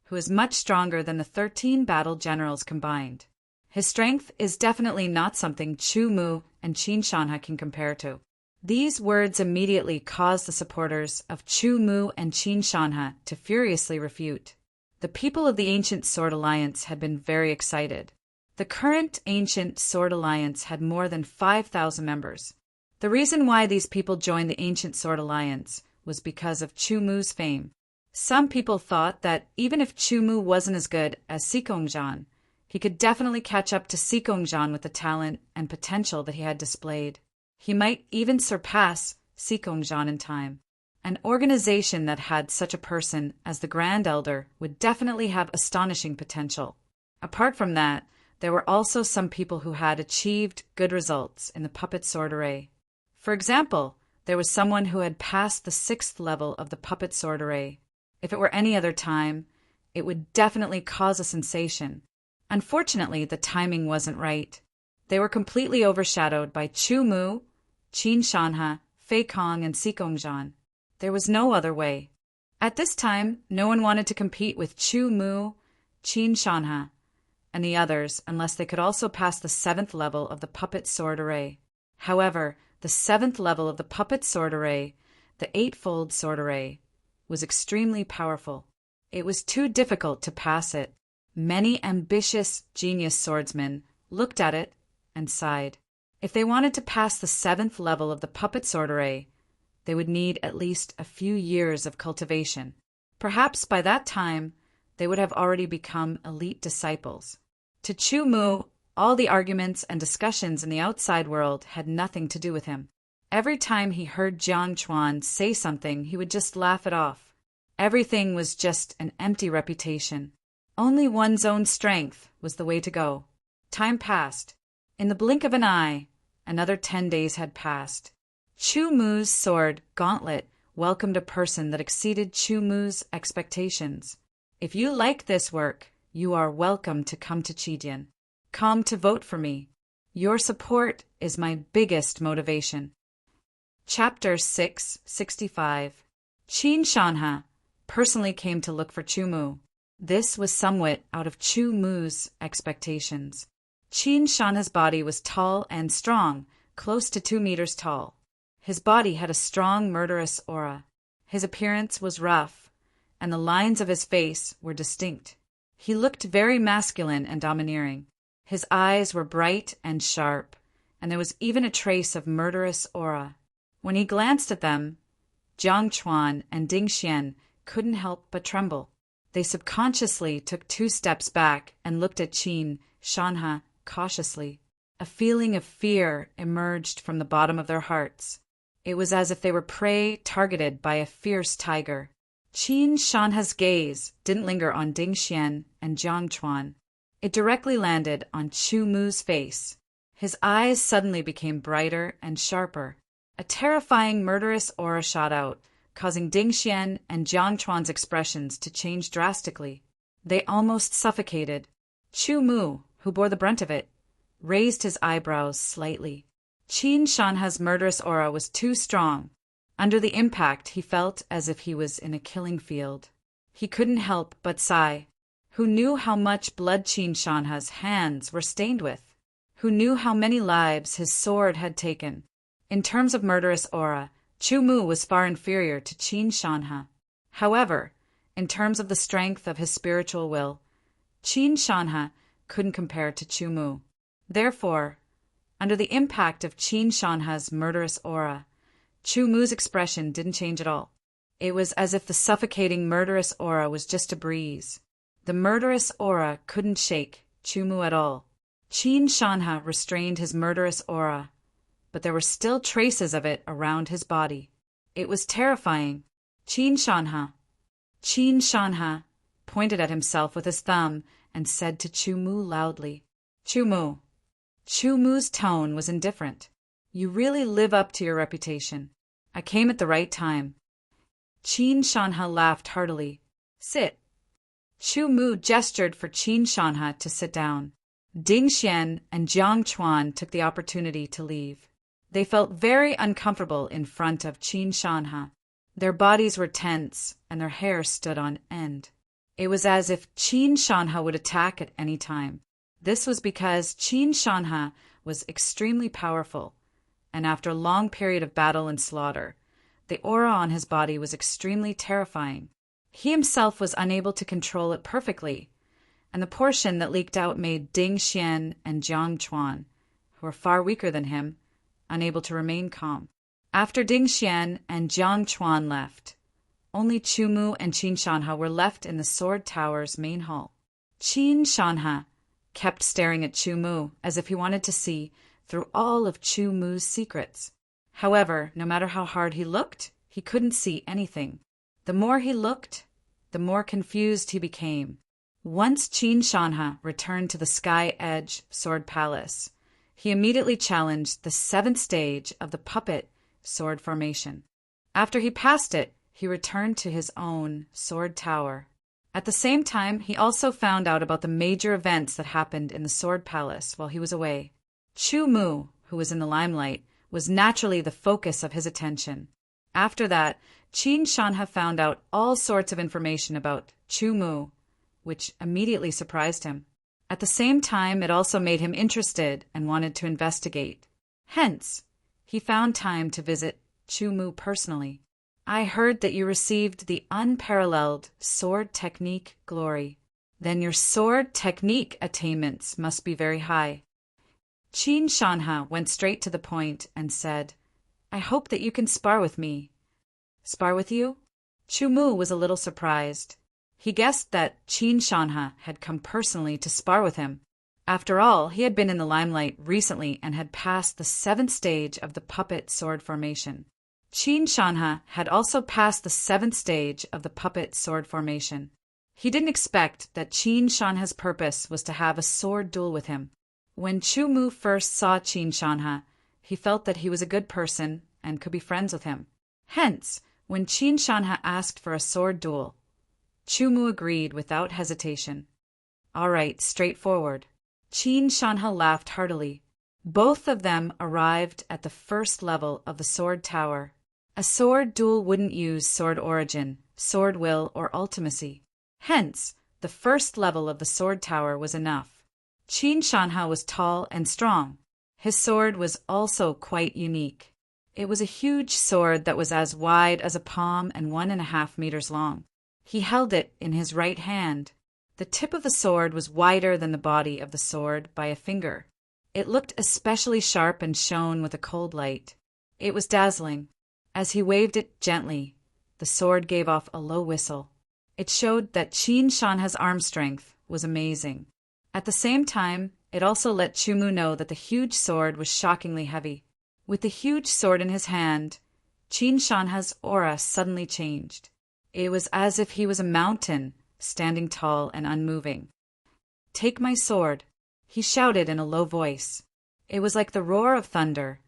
who is much stronger than the 13 battle generals combined. His strength is definitely not something Chu Mu and Qin Shanha can compare to. These words immediately caused the supporters of Chu Mu and Qin Shanha to furiously refute. The people of the Ancient Sword Alliance had been very excited. The current Ancient Sword Alliance had more than 5,000 members. The reason why these people joined the Ancient Sword Alliance was because of Chu Mu's fame. Some people thought that even if Chu Mu wasn't as good as Sikongjan, he could definitely catch up to Sikongjan with the talent and potential that he had displayed. He might even surpass Sikongjan in time. An organization that had such a person as the Grand Elder would definitely have astonishing potential. Apart from that, there were also some people who had achieved good results in the puppet sword array. For example, there was someone who had passed the 6th level of the puppet sword array. If it were any other time, it would definitely cause a sensation. Unfortunately, the timing wasn't right. They were completely overshadowed by Chu Mu, Qin Shanha, Fei Kong, and Sikongjan. There was no other way. At this time, no one wanted to compete with Chu Mu, Qin Shanha, and the others unless they could also pass the 7th level of the puppet sword array. However, the 7th level of the puppet sword array, the 8-fold sword array, was extremely powerful. It was too difficult to pass it. Many ambitious genius swordsmen looked at it and sighed. If they wanted to pass the 7th level of the puppet sword array, they would need at least a few years of cultivation. Perhaps by that time, they would have already become elite disciples. To Chu Mu, all the arguments and discussions in the outside world had nothing to do with him. Every time he heard Jiang Chuan say something, he would just laugh it off. Everything was just an empty reputation. Only one's own strength was the way to go. Time passed. In the blink of an eye, another 10 days had passed. Chu Mu's sword gauntlet welcomed a person that exceeded Chu Mu's expectations. If you like this work, you are welcome to come to Chidian. Come to vote for me. Your support is my biggest motivation. Chapter 665. Qin Shanha personally came to look for Chu Mu. This was somewhat out of Chu Mu's expectations. Qin Shanha's body was tall and strong, close to 2 meters tall. His body had a strong, murderous aura. His appearance was rough, and the lines of his face were distinct. He looked very masculine and domineering. His eyes were bright and sharp, and there was even a trace of murderous aura. When he glanced at them, Jiang Chuan and Ding Xian couldn't help but tremble. They subconsciously took 2 steps back and looked at Qin Shanha cautiously. A feeling of fear emerged from the bottom of their hearts. It was as if they were prey targeted by a fierce tiger. Qin Shanha's gaze didn't linger on Ding Xian and Jiang Chuan. It directly landed on Chu Mu's face. His eyes suddenly became brighter and sharper. A terrifying, murderous aura shot out, causing Ding Xian and Jiang Chuan's expressions to change drastically. They almost suffocated. Chu Mu, who bore the brunt of it, raised his eyebrows slightly. Qin Shanha's murderous aura was too strong. Under the impact, he felt as if he was in a killing field. He couldn't help but sigh. Who knew how much blood Qin Shanha's hands were stained with? Who knew how many lives his sword had taken? In terms of murderous aura, Chu Mu was far inferior to Qin Shanha. However, in terms of the strength of his spiritual will, Qin Shanha couldn't compare to Chu Mu. Therefore, under the impact of Qin Shanha's murderous aura, Chu Mu's expression didn't change at all. It was as if the suffocating murderous aura was just a breeze. The murderous aura couldn't shake Chu Mu at all. Qin Shanha restrained his murderous aura, but there were still traces of it around his body. It was terrifying. Qin Shanha pointed at himself with his thumb and said to Chu Mu loudly, Chu Mu. Chu Mu's tone was indifferent. You really live up to your reputation. I came at the right time. Qin Shanha laughed heartily. Sit. Chu Mu gestured for Qin Shanha to sit down. Ding Xian and Jiang Chuan took the opportunity to leave. They felt very uncomfortable in front of Qin Shanha. Their bodies were tense and their hair stood on end. It was as if Qin Shanha would attack at any time. This was because Qin Shanha was extremely powerful, and after a long period of battle and slaughter, the aura on his body was extremely terrifying. He himself was unable to control it perfectly, and the portion that leaked out made Ding Xian and Jiang Chuan, who were far weaker than him, unable to remain calm. After Ding Xian and Jiang Chuan left, only Chu Mu and Qin Shanha were left in the Sword Tower's main hall. Qin Shanha kept staring at Chu Mu as if he wanted to see through all of Chu Mu's secrets. However, no matter how hard he looked, he couldn't see anything. The more he looked, the more confused he became. Once Qin Shanha returned to the Sky Edge Sword Palace, he immediately challenged the 7th stage of the puppet sword formation. After he passed it, he returned to his own sword tower. At the same time, he also found out about the major events that happened in the Sword Palace while he was away. Chu Mu, who was in the limelight, was naturally the focus of his attention. After that, Qin Shanha found out all sorts of information about Chu Mu, which immediately surprised him. At the same time, it also made him interested and wanted to investigate. Hence, he found time to visit Chu Mu personally. I heard that you received the unparalleled sword technique glory. Then your sword technique attainments must be very high. Qin Shanha went straight to the point and said, I hope that you can spar with me. Spar with you? Chu Mu was a little surprised. He guessed that Qin Shanha had come personally to spar with him. After all, he had been in the limelight recently and had passed the 7th stage of the puppet sword formation. Qin Shanha had also passed the 7th stage of the puppet sword formation. He didn't expect that Qin Shanha's purpose was to have a sword duel with him. When Chu Mu first saw Qin Shanha, he felt that he was a good person and could be friends with him. Hence, when Qin Shanha asked for a sword duel, Chu Mu agreed without hesitation. All right, straightforward. Qin Shanha laughed heartily. Both of them arrived at the first level of the sword tower. A sword duel wouldn't use sword origin, sword will, or ultimacy. Hence, the first level of the sword tower was enough. Qin Shanha was tall and strong. His sword was also quite unique. It was a huge sword that was as wide as a palm and 1.5 meters long. He held it in his right hand. The tip of the sword was wider than the body of the sword by a finger. It looked especially sharp and shone with a cold light. It was dazzling. As he waved it gently, the sword gave off a low whistle. It showed that Qin Shanha's arm strength was amazing. At the same time, it also let Chumu know that the huge sword was shockingly heavy. With the huge sword in his hand, Qin Shanha's aura suddenly changed. It was as if he was a mountain, standing tall and unmoving. "Take my sword," he shouted in a low voice. It was like the roar of thunder,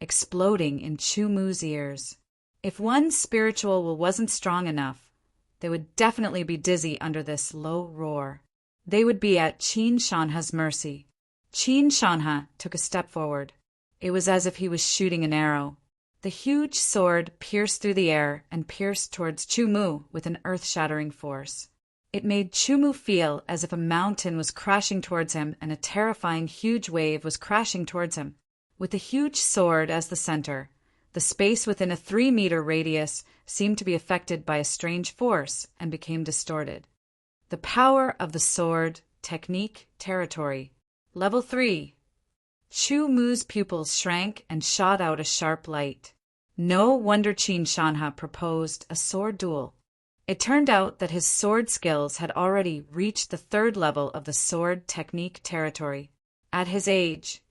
exploding in Chumu's ears. If one spiritual will wasn't strong enough, they would definitely be dizzy under this low roar. They would be at Qin Shanha's mercy. Qin Shanha took a step forward. It was as if he was shooting an arrow. The huge sword pierced through the air and pierced towards Chumu with an earth-shattering force. It made Chumu feel as if a mountain was crashing towards him and a terrifying huge wave was crashing towards him. With the huge sword as the center, the space within a 3-meter radius seemed to be affected by a strange force and became distorted. The power of the sword, technique, territory. Level 3. Chumu's pupils shrank and shot out a sharp light. No wonder Qin Shanha proposed a sword duel. It turned out that his sword skills had already reached the 3rd level of the sword technique territory. At his age,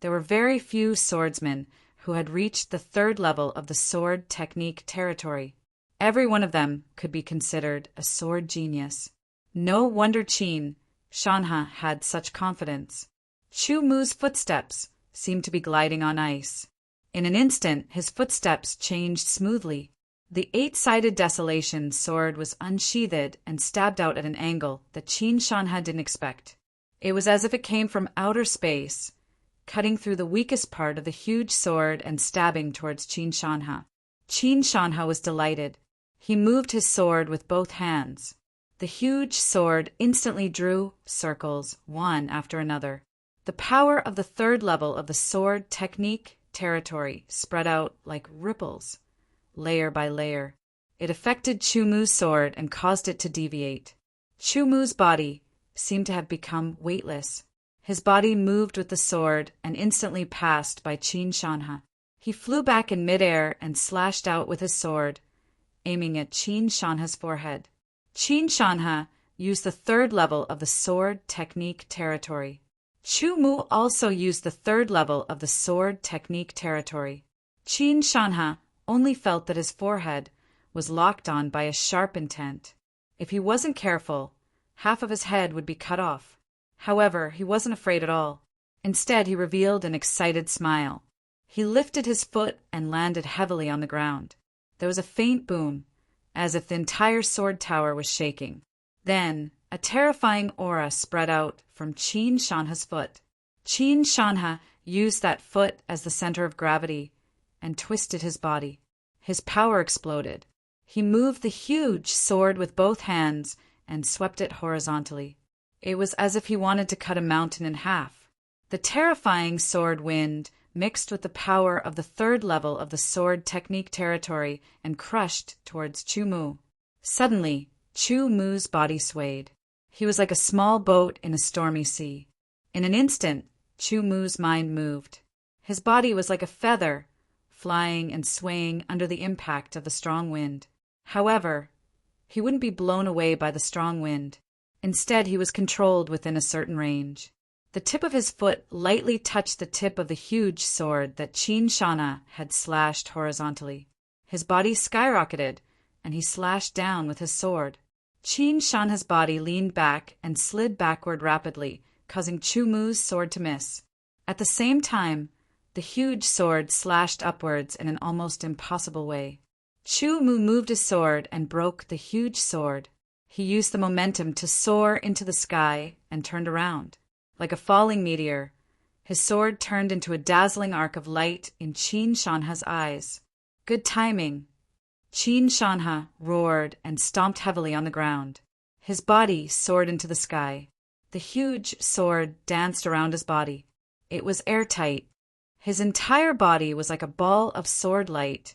there were very few swordsmen who had reached the 3rd level of the sword technique territory. Every one of them could be considered a sword genius. No wonder Qin Shanha had such confidence. Chumu's footsteps seemed to be gliding on ice. In an instant, his footsteps changed smoothly. The 8-sided desolation sword was unsheathed and stabbed out at an angle that Qin Shanha didn't expect. It was as if it came from outer space, cutting through the weakest part of the huge sword and stabbing towards Qin Shanha. Qin Shanha was delighted. He moved his sword with both hands. The huge sword instantly drew circles, one after another. The power of the 3rd level of the sword technique territory spread out like ripples, layer by layer. It affected Chumu's sword and caused it to deviate. Chumu's body seemed to have become weightless. His body moved with the sword and instantly passed by Qin Shanha. He flew back in midair and slashed out with his sword, aiming at Qin Shanha's forehead. Qin Shanha used the 3rd level of the sword technique territory. Chumu also used the 3rd level of the sword technique territory. Qin Shanha only felt that his forehead was locked on by a sharp intent. If he wasn't careful, half of his head would be cut off. However, he wasn't afraid at all. Instead, he revealed an excited smile. He lifted his foot and landed heavily on the ground. There was a faint boom, as if the entire sword tower was shaking. Then, a terrifying aura spread out from Qin Shanha's foot. Qin Shanha used that foot as the center of gravity and twisted his body. His power exploded. He moved the huge sword with both hands and swept it horizontally. It was as if he wanted to cut a mountain in half. The terrifying sword wind mixed with the power of the 3rd level of the sword technique territory and crushed towards Chumu. Suddenly, Chumu's body swayed. He was like a small boat in a stormy sea. In an instant, Chumu's mind moved. His body was like a feather, flying and swaying under the impact of the strong wind. However, he wouldn't be blown away by the strong wind. Instead, he was controlled within a certain range. The tip of his foot lightly touched the tip of the huge sword that Qin Shanha had slashed horizontally. His body skyrocketed, and he slashed down with his sword. Qin Shanha's body leaned back and slid backward rapidly, causing Chumu's sword to miss. At the same time, the huge sword slashed upwards in an almost impossible way. Chumu moved his sword and broke the huge sword. He used the momentum to soar into the sky and turned around. Like a falling meteor, his sword turned into a dazzling arc of light in Qin Shanha's eyes. Good timing. Qin Shanha roared and stomped heavily on the ground. His body soared into the sky. The huge sword danced around his body. It was airtight. His entire body was like a ball of sword light,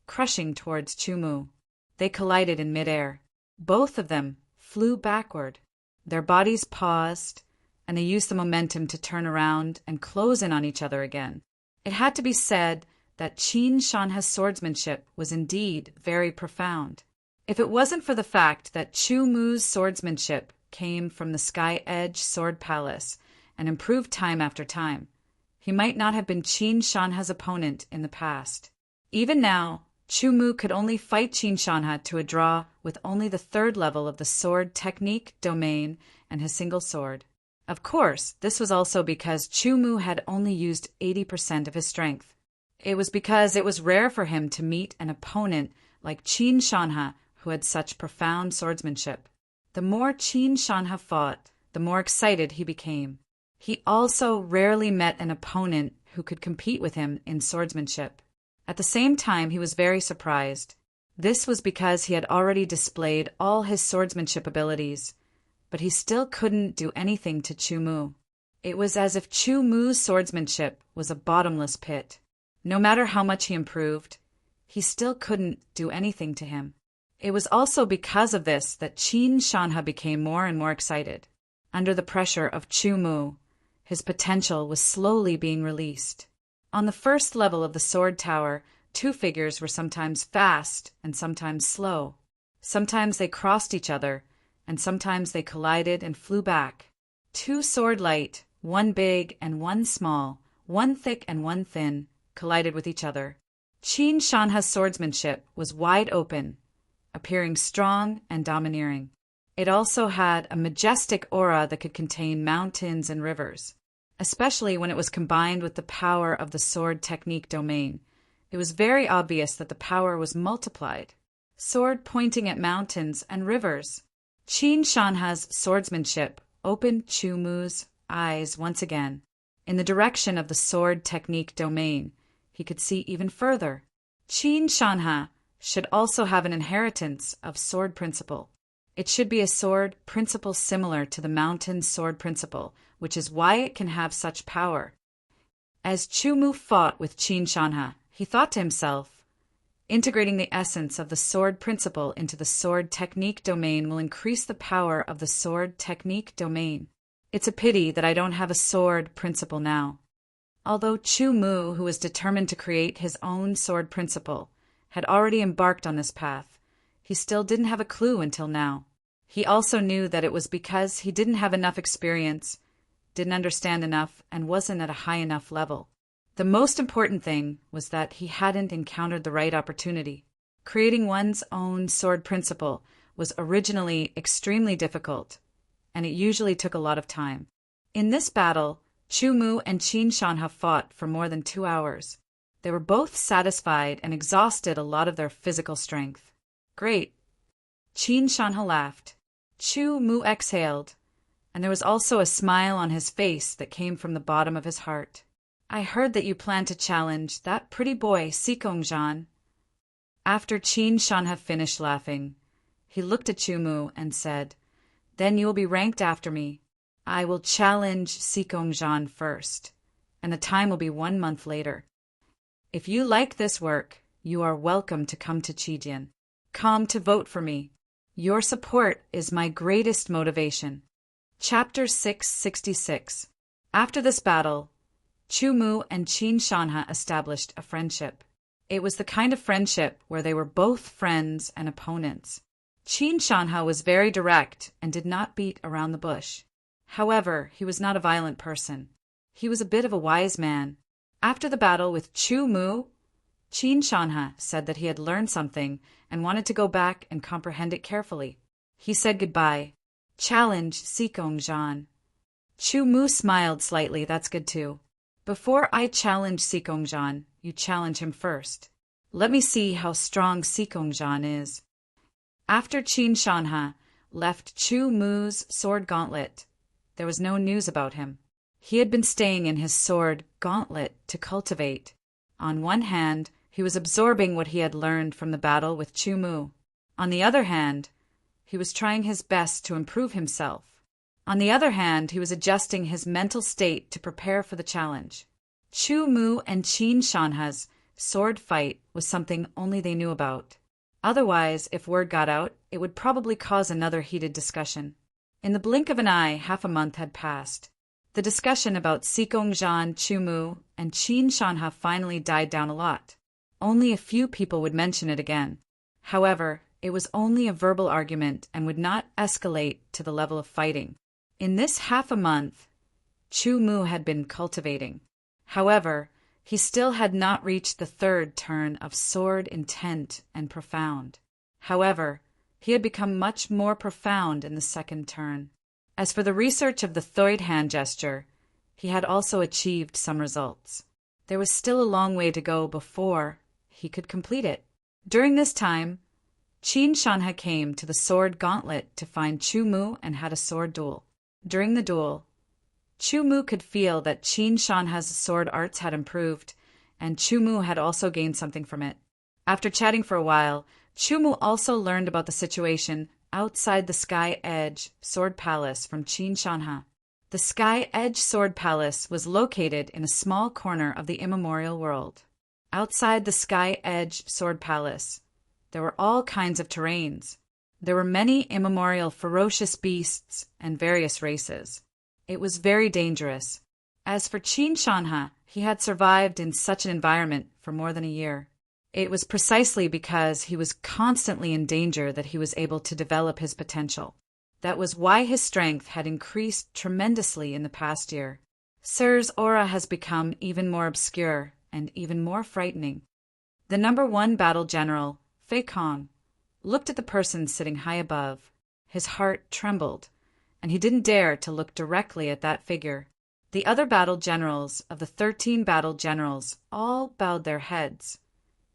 crushing towards Chumu. They collided in midair. Both of them flew backward. Their bodies paused, and they used the momentum to turn around and close in on each other again. It had to be said that Qin Shanha's swordsmanship was indeed very profound. If it wasn't for the fact that Chu Mu's swordsmanship came from the Sky Edge Sword Palace and improved time after time, he might not have been Qin Shanha's opponent in the past. Even now, Chu Mu could only fight Qin Shanha to a draw with only the third level of the sword technique domain and his single sword. Of course, this was also because Chu Mu had only used 80% of his strength. It was because it was rare for him to meet an opponent like Qin Shanha who had such profound swordsmanship. The more Qin Shanha fought, the more excited he became. He also rarely met an opponent who could compete with him in swordsmanship. At the same time, he was very surprised. This was because he had already displayed all his swordsmanship abilities, but he still couldn't do anything to Chu Mu. It was as if Chu Mu's swordsmanship was a bottomless pit. No matter how much he improved, he still couldn't do anything to him. It was also because of this that Qin Shanha became more and more excited. Under the pressure of Chu Mu, his potential was slowly being released. On the first level of the sword tower, two figures were sometimes fast and sometimes slow. Sometimes they crossed each other, and sometimes they collided and flew back. Two sword light, one big and one small, one thick and one thin, collided with each other. Qin Shanha's swordsmanship was wide open, appearing strong and domineering. It also had a majestic aura that could contain mountains and rivers, especially when it was combined with the power of the sword technique domain. It was very obvious that the power was multiplied. Sword pointing at mountains and rivers. Qin Shanha's swordsmanship opened Chu Mu's eyes once again. In the direction of the sword technique domain, he could see even further. Qin Shanha should also have an inheritance of sword principle. It should be a sword principle similar to the mountain sword principle, which is why it can have such power. As Chu Mu fought with Qin Shanha, he thought to himself, integrating the essence of the sword principle into the sword technique domain will increase the power of the sword technique domain. It's a pity that I don't have a sword principle now. Although Chu Mu, who was determined to create his own sword principle, had already embarked on this path, he still didn't have a clue until now. He also knew that it was because he didn't have enough experience, didn't understand enough, and wasn't at a high enough level. The most important thing was that he hadn't encountered the right opportunity. Creating one's own sword principle was originally extremely difficult, and it usually took a lot of time. In this battle, Chu Mu and Qin Shanha fought for more than 2 hours. They were both satisfied and exhausted a lot of their physical strength. Great. Qin Shanha laughed. Chu Mu exhaled, and there was also a smile on his face that came from the bottom of his heart. I heard that you plan to challenge that pretty boy, Sikongjan. After Qin Shanha finished laughing, he looked at Chu Mu and said, Then you will be ranked after me. I will challenge Sikongjan first, and the time will be 1 month later. If you like this work, you are welcome to come to Qijian. Come to vote for me. Your support is my greatest motivation. Chapter 666. After this battle, Chu Mu and Qin Shanha established a friendship. It was the kind of friendship where they were both friends and opponents. Qin Shanha was very direct and did not beat around the bush. However, he was not a violent person. He was a bit of a wise man. After the battle with Chu Mu, Qin Shanha said that he had learned something and wanted to go back and comprehend it carefully. He said goodbye. Challenge Sikongjan. Chu Mu smiled slightly. That's good too. Before I challenge Sikongjan, you challenge him first. Let me see how strong Sikongjan is. After Qin Shanha left Chu Mu's sword gauntlet, there was no news about him. He had been staying in his sword gauntlet to cultivate. On one hand, he was absorbing what he had learned from the battle with Chu Mu. On the other hand, he was trying his best to improve himself. On the other hand, he was adjusting his mental state to prepare for the challenge. Chu Mu and Qin Shanha's sword fight was something only they knew about. Otherwise, if word got out, it would probably cause another heated discussion. In the blink of an eye, half a month had passed. The discussion about Xigongzhan, Chu Mu, and Qin Shanha finally died down a lot. Only a few people would mention it again. However, it was only a verbal argument and would not escalate to the level of fighting. In this half a month, Chu Mu had been cultivating. However, he still had not reached the third turn of sword intent and profound. However, he had become much more profound in the second turn. As for the research of the third hand gesture, he had also achieved some results. There was still a long way to go before he could complete it. During this time, Qin Shanha came to the sword gauntlet to find Chu Mu and had a sword duel. During the duel, Chu Mu could feel that Qin Shanha's sword arts had improved, and Chu Mu had also gained something from it. After chatting for a while, Chu Mu also learned about the situation outside the Sky Edge Sword Palace from Qin Shanha. The Sky Edge Sword Palace was located in a small corner of the immemorial world. Outside the Sky Edge Sword Palace, there were all kinds of terrains. There were many immemorial ferocious beasts and various races. It was very dangerous. As for Qin Shanha, he had survived in such an environment for more than a year. It was precisely because he was constantly in danger that he was able to develop his potential. That was why his strength had increased tremendously in the past year. Sir's aura has become even more obscure and even more frightening. The number 1 battle general, Fei Kong, looked at the person sitting high above. His heart trembled, and he didn't dare to look directly at that figure. The other battle generals of the 13 battle generals all bowed their heads,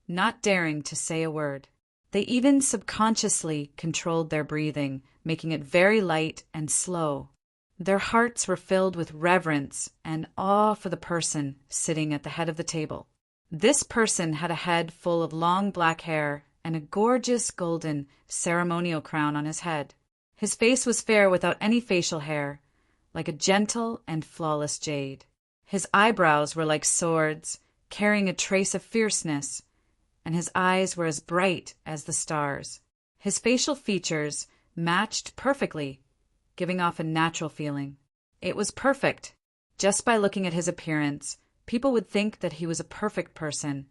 not daring to say a word. They even subconsciously controlled their breathing, making it very light and slow. Their hearts were filled with reverence and awe for the person sitting at the head of the table. This person had a head full of long black hair and a gorgeous golden ceremonial crown on his head. His face was fair without any facial hair, like a gentle and flawless jade. His eyebrows were like swords, carrying a trace of fierceness, and his eyes were as bright as the stars. His facial features matched perfectly, giving off a natural feeling. It was perfect. Just by looking at his appearance, people would think that he was a perfect person,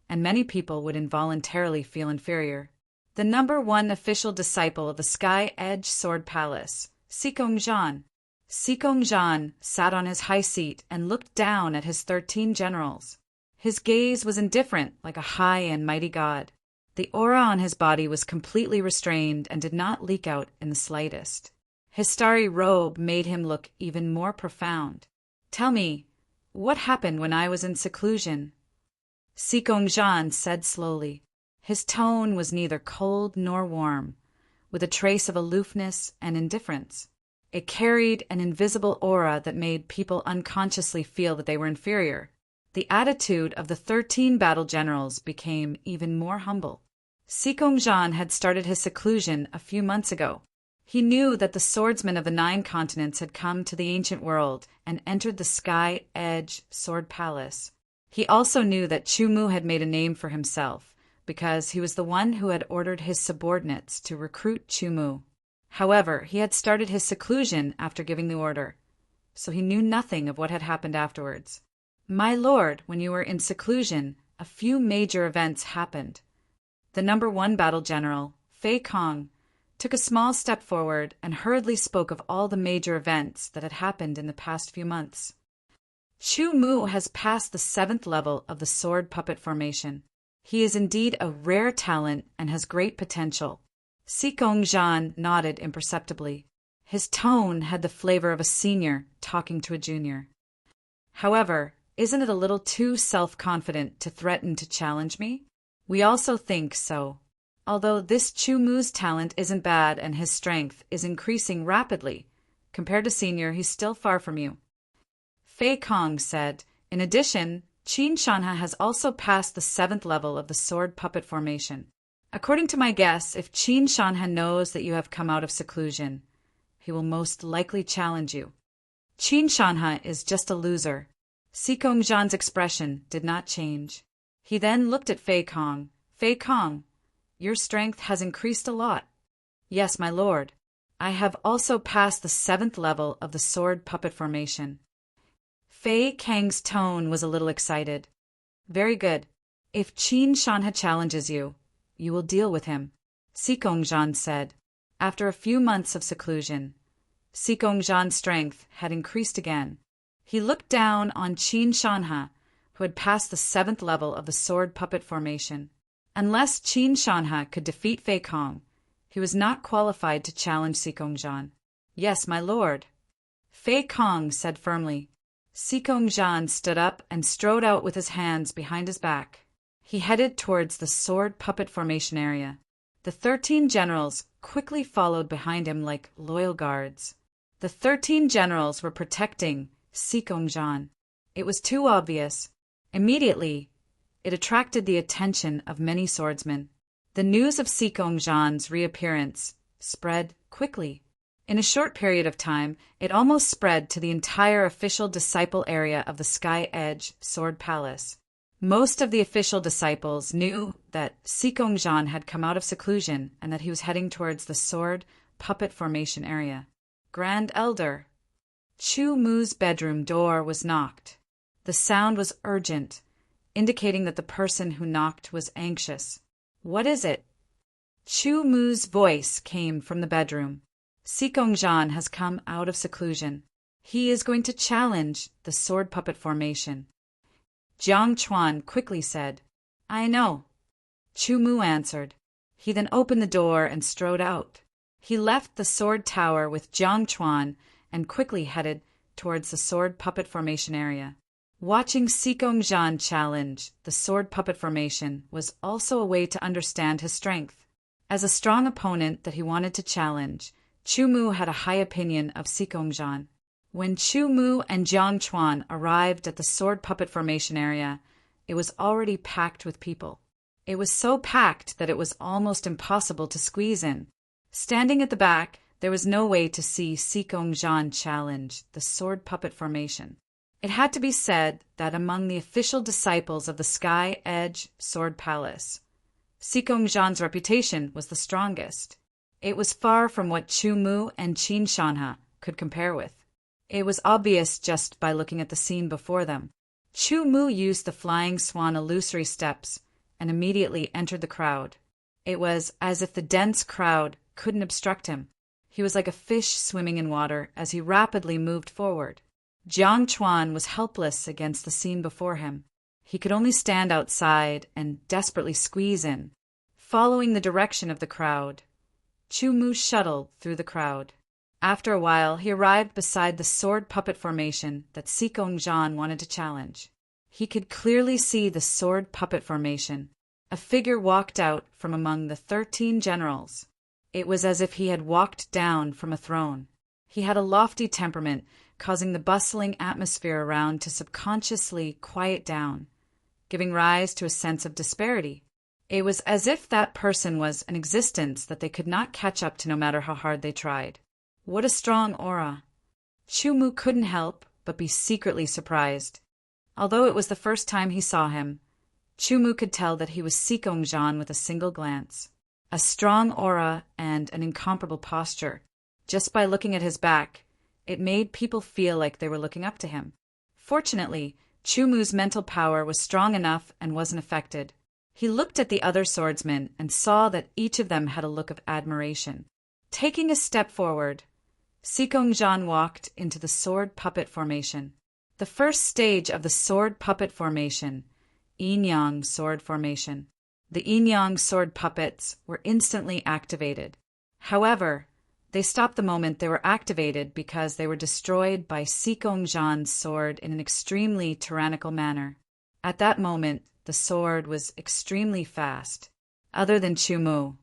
and many people would involuntarily feel inferior. The number 1 official disciple of the Sky Edge Sword Palace, Xigongzhan. Xigongzhan sat on his high seat and looked down at his 13 generals. His gaze was indifferent, like a high and mighty god. The aura on his body was completely restrained and did not leak out in the slightest. His starry robe made him look even more profound. "Tell me, what happened when I was in seclusion?" Xigongzhan said slowly. His tone was neither cold nor warm, with a trace of aloofness and indifference. It carried an invisible aura that made people unconsciously feel that they were inferior. The attitude of the 13 battle generals became even more humble. Xigongzhan had started his seclusion a few months ago. He knew that the swordsmen of the 9 continents had come to the ancient world and entered the Sky Edge Sword Palace. He also knew that Chu Mu had made a name for himself, because he was the one who had ordered his subordinates to recruit Chu Mu. However, he had started his seclusion after giving the order, so he knew nothing of what had happened afterwards. "My lord, when you were in seclusion, a few major events happened." The number 1 battle general, Fei Kong, took a small step forward and hurriedly spoke of all the major events that had happened in the past few months. Chu Mu has passed the 7th level of the sword puppet formation. He is indeed a rare talent and has great potential. Xigongzhan nodded imperceptibly. His tone had the flavor of a senior talking to a junior. "However, isn't it a little too self-confident to threaten to challenge me?" "We also think so. Although this Chu Mu's talent isn't bad and his strength is increasing rapidly, Compared to senior, he's still far from you. Fei Kong said, in addition, Qin Shanha has also passed the 7th level of the sword puppet formation. According to my guess, if Qin Shanha knows that you have come out of seclusion, he will most likely challenge you. Qin Shanha is just a loser. Sikong Zhan's expression did not change. He then looked at Fei Kong. Fei Kong, your strength has increased a lot. Yes, my lord. I have also passed the 7th level of the sword puppet formation. Fei Kang's tone was a little excited. Very good. If Qin Shanha challenges you, you will deal with him, Sikong Zhan said. After a few months of seclusion, Sikong Zhan's strength had increased again. He looked down on Qin Shanha, who had passed the 7th level of the sword puppet formation. Unless Qin Shanha could defeat Fei Kong, he was not qualified to challenge Sikong Zhan. Yes, my lord. Fei Kong said firmly. Sikong Zhan stood up and strode out with his hands behind his back. He headed towards the sword puppet formation area. The 13 generals quickly followed behind him like loyal guards. The 13 generals were protecting Sikong Zhan. It was too obvious. Immediately, it attracted the attention of many swordsmen. The news of Sikong Zhan's reappearance spread quickly. In a short period of time, it almost spread to the entire official disciple area of the Sky Edge Sword Palace. Most of the official disciples knew that Sikong Zhan had come out of seclusion and that he was heading towards the sword puppet formation area. Grand Elder. Chu Mu's bedroom door was knocked. The sound was urgent, indicating that the person who knocked was anxious. What is it? Chu Mu's voice came from the bedroom. Sikong Zhan has come out of seclusion. He is going to challenge the sword puppet formation. Jiang Chuan quickly said, I know. Chu Mu answered. He then opened the door and strode out. He left the sword tower with Jiang Chuan and quickly headed towards the sword puppet formation area. Watching Sikong Zhan challenge the sword puppet formation was also a way to understand his strength. As a strong opponent that he wanted to challenge, Chu Mu had a high opinion of Sikong Zhan. When Chu Mu and Jiang Chuan arrived at the sword puppet formation area, it was already packed with people. It was so packed that it was almost impossible to squeeze in. Standing at the back, there was no way to see Sikong Zhan challenge the sword puppet formation. It had to be said that among the official disciples of the Sky Edge Sword Palace, Sikong Zhan's reputation was the strongest. It was far from what Chu Mu and Qin Shanha could compare with. It was obvious just by looking at the scene before them. Chu Mu used the flying swan illusory steps and immediately entered the crowd. It was as if the dense crowd couldn't obstruct him. He was like a fish swimming in water as he rapidly moved forward. Jiang Chuan was helpless against the scene before him. He could only stand outside and desperately squeeze in. Following the direction of the crowd, Chu Mu shuttled through the crowd. After a while, he arrived beside the sword puppet formation that Sikong Zhan wanted to challenge. He could clearly see the sword puppet formation. A figure walked out from among the 13 generals. It was as if he had walked down from a throne. He had a lofty temperament, causing the bustling atmosphere around to subconsciously quiet down, giving rise to a sense of disparity. It was as if that person was an existence that they could not catch up to no matter how hard they tried. What a strong aura! Chu Mu couldn't help but be secretly surprised. Although it was the first time he saw him, Chu Mu could tell that he was Sikong Zhan with a single glance. A strong aura and an incomparable posture. Just by looking at his back, it made people feel like they were looking up to him. Fortunately, Chu Mu's mental power was strong enough and wasn't affected. He looked at the other swordsmen and saw that each of them had a look of admiration. Taking a step forward, Sikong Zhan walked into the sword puppet formation. The first stage of the sword puppet formation, Yin-Yang sword formation. The Yin-Yang sword puppets were instantly activated. However, they stopped the moment they were activated because they were destroyed by Sikong Zhan's sword in an extremely tyrannical manner. At that moment, the sword was extremely fast. Other than Chu Mu,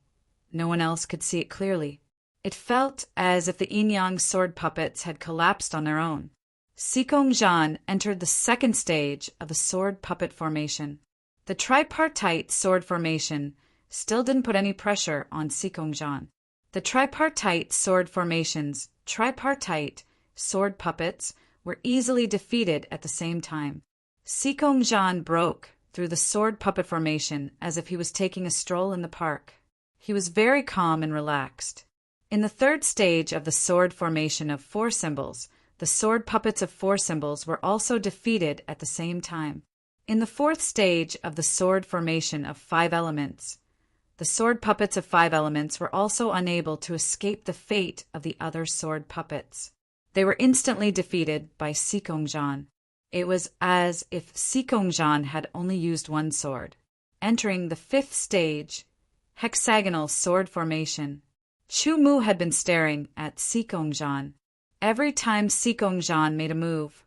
no one else could see it clearly. It felt as if the yin-yang sword puppets had collapsed on their own. Sikongjan entered the second stage of the sword puppet formation. The tripartite sword formation still didn't put any pressure on Sikongjan. The tripartite sword formations, tripartite sword puppets, were easily defeated at the same time. Sikongjan broke through the sword puppet formation as if he was taking a stroll in the park. He was very calm and relaxed. In the third stage of the sword formation of 4 symbols, the sword puppets of 4 symbols were also defeated at the same time. In the fourth stage of the sword formation of 5 elements, the sword puppets of 5 elements were also unable to escape the fate of the other sword puppets. They were instantly defeated by Sikongjan. It was as if Sikongjan had only used 1 sword. Entering the 5th stage, hexagonal sword formation, Chu Mu had been staring at Sikongjan. Every time Sikongjan made a move,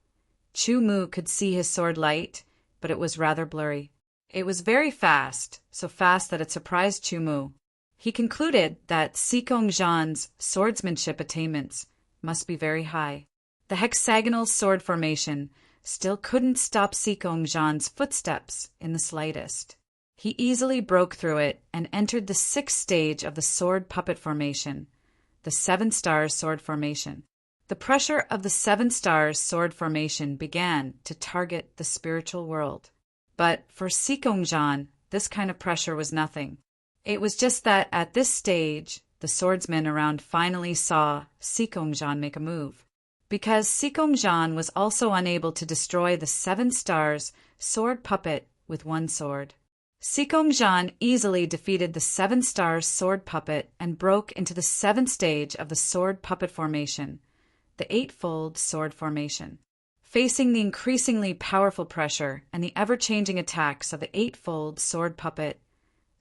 Chu Mu could see his sword light, but it was rather blurry. It was very fast, so fast that it surprised Chu Mu. He concluded that Sikongjan's swordsmanship attainments must be very high. The hexagonal sword formation still couldn't stop Sikongjan's footsteps in the slightest. He easily broke through it and entered the 6th stage of the sword puppet formation, the 7 stars sword formation. The pressure of the 7 stars sword formation began to target the spiritual world. But for Sikongjan, this kind of pressure was nothing. It was just that at this stage, the swordsmen around finally saw Sikongjan make a move. Because Sikongjan was also unable to destroy the 7 stars sword puppet with 1 sword. Sikongjan easily defeated the 7 stars sword puppet and broke into the 7th stage of the sword puppet formation, the 8-fold sword formation. Facing the increasingly powerful pressure and the ever-changing attacks of the 8-fold sword puppet,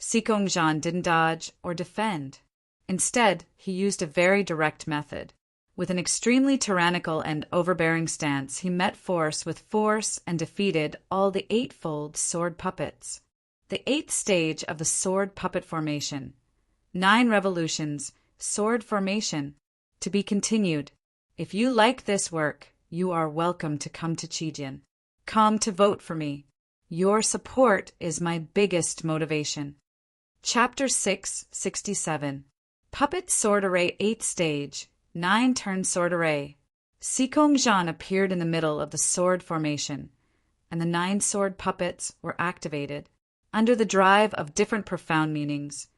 Sikongjan didn't dodge or defend. Instead, he used a very direct method. With an extremely tyrannical and overbearing stance, he met force with force and defeated all the 8-fold sword puppets. The 8th stage of the sword puppet formation, 9 revolutions, sword formation, to be continued. If you like this work, you are welcome to come to Chijin. Come to vote for me. Your support is my biggest motivation. Chapter 667. Puppet Sword Array 8th Stage, 9-turn sword array. Sikongjan appeared in the middle of the sword formation, and the 9 sword puppets were activated. Under the drive of different profound meanings,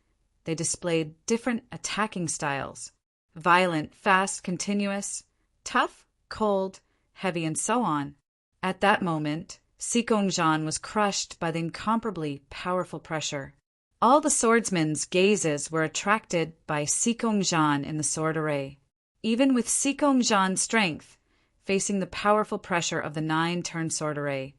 they displayed different attacking styles: violent, fast, continuous, tough, cold, heavy, and so on. At that moment, Sikongjan was crushed by the incomparably powerful pressure. All the swordsmen's gazes were attracted by Sikongjan in the sword array. Even with Sikongjan's strength, facing the powerful pressure of the 9-turn sword array,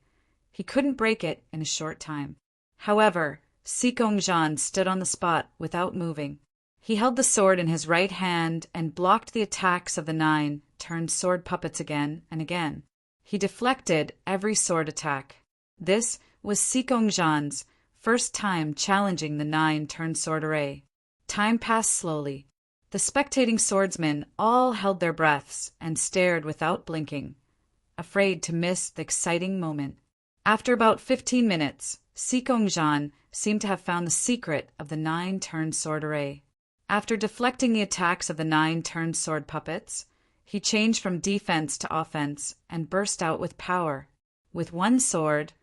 he couldn't break it in a short time. However, Sikongjan stood on the spot without moving. He held the sword in his right hand and blocked the attacks of the 9-turn sword puppets again and again. He deflected every sword attack. This was Sikongjan's first time challenging the 9-turn sword array. Time passed slowly. The spectating swordsmen all held their breaths and stared without blinking, afraid to miss the exciting moment. After about 15 minutes, Sikongjan seemed to have found the secret of the 9-turn sword array. After deflecting the attacks of the 9-turn sword puppets, he changed from defense to offense and burst out with power. With 1 sword,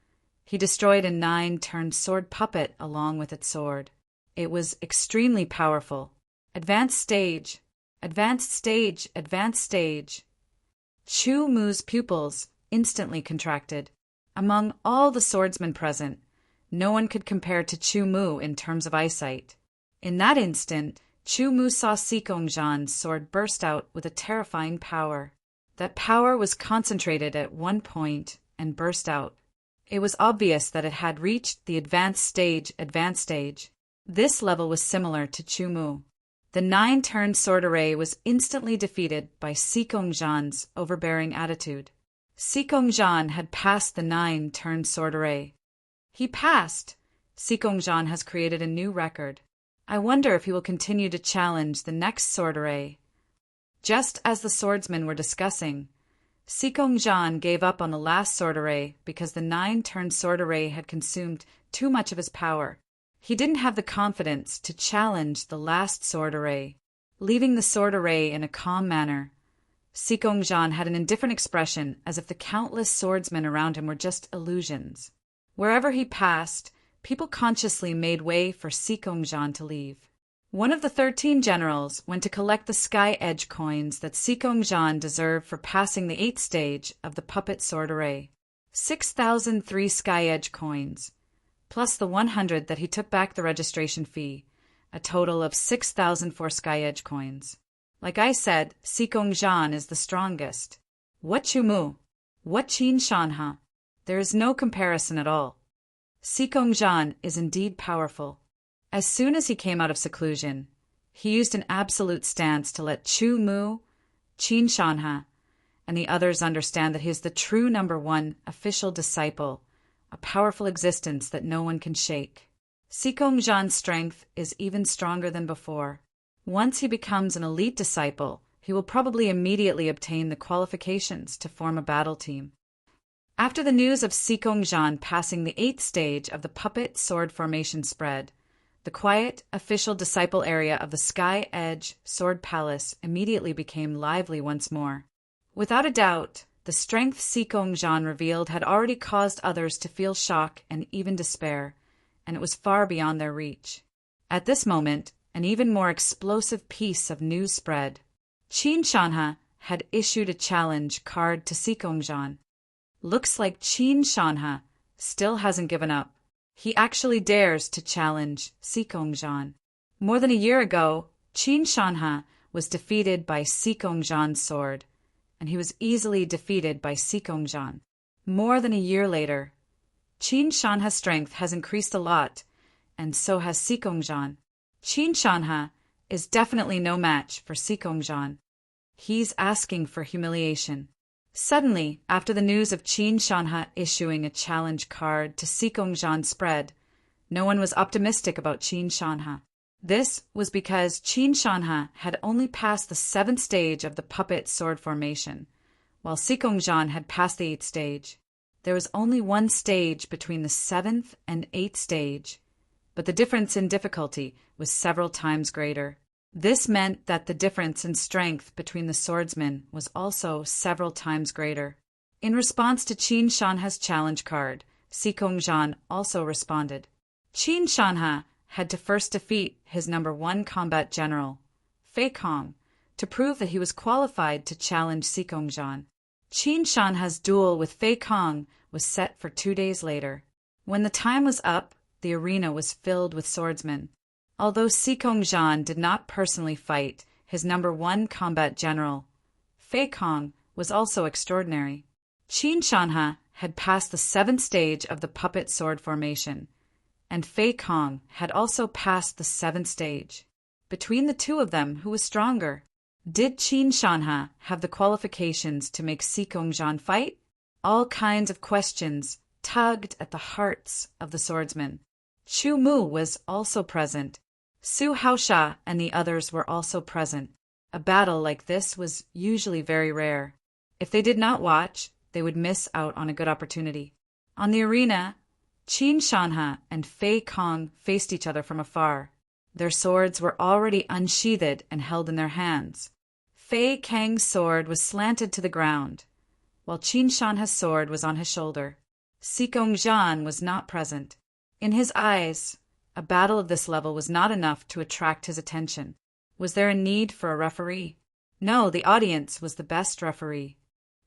he destroyed a 9-turn sword puppet along with its sword. It was extremely powerful. Advanced stage, advanced stage, advanced stage. Chu Mu's pupils instantly contracted. Among all the swordsmen present, no one could compare to Chu Mu in terms of eyesight. In that instant, Chu Mu saw Sikongjan's sword burst out with a terrifying power. That power was concentrated at one point and burst out. It was obvious that it had reached the advanced stage, advanced stage. This level was similar to Chu Mu. The 9-turn sword array was instantly defeated by Sikongjan's overbearing attitude. Sikongjan had passed the 9-turn sword array. He passed. Sikongjan has created a new record. I wonder if he will continue to challenge the next sword array. Just as the swordsmen were discussing, Sikongjan gave up on the last sword array because the 9-turn sword array had consumed too much of his power. He didn't have the confidence to challenge the last sword array. Leaving the sword array in a calm manner, Sikongjan had an indifferent expression, as if the countless swordsmen around him were just illusions. Wherever he passed, people consciously made way for Sikongjan to leave. One of the 13 generals went to collect the Sky Edge coins that Sikongjan deserved for passing the 8th stage of the puppet sword array. 6,003 Sky Edge coins, plus the 100 that he took back the registration fee, a total of 6,004 Sky Edge coins. Like I said, Sikongjan is the strongest. What Chumu? What Qin Shanha? There is no comparison at all. Sikongjan is indeed powerful. As soon as he came out of seclusion, he used an absolute stance to let Chu Mu, Qin Shanha, and the others understand that he is the true #1 official disciple, a powerful existence that no one can shake. Sikongjan's strength is even stronger than before. Once he becomes an elite disciple, he will probably immediately obtain the qualifications to form a battle team. After the news of Sikongjan passing the 8th stage of the puppet sword formation spread, the quiet, official disciple area of the Sky Edge Sword Palace immediately became lively once more. Without a doubt, the strength Sikongjan revealed had already caused others to feel shock and even despair, and it was far beyond their reach. At this moment, an even more explosive piece of news spread. Qin Shanha had issued a challenge card to Sikongjan. Looks like Qin Shanha still hasn't given up. He actually dares to challenge Sikongjan. More than a year ago, Qin Shanha was defeated by Sikongjan's sword, and he was easily defeated by Sikongjan. More than a year later, Qin Shanha's strength has increased a lot, and so has Sikongjan. Qin Shanha is definitely no match for Sikongjan. He's asking for humiliation. Suddenly, after the news of Qin Shanha issuing a challenge card to Sikongjan spread, no one was optimistic about Qin Shanha. This was because Qin Shanha had only passed the 7th stage of the puppet sword formation, while Sikongjan had passed the 8th stage. There was only one stage between the 7th and 8th stage, but the difference in difficulty was several times greater. This meant that the difference in strength between the swordsmen was also several times greater. In response to Qin Shanha's challenge card, Sikongjan also responded. Qin Shanha had to first defeat his #1 combat general, Fei Kong, to prove that he was qualified to challenge Sikongjan. Qin Shanha's duel with Fei Kong was set for 2 days later. When the time was up, the arena was filled with swordsmen. Although Sikongjan did not personally fight his #1 combat general, Fei Kong was also extraordinary. Qin Shanha had passed the 7th stage of the puppet sword formation, and Fei Kong had also passed the 7th stage. Between the two of them, who was stronger? Did Qin Shanha have the qualifications to make Sikongjan fight? All kinds of questions tugged at the hearts of the swordsmen. Chu Mu was also present. Su Haosha and the others were also present. A battle like this was usually very rare. If they did not watch, they would miss out on a good opportunity. On the arena, Qin Shanha and Fei Kong faced each other from afar. Their swords were already unsheathed and held in their hands. Fei Kang's sword was slanted to the ground, while Qin Shanha's sword was on his shoulder. Sikongjan was not present. In his eyes, a battle of this level was not enough to attract his attention. Was there a need for a referee? No, the audience was the best referee.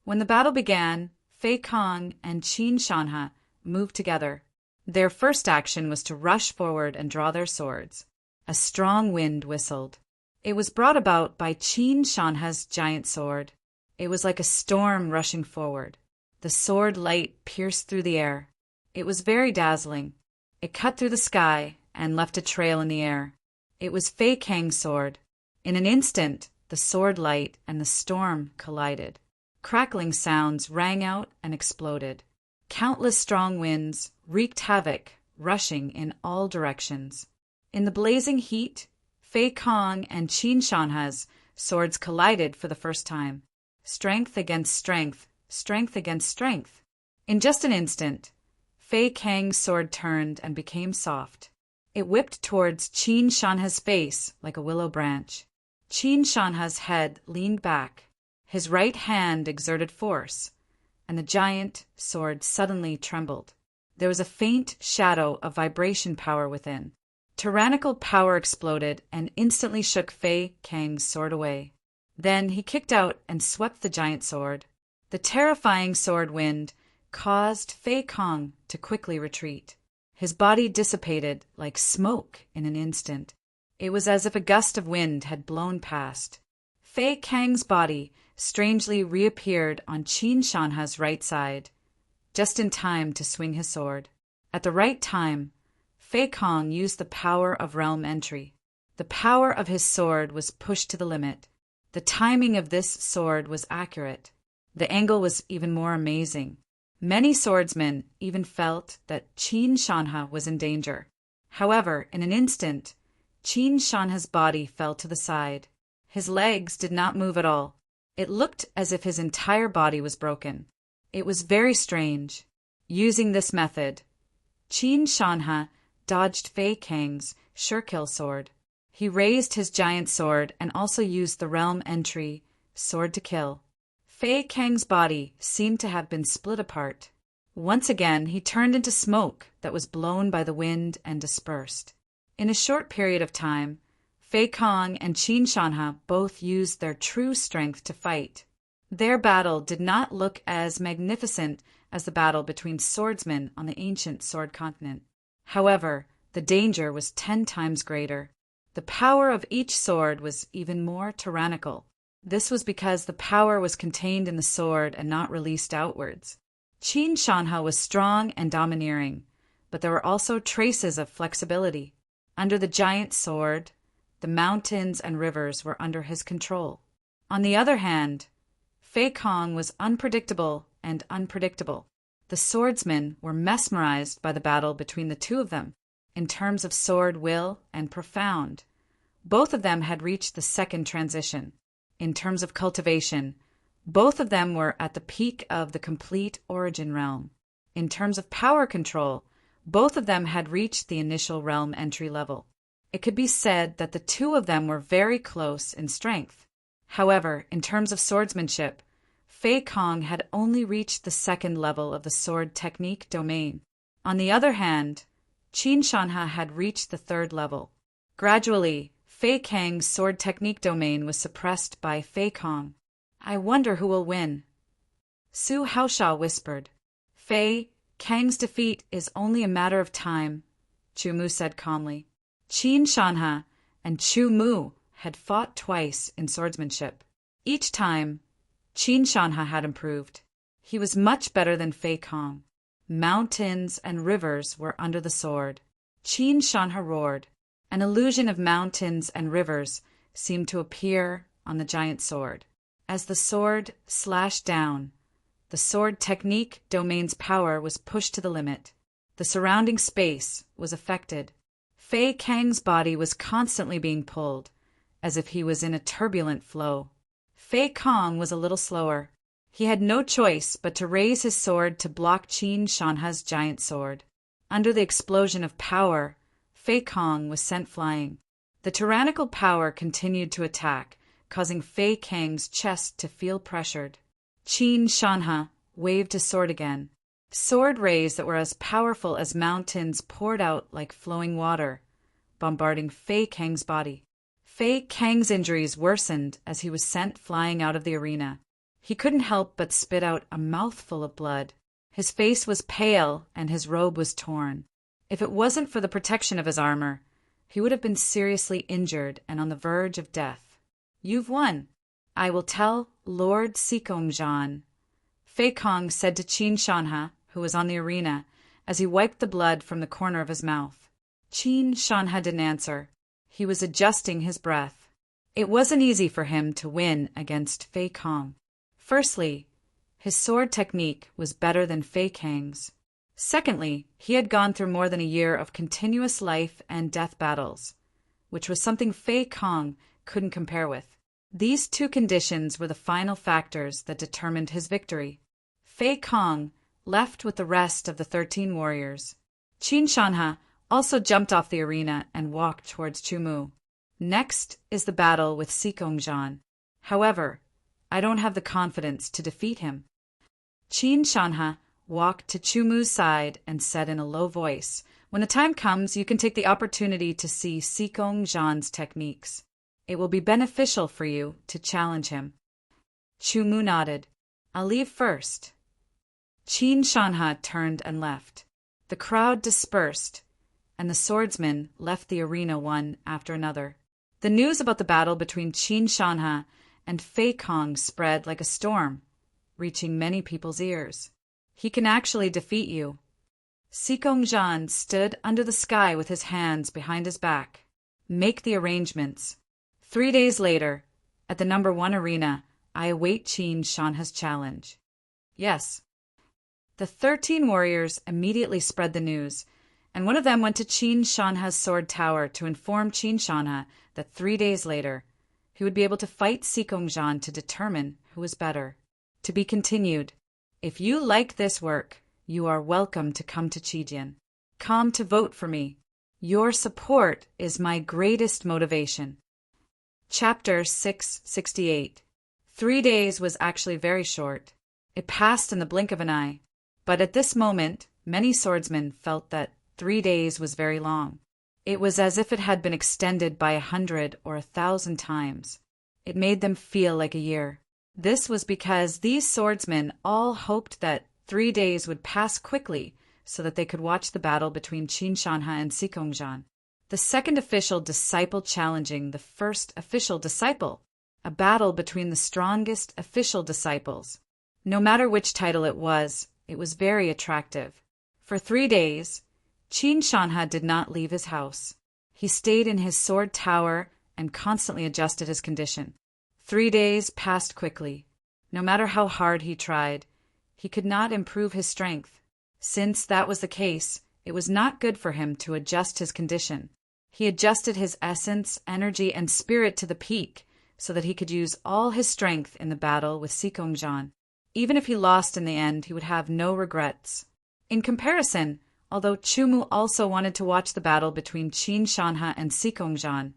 When the battle began, Fei Kong and Qin Shanha moved together. Their first action was to rush forward and draw their swords. A strong wind whistled. It was brought about by Qin Shanha's giant sword. It was like a storm rushing forward. The sword light pierced through the air. It was very dazzling. It cut through the sky and left a trail in the air. It was Fei Kang's sword. In an instant, the sword light and the storm collided. Crackling sounds rang out and exploded. Countless strong winds wreaked havoc, rushing in all directions. In the blazing heat, Fei Kong and Qin Shanha's swords collided for the first time. Strength against strength, strength against strength. In just an instant, Fei Kang's sword turned and became soft. It whipped towards Qin Shanha's face like a willow branch. Qin Shanha's head leaned back. His right hand exerted force, and the giant sword suddenly trembled. There was a faint shadow of vibration power within. Tyrannical power exploded and instantly shook Fei Kang's sword away. Then he kicked out and swept the giant sword. The terrifying sword wind caused Fei Kang to quickly retreat. His body dissipated like smoke in an instant. It was as if a gust of wind had blown past. Fei Kang's body strangely reappeared on Qin Shanha's right side, just in time to swing his sword. At the right time, Fei Kang used the power of realm entry. The power of his sword was pushed to the limit. The timing of this sword was accurate. The angle was even more amazing. Many swordsmen even felt that Qin Shanha was in danger. However, in an instant, Qin Shanha's body fell to the side. His legs did not move at all. It looked as if his entire body was broken. It was very strange. Using this method, Qin Shanha dodged Fei Kang's sure-kill sword. He raised his giant sword and also used the realm entry sword to kill. Fei Kang's body seemed to have been split apart. Once again, he turned into smoke that was blown by the wind and dispersed. In a short period of time, Fei Kang and Qin Shanha both used their true strength to fight. Their battle did not look as magnificent as the battle between swordsmen on the ancient sword continent. However, the danger was 10 times greater. The power of each sword was even more tyrannical. This was because the power was contained in the sword and not released outwards. Qin Shanha was strong and domineering, but there were also traces of flexibility. Under the giant sword, the mountains and rivers were under his control. On the other hand, Fei Kang was unpredictable and unpredictable. The swordsmen were mesmerized by the battle between the two of them. In terms of sword will and profound, both of them had reached the second transition. In terms of cultivation, both of them were at the peak of the complete origin realm. In terms of power control, both of them had reached the initial realm entry level. It could be said that the two of them were very close in strength. However, in terms of swordsmanship, Fei Kang had only reached the second level of the sword technique domain. On the other hand, Qin Shanha had reached the third level. Gradually, Fei Kang's sword technique domain was suppressed by Fei Kang. I wonder who will win. Su Haosha whispered. Fei Kang's defeat is only a matter of time, Chu Mu said calmly. Qin Shanha and Chu Mu had fought twice in swordsmanship. Each time, Qin Shanha had improved. He was much better than Fei Kang. Mountains and rivers were under the sword. Qin Shanha roared. An illusion of mountains and rivers seemed to appear on the giant sword. As the sword slashed down, the sword technique domain's power was pushed to the limit. The surrounding space was affected. Fei Kang's body was constantly being pulled, as if he was in a turbulent flow. Fei Kang was a little slower. He had no choice but to raise his sword to block Qin Shanha's giant sword. Under the explosion of power, Fei Kang was sent flying. The tyrannical power continued to attack, causing Fei Kang's chest to feel pressured. Qin Shanha waved his sword again. Sword rays that were as powerful as mountains poured out like flowing water, bombarding Fei Kang's body. Fei Kang's injuries worsened as he was sent flying out of the arena. He couldn't help but spit out a mouthful of blood. His face was pale and his robe was torn. If it wasn't for the protection of his armor, he would have been seriously injured and on the verge of death. You've won. I will tell Lord Sikomjan, Fei Kang said to Qin Shanha, who was on the arena, as he wiped the blood from the corner of his mouth. Qin Shanha didn't answer. He was adjusting his breath. It wasn't easy for him to win against Fei Kang. Firstly, his sword technique was better than Fei Kang's. Secondly, he had gone through more than a year of continuous life and death battles, which was something Fei Kong couldn't compare with. These two conditions were the final factors that determined his victory. Fei Kong left with the rest of the 13 warriors. Qin Shanha also jumped off the arena and walked towards Chumu. Next is the battle with Sikongjan. However, I don't have the confidence to defeat him. Qin Shanha walked to Chumu's side and said in a low voice, "When the time comes, you can take the opportunity to see Sikongjan's techniques. It will be beneficial for you to challenge him." Chumu nodded. "I'll leave first." Qin Shanha turned and left. The crowd dispersed, and the swordsmen left the arena one after another. The news about the battle between Qin Shanha and Fei Kong spread like a storm, reaching many people's ears. "He can actually defeat you." Sikongjan stood under the sky with his hands behind his back. "Make the arrangements. 3 days later, at the number 1 arena, I await Qin Shanha's challenge." Yes. The 13 warriors immediately spread the news, and one of them went to Qin Shanha's sword tower to inform Qin Shanha that 3 days later, he would be able to fight Sikongjan to determine who was better. To be continued. If you like this work, you are welcome to come to Chijian. Come to vote for me. Your support is my greatest motivation. Chapter 668. 3 days was actually very short. It passed in the blink of an eye. But at this moment, many swordsmen felt that 3 days was very long. It was as if it had been extended by 100 or 1,000 times. It made them feel like a year. This was because these swordsmen all hoped that 3 days would pass quickly so that they could watch the battle between Qin Shanha and Sikongjan. The second official disciple challenging the first official disciple, a battle between the strongest official disciples. No matter which title it was very attractive. For 3 days, Qin Shanha did not leave his house. He stayed in his sword tower and constantly adjusted his condition. 3 days passed quickly. No matter how hard he tried, he could not improve his strength. Since that was the case, it was not good for him to adjust his condition. He adjusted his essence, energy, and spirit to the peak so that he could use all his strength in the battle with Sikongjan. Even if he lost in the end, he would have no regrets. In comparison, although Chumu also wanted to watch the battle between Qin Shanha and Sikongjan,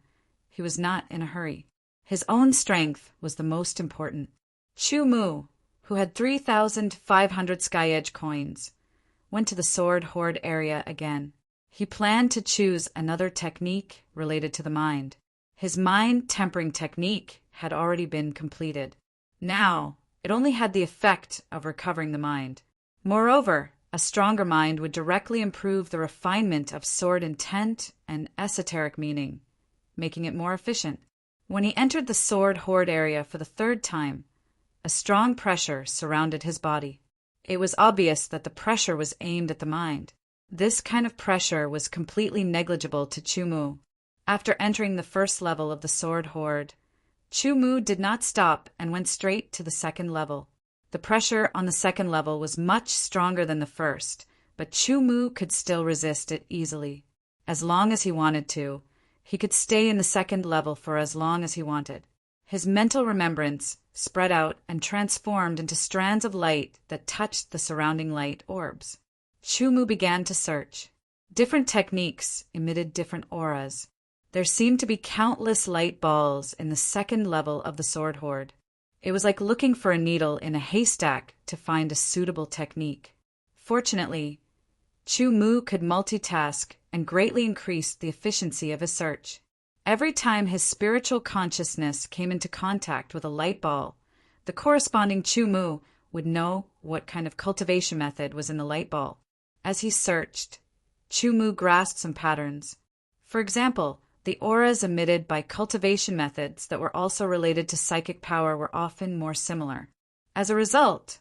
he was not in a hurry. His own strength was the most important. Chumu, who had 3,500 Sky Edge coins, went to the sword hoard area again. He planned to choose another technique related to the mind. His mind-tempering technique had already been completed. Now, it only had the effect of recovering the mind. Moreover, a stronger mind would directly improve the refinement of sword intent and esoteric meaning, making it more efficient. When he entered the sword hoard area for the 3rd time, a strong pressure surrounded his body. It was obvious that the pressure was aimed at the mind. This kind of pressure was completely negligible to Chumu. After entering the first level of the sword hoard, Chumu did not stop and went straight to the 2nd level. The pressure on the 2nd level was much stronger than the first, but Chumu could still resist it easily. As long as he wanted to, he could stay in the 2nd level for as long as he wanted. His mental remembrance spread out and transformed into strands of light that touched the surrounding light orbs. Chumu began to search. Different techniques emitted different auras. There seemed to be countless light balls in the 2nd level of the sword hoard. It was like looking for a needle in a haystack to find a suitable technique. Fortunately, Chumu could multitask and greatly increased the efficiency of his search. Every time his spiritual consciousness came into contact with a light ball, the corresponding Chumu would know what kind of cultivation method was in the light ball. As he searched, Chumu grasped some patterns. For example, the auras emitted by cultivation methods that were also related to psychic power were often more similar. As a result,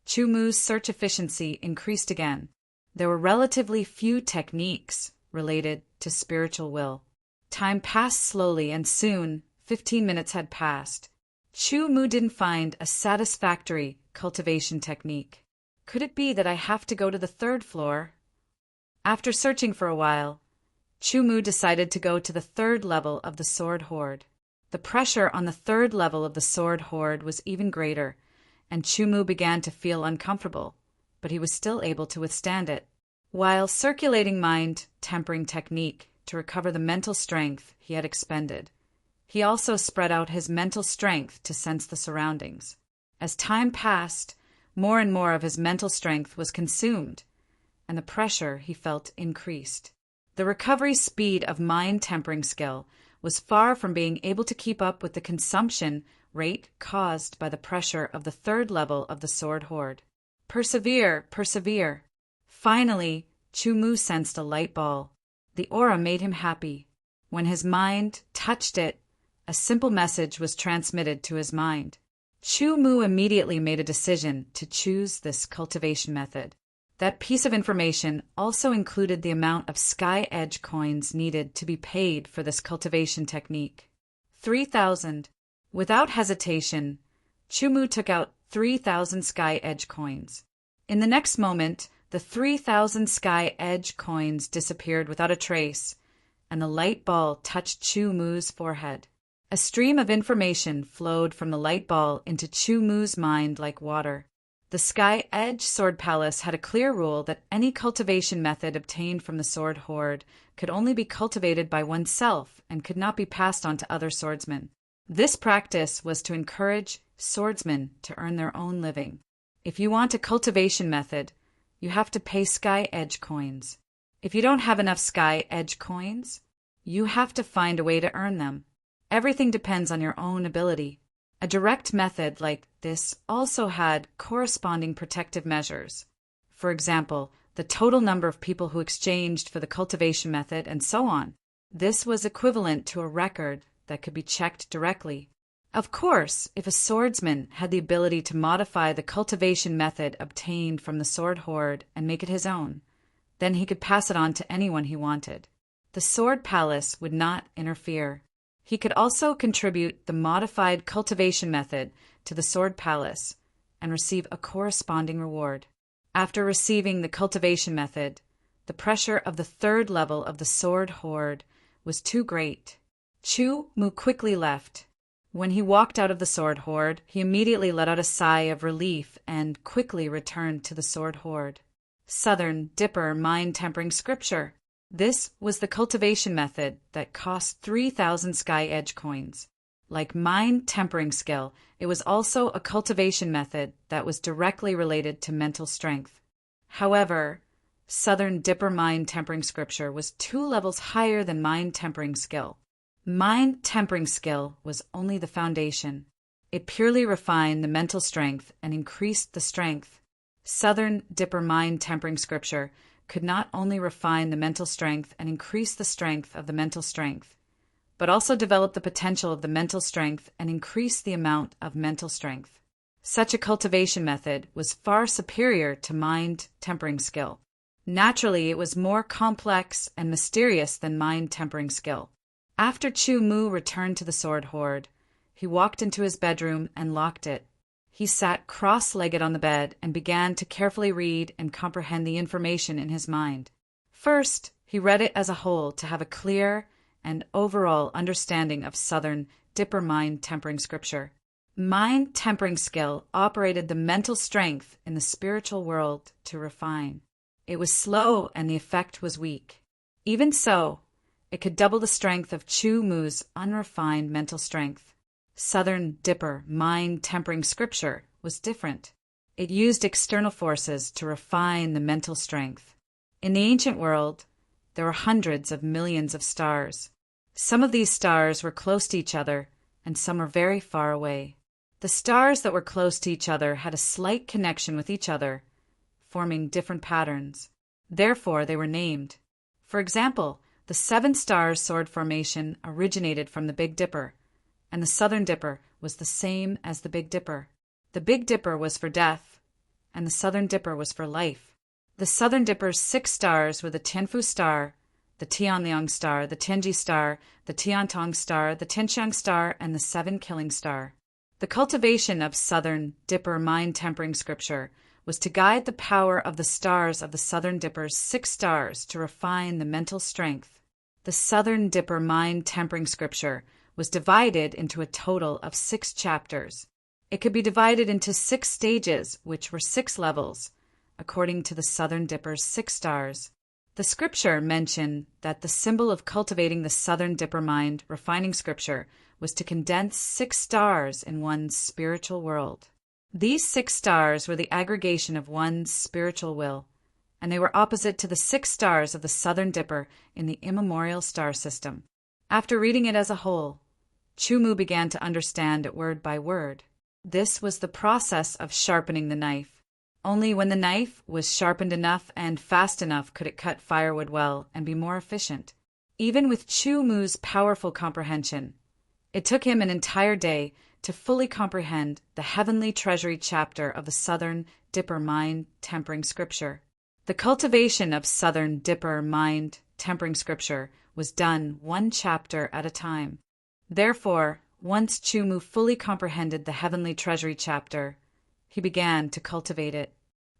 Chumu's search efficiency increased again. There were relatively few techniques related to spiritual will. Time passed slowly, and soon 15 minutes had passed. Chumu didn't find a satisfactory cultivation technique. Could it be that I have to go to the third floor? After searching for a while, Chu-Mu decided to go to the third level of the sword hoard. The pressure on the third level of the sword hoard was even greater, and Chu-Mu began to feel uncomfortable, but he was still able to withstand it. While circulating mind-tempering technique to recover the mental strength he had expended, he also spread out his mental strength to sense the surroundings. As time passed, more and more of his mental strength was consumed, and the pressure he felt increased. The recovery speed of mind-tempering skill was far from being able to keep up with the consumption rate caused by the pressure of the third level of the sword hoard. Persevere, persevere. Finally, Chu-Mu sensed a light ball. The aura made him happy. When his mind touched it, a simple message was transmitted to his mind. Chu-Mu immediately made a decision to choose this cultivation method. That piece of information also included the amount of Sky Edge coins needed to be paid for this cultivation technique. 3,000. Without hesitation, Chu-Mu took out 3,000 Sky Edge coins. In the next moment, the 3,000 Sky Edge coins disappeared without a trace, and the light ball touched Chu-Mu's forehead. A stream of information flowed from the light ball into Chu-Mu's mind like water. The Sky Edge Sword Palace had a clear rule that any cultivation method obtained from the sword hoard could only be cultivated by oneself and could not be passed on to other swordsmen. This practice was to encourage swordsmen to earn their own living. If you want a cultivation method, you have to pay Sky Edge coins. If you don't have enough Sky Edge coins, you have to find a way to earn them. Everything depends on your own ability. A direct method like this also had corresponding protective measures. For example, the total number of people who exchanged for the cultivation method and so on. This was equivalent to a record that could be checked directly. Of course, if a swordsman had the ability to modify the cultivation method obtained from the sword hoard and make it his own, then he could pass it on to anyone he wanted. The sword palace would not interfere. He could also contribute the modified cultivation method to the sword palace and receive a corresponding reward. After receiving the cultivation method, the pressure of the third level of the sword hoard was too great. Chu-Mu quickly left. When he walked out of the sword hoard, he immediately let out a sigh of relief and quickly returned to the sword hoard. Southern Dipper mind-tempering scripture. This was the cultivation method that cost 3,000 Sky Edge coins. Like mind-tempering skill, it was also a cultivation method that was directly related to mental strength. However, Southern Dipper mind-tempering scripture was 2 levels higher than mind-tempering skill. Mind-tempering skill was only the foundation. It purely refined the mental strength and increased the strength. Southern Dipper mind-tempering scripture could not only refine the mental strength and increase the strength of the mental strength, but also develop the potential of the mental strength and increase the amount of mental strength. Such a cultivation method was far superior to mind-tempering skill. Naturally, it was more complex and mysterious than mind-tempering skill. After Chu-Mu returned to the sword hoard, he walked into his bedroom and locked it. He sat cross-legged on the bed and began to carefully read and comprehend the information in his mind. First, he read it as a whole to have a clear and overall understanding of Southern Dipper mind-tempering scripture. Mind-tempering skill operated the mental strength in the spiritual world to refine. It was slow and the effect was weak. Even so, it could double the strength of Chu-Mu's unrefined mental strength. Southern Dipper mind-tempering scripture was different. It used external forces to refine the mental strength. In the ancient world, there were hundreds of millions of stars. Some of these stars were close to each other, and some were very far away. The stars that were close to each other had a slight connection with each other, forming different patterns. Therefore, they were named. For example, the 7 stars sword formation originated from the Big Dipper, and the Southern Dipper was the same as the Big Dipper. The Big Dipper was for death, and the Southern Dipper was for life. The Southern Dipper's 6 stars were the Tianfu star, the Tianliang star, the Tianji star, the Tiantong star, the Tianxiang star, and the 7 killing star. The cultivation of Southern Dipper mind-tempering scripture was to guide the power of the stars of the Southern Dipper's 6 stars to refine the mental strength. The Southern Dipper mind tempering scripture was divided into a total of 6 chapters. It could be divided into 6 stages, which were 6 levels, according to the Southern Dipper's 6 stars. The scripture mentioned that the symbol of cultivating the Southern Dipper mind refining scripture was to condense 6 stars in one's spiritual world. These 6 stars were the aggregation of one's spiritual will, and they were opposite to the 6 stars of the Southern Dipper in the immemorial star system. After reading it as a whole, Chumu began to understand it word by word. This was the process of sharpening the knife. Only when the knife was sharpened enough and fast enough could it cut firewood well and be more efficient. Even with Chumu's powerful comprehension, it took him an entire day to fully comprehend the Heavenly Treasury chapter of the Southern Dipper mind tempering scripture. The cultivation of Southern Dipper mind tempering scripture was done 1 chapter at a time. Therefore, once Chumu fully comprehended the Heavenly Treasury chapter, he began to cultivate it.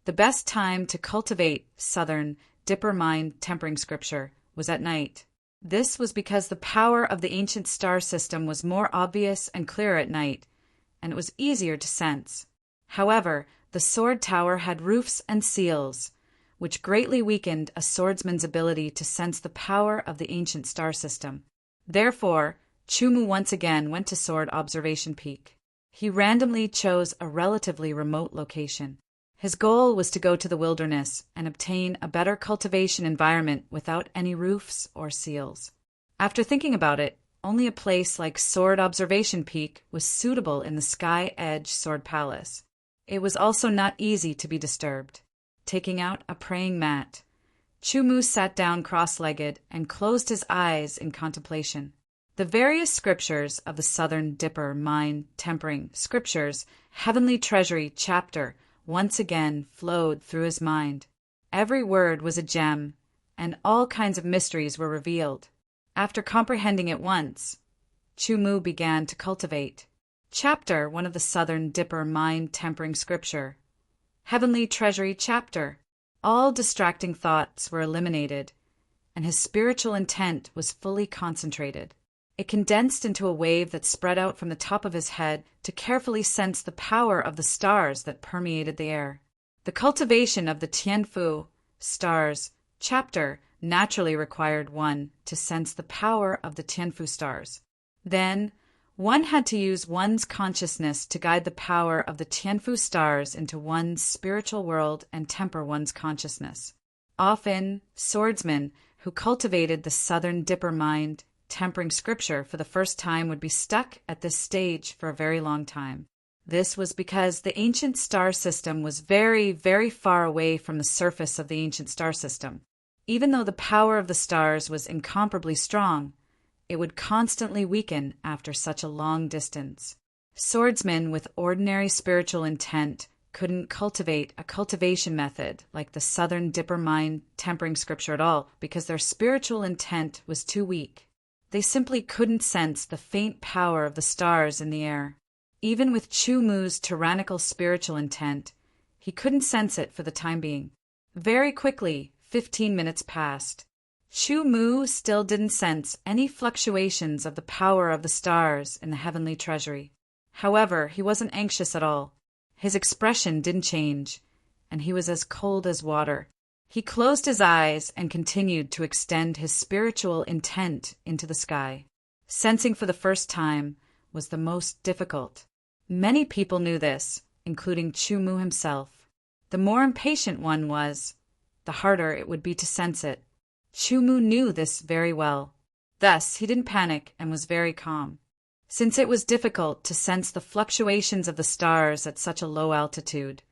The best time to cultivate Southern Dipper mind tempering scripture was at night. This was because the power of the ancient star system was more obvious and clearer at night, and it was easier to sense. However, the sword tower had roofs and seals, which greatly weakened a swordsman's ability to sense the power of the ancient star system. Therefore, Chumu once again went to Sword Observation Peak. He randomly chose a relatively remote location. His goal was to go to the wilderness and obtain a better cultivation environment without any roofs or seals. After thinking about it, only a place like Sword Observation Peak was suitable in the Sky Edge Sword Palace. It was also not easy to be disturbed. Taking out a praying mat, Chumu sat down cross-legged and closed his eyes in contemplation. The various scriptures of the Southern Dipper mind tempering scriptures Heavenly Treasury chapter once again flowed through his mind. Every word was a gem, and all kinds of mysteries were revealed. After comprehending it once, Chumu began to cultivate. Chapter 1 of the Southern Dipper mind tempering scripture Heavenly Treasury chapter. All distracting thoughts were eliminated, and his spiritual intent was fully concentrated. It condensed into a wave that spread out from the top of his head to carefully sense the power of the stars that permeated the air. The cultivation of the Tianfu stars chapter naturally required one to sense the power of the Tianfu stars. Then, one had to use one's consciousness to guide the power of the Tianfu stars into one's spiritual world and temper one's consciousness. Often, swordsmen who cultivated the Southern Dipper mind tempering scripture for the first time would be stuck at this stage for a very long time. This was because the ancient star system was very, very far away from the surface of the ancient star system. Even though the power of the stars was incomparably strong, it would constantly weaken after such a long distance. Swordsmen with ordinary spiritual intent couldn't cultivate a cultivation method like the Southern Dipper mind tempering scripture at all because their spiritual intent was too weak. They simply couldn't sense the faint power of the stars in the air. Even with Chumu's tyrannical spiritual intent, he couldn't sense it for the time being. Very quickly, 15 minutes passed. Chumu still didn't sense any fluctuations of the power of the stars in the Heavenly Treasury. However, he wasn't anxious at all. His expression didn't change, and he was as cold as water. He closed his eyes and continued to extend his spiritual intent into the sky. Sensing for the first time was the most difficult. Many people knew this, including Chumu himself. The more impatient one was, the harder it would be to sense it. Chumu knew this very well. Thus, he didn't panic and was very calm. Since it was difficult to sense the fluctuations of the stars at such a low altitude,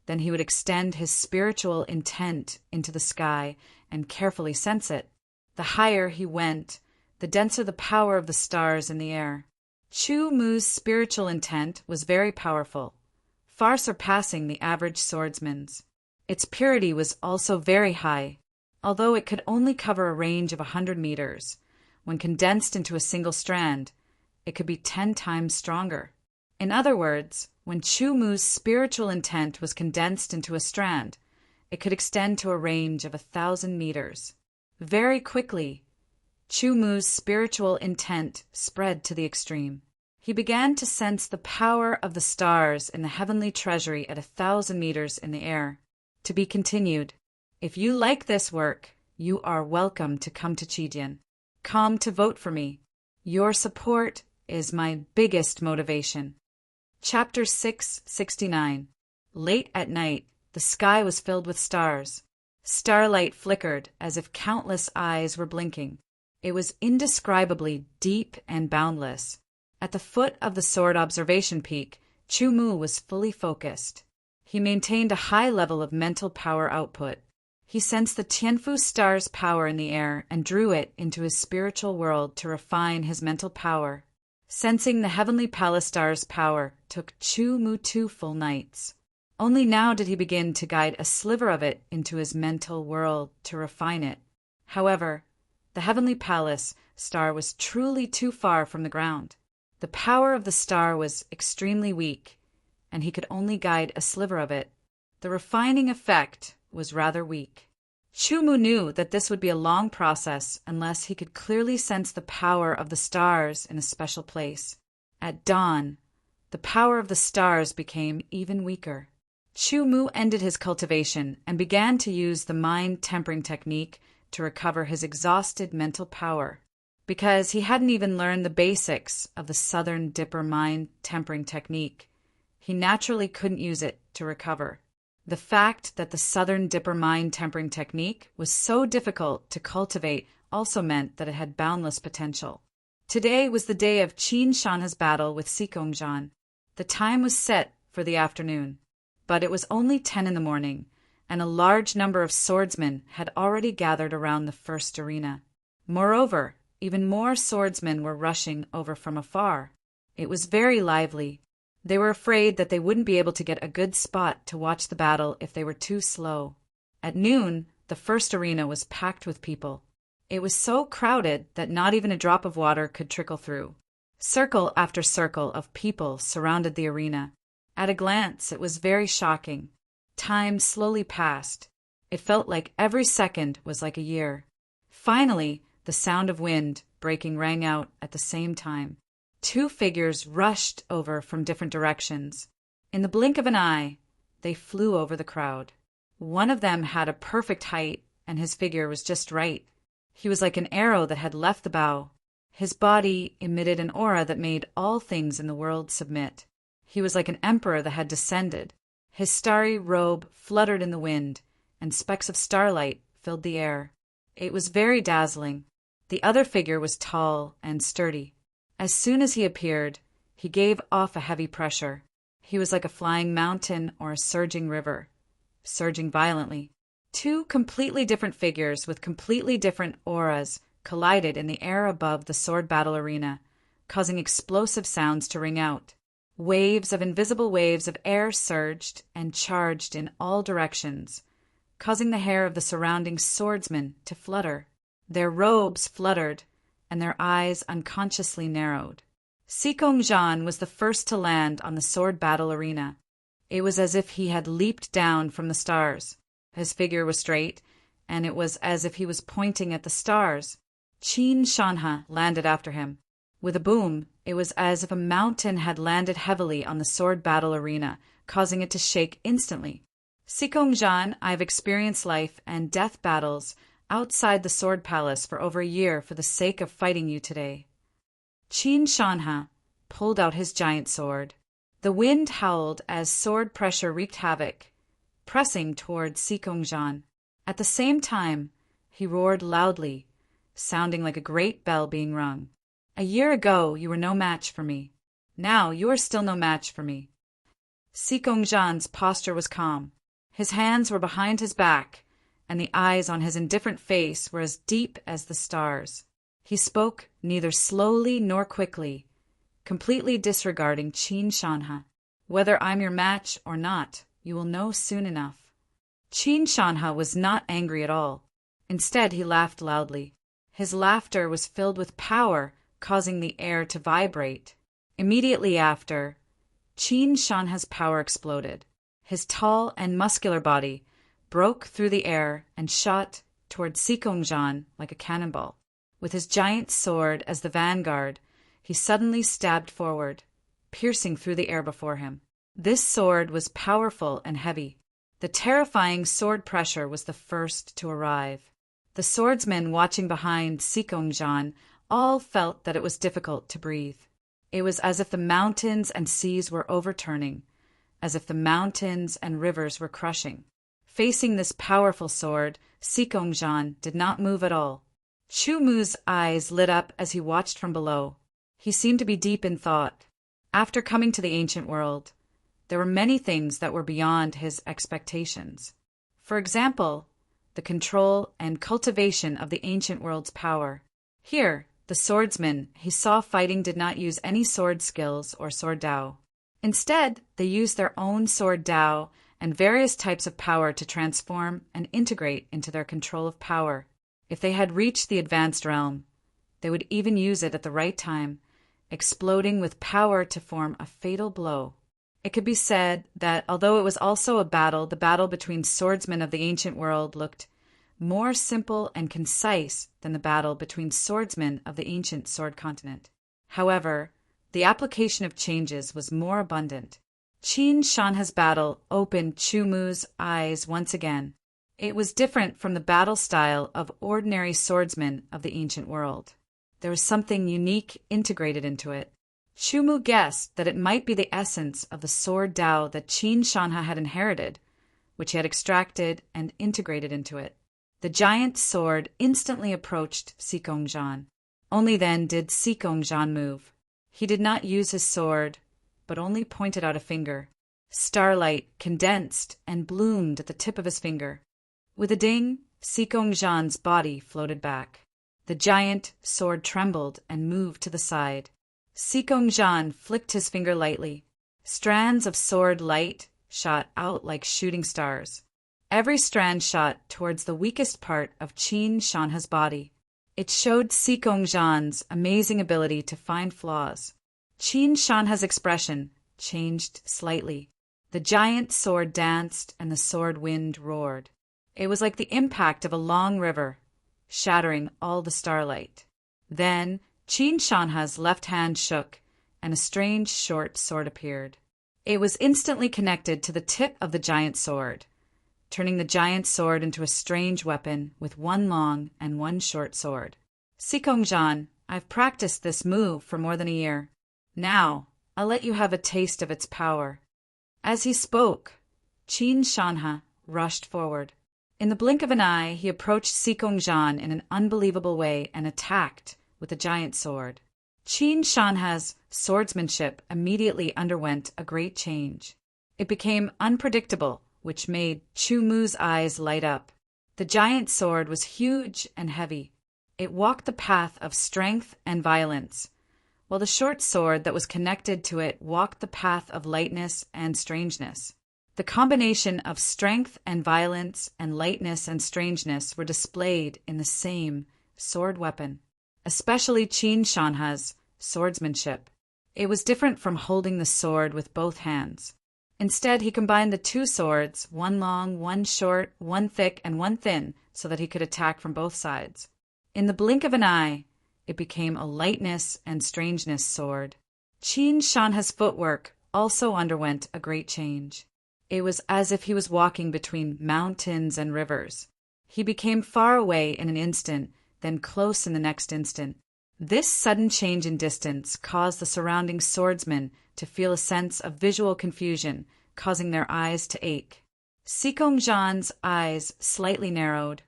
then he would extend his spiritual intent into the sky and carefully sense it. The higher he went, the denser the power of the stars in the air. Chumu's spiritual intent was very powerful, far surpassing the average swordsman's. Its purity was also very high, although it could only cover a range of 100 meters. When condensed into a single strand, it could be 10 times stronger. In other words, when Chu Mu's spiritual intent was condensed into a strand, it could extend to a range of 1,000 meters. Very quickly, Chu Mu's spiritual intent spread to the extreme. He began to sense the power of the stars in the heavenly treasury at 1,000 meters in the air. To be continued. If you like this work, you are welcome to come to Chidian. Come to vote for me. Your support is my biggest motivation. Chapter 669. Late at night, the sky was filled with stars. Starlight flickered as if countless eyes were blinking. It was indescribably deep and boundless. At the foot of the sword observation peak, Chu Mu was fully focused. He maintained a high level of mental power output. He sensed the Tianfu star's power in the air and drew it into his spiritual world to refine his mental power. Sensing the heavenly palace star's power took Chu Mu 2 full nights. Only now did he begin to guide a sliver of it into his mental world to refine it. However, the heavenly palace star was truly too far from the ground. The power of the star was extremely weak, and he could only guide a sliver of it. The refining effect was rather weak. Chu Mu knew that this would be a long process unless he could clearly sense the power of the stars in a special place. At dawn, the power of the stars became even weaker. Chu Mu ended his cultivation and began to use the mind-tempering technique to recover his exhausted mental power. Because he hadn't even learned the basics of the Southern Dipper mind-tempering technique, he naturally couldn't use it to recover. The fact that the Southern Dipper mind-tempering technique was so difficult to cultivate also meant that it had boundless potential. Today was the day of Qin Shanha's battle with Sikongzhan. The time was set for the afternoon, but it was only 10 in the morning, and a large number of swordsmen had already gathered around the first arena. Moreover, even more swordsmen were rushing over from afar. It was very lively. They were afraid that they wouldn't be able to get a good spot to watch the battle if they were too slow. At noon, the first arena was packed with people. It was so crowded that not even a drop of water could trickle through. Circle after circle of people surrounded the arena. At a glance, it was very shocking. Time slowly passed. It felt like every second was like a year. Finally, the sound of wind breaking rang out at the same time. Two figures rushed over from different directions. In the blink of an eye, they flew over the crowd. One of them had a perfect height, and his figure was just right. He was like an arrow that had left the bow. His body emitted an aura that made all things in the world submit. He was like an emperor that had descended. His starry robe fluttered in the wind, and specks of starlight filled the air. It was very dazzling. The other figure was tall and sturdy. As soon as he appeared, he gave off a heavy pressure. He was like a flying mountain or a surging river, surging violently. Two completely different figures with completely different auras collided in the air above the sword battle arena, causing explosive sounds to ring out. Invisible waves of air surged and charged in all directions, causing the hair of the surrounding swordsmen to flutter. Their robes fluttered, and their eyes unconsciously narrowed. Sikongzhan was the first to land on the sword battle arena. It was as if he had leaped down from the stars. His figure was straight, and it was as if he was pointing at the stars. Qin Shanha landed after him. With a boom, it was as if a mountain had landed heavily on the sword battle arena, causing it to shake instantly. Sikongzhan, I have experienced life and death battles outside the sword palace for over a year for the sake of fighting you today. Qin Shanha pulled out his giant sword. The wind howled as sword pressure wreaked havoc, pressing toward Sikongzhan. At the same time, he roared loudly, sounding like a great bell being rung. A year ago, you were no match for me. Now you are still no match for me. Sikongzhan's posture was calm. His hands were behind his back, and the eyes on his indifferent face were as deep as the stars. He spoke neither slowly nor quickly, completely disregarding Qin Shanha. Whether I'm your match or not, you will know soon enough. Qin Shanha was not angry at all. Instead, he laughed loudly. His laughter was filled with power, causing the air to vibrate. Immediately after, Qin Shanha's power exploded. His tall and muscular body broke through the air and shot toward Xikongzhan like a cannonball. With his giant sword as the vanguard, he suddenly stabbed forward, piercing through the air before him. This sword was powerful and heavy. The terrifying sword pressure was the first to arrive. The swordsmen watching behind Xikongzhan all felt that it was difficult to breathe. It was as if the mountains and seas were overturning, as if the mountains and rivers were crushing. Facing this powerful sword, Xikongzhan did not move at all. Chu Mu's eyes lit up as he watched from below. He seemed to be deep in thought. After coming to the ancient world, there were many things that were beyond his expectations. For example, the control and cultivation of the ancient world's power. Here, the swordsmen he saw fighting did not use any sword skills or sword Dao. Instead, they used their own sword Dao and various types of power to transform and integrate into their control of power. If they had reached the advanced realm, they would even use it at the right time, exploding with power to form a fatal blow. It could be said that although it was also a battle, the battle between swordsmen of the ancient world looked more simple and concise than the battle between swordsmen of the ancient sword continent. However, the application of changes was more abundant. Qin Shanha's battle opened Chu Mu's eyes once again. It was different from the battle style of ordinary swordsmen of the ancient world. There was something unique integrated into it. Chu Mu guessed that it might be the essence of the sword Dao that Qin Shanha had inherited, which he had extracted and integrated into it. The giant sword instantly approached Xikongzhan. Only then did Xikongzhan move. He did not use his sword, but only pointed out a finger. Starlight condensed and bloomed at the tip of his finger. With a ding, Xikongzhan's body floated back. The giant sword trembled and moved to the side. Xikongzhan flicked his finger lightly. Strands of sword light shot out like shooting stars. Every strand shot towards the weakest part of Qin Shanha's body. It showed Xikongzhan's amazing ability to find flaws. Qin Shanha's expression changed slightly. The giant sword danced and the sword wind roared. It was like the impact of a long river, shattering all the starlight. Then Qin Shanha's left hand shook, and a strange short sword appeared. It was instantly connected to the tip of the giant sword, turning the giant sword into a strange weapon with one long and one short sword. Xikongzhan, I've practiced this move for more than a year. Now, I'll let you have a taste of its power. As he spoke, Qin Shanha rushed forward. In the blink of an eye, he approached Xikongzhan in an unbelievable way and attacked with a giant sword. Qin Shanha's swordsmanship immediately underwent a great change. It became unpredictable, which made Chu Mu's eyes light up. The giant sword was huge and heavy. It walked the path of strength and violence, while the short sword that was connected to it walked the path of lightness and strangeness. The combination of strength and violence and lightness and strangeness were displayed in the same sword weapon. Especially Qin Shanha's swordsmanship. It was different from holding the sword with both hands. Instead, he combined the two swords, one long, one short, one thick, and one thin, so that he could attack from both sides. In the blink of an eye, it became a lightness and strangeness sword. Qin Shanha's footwork also underwent a great change. It was as if he was walking between mountains and rivers. He became far away in an instant, then close in the next instant. This sudden change in distance caused the surrounding swordsmen to feel a sense of visual confusion, causing their eyes to ache. Xikongzhan's eyes slightly narrowed,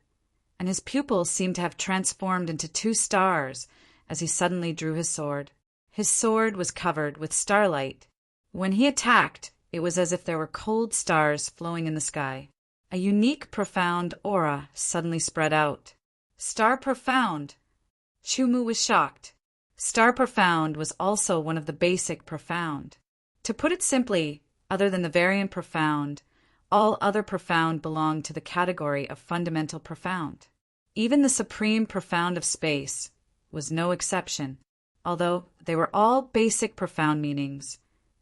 and his pupils seemed to have transformed into two stars as he suddenly drew his sword. His sword was covered with starlight. When he attacked, it was as if there were cold stars flowing in the sky. A unique, profound aura suddenly spread out. Star Profound! Chu Mu was shocked. Star Profound was also one of the basic profound. To put it simply, other than the variant profound, all other profound belonged to the category of fundamental profound. Even the supreme profound of space was no exception. Although they were all basic profound meanings,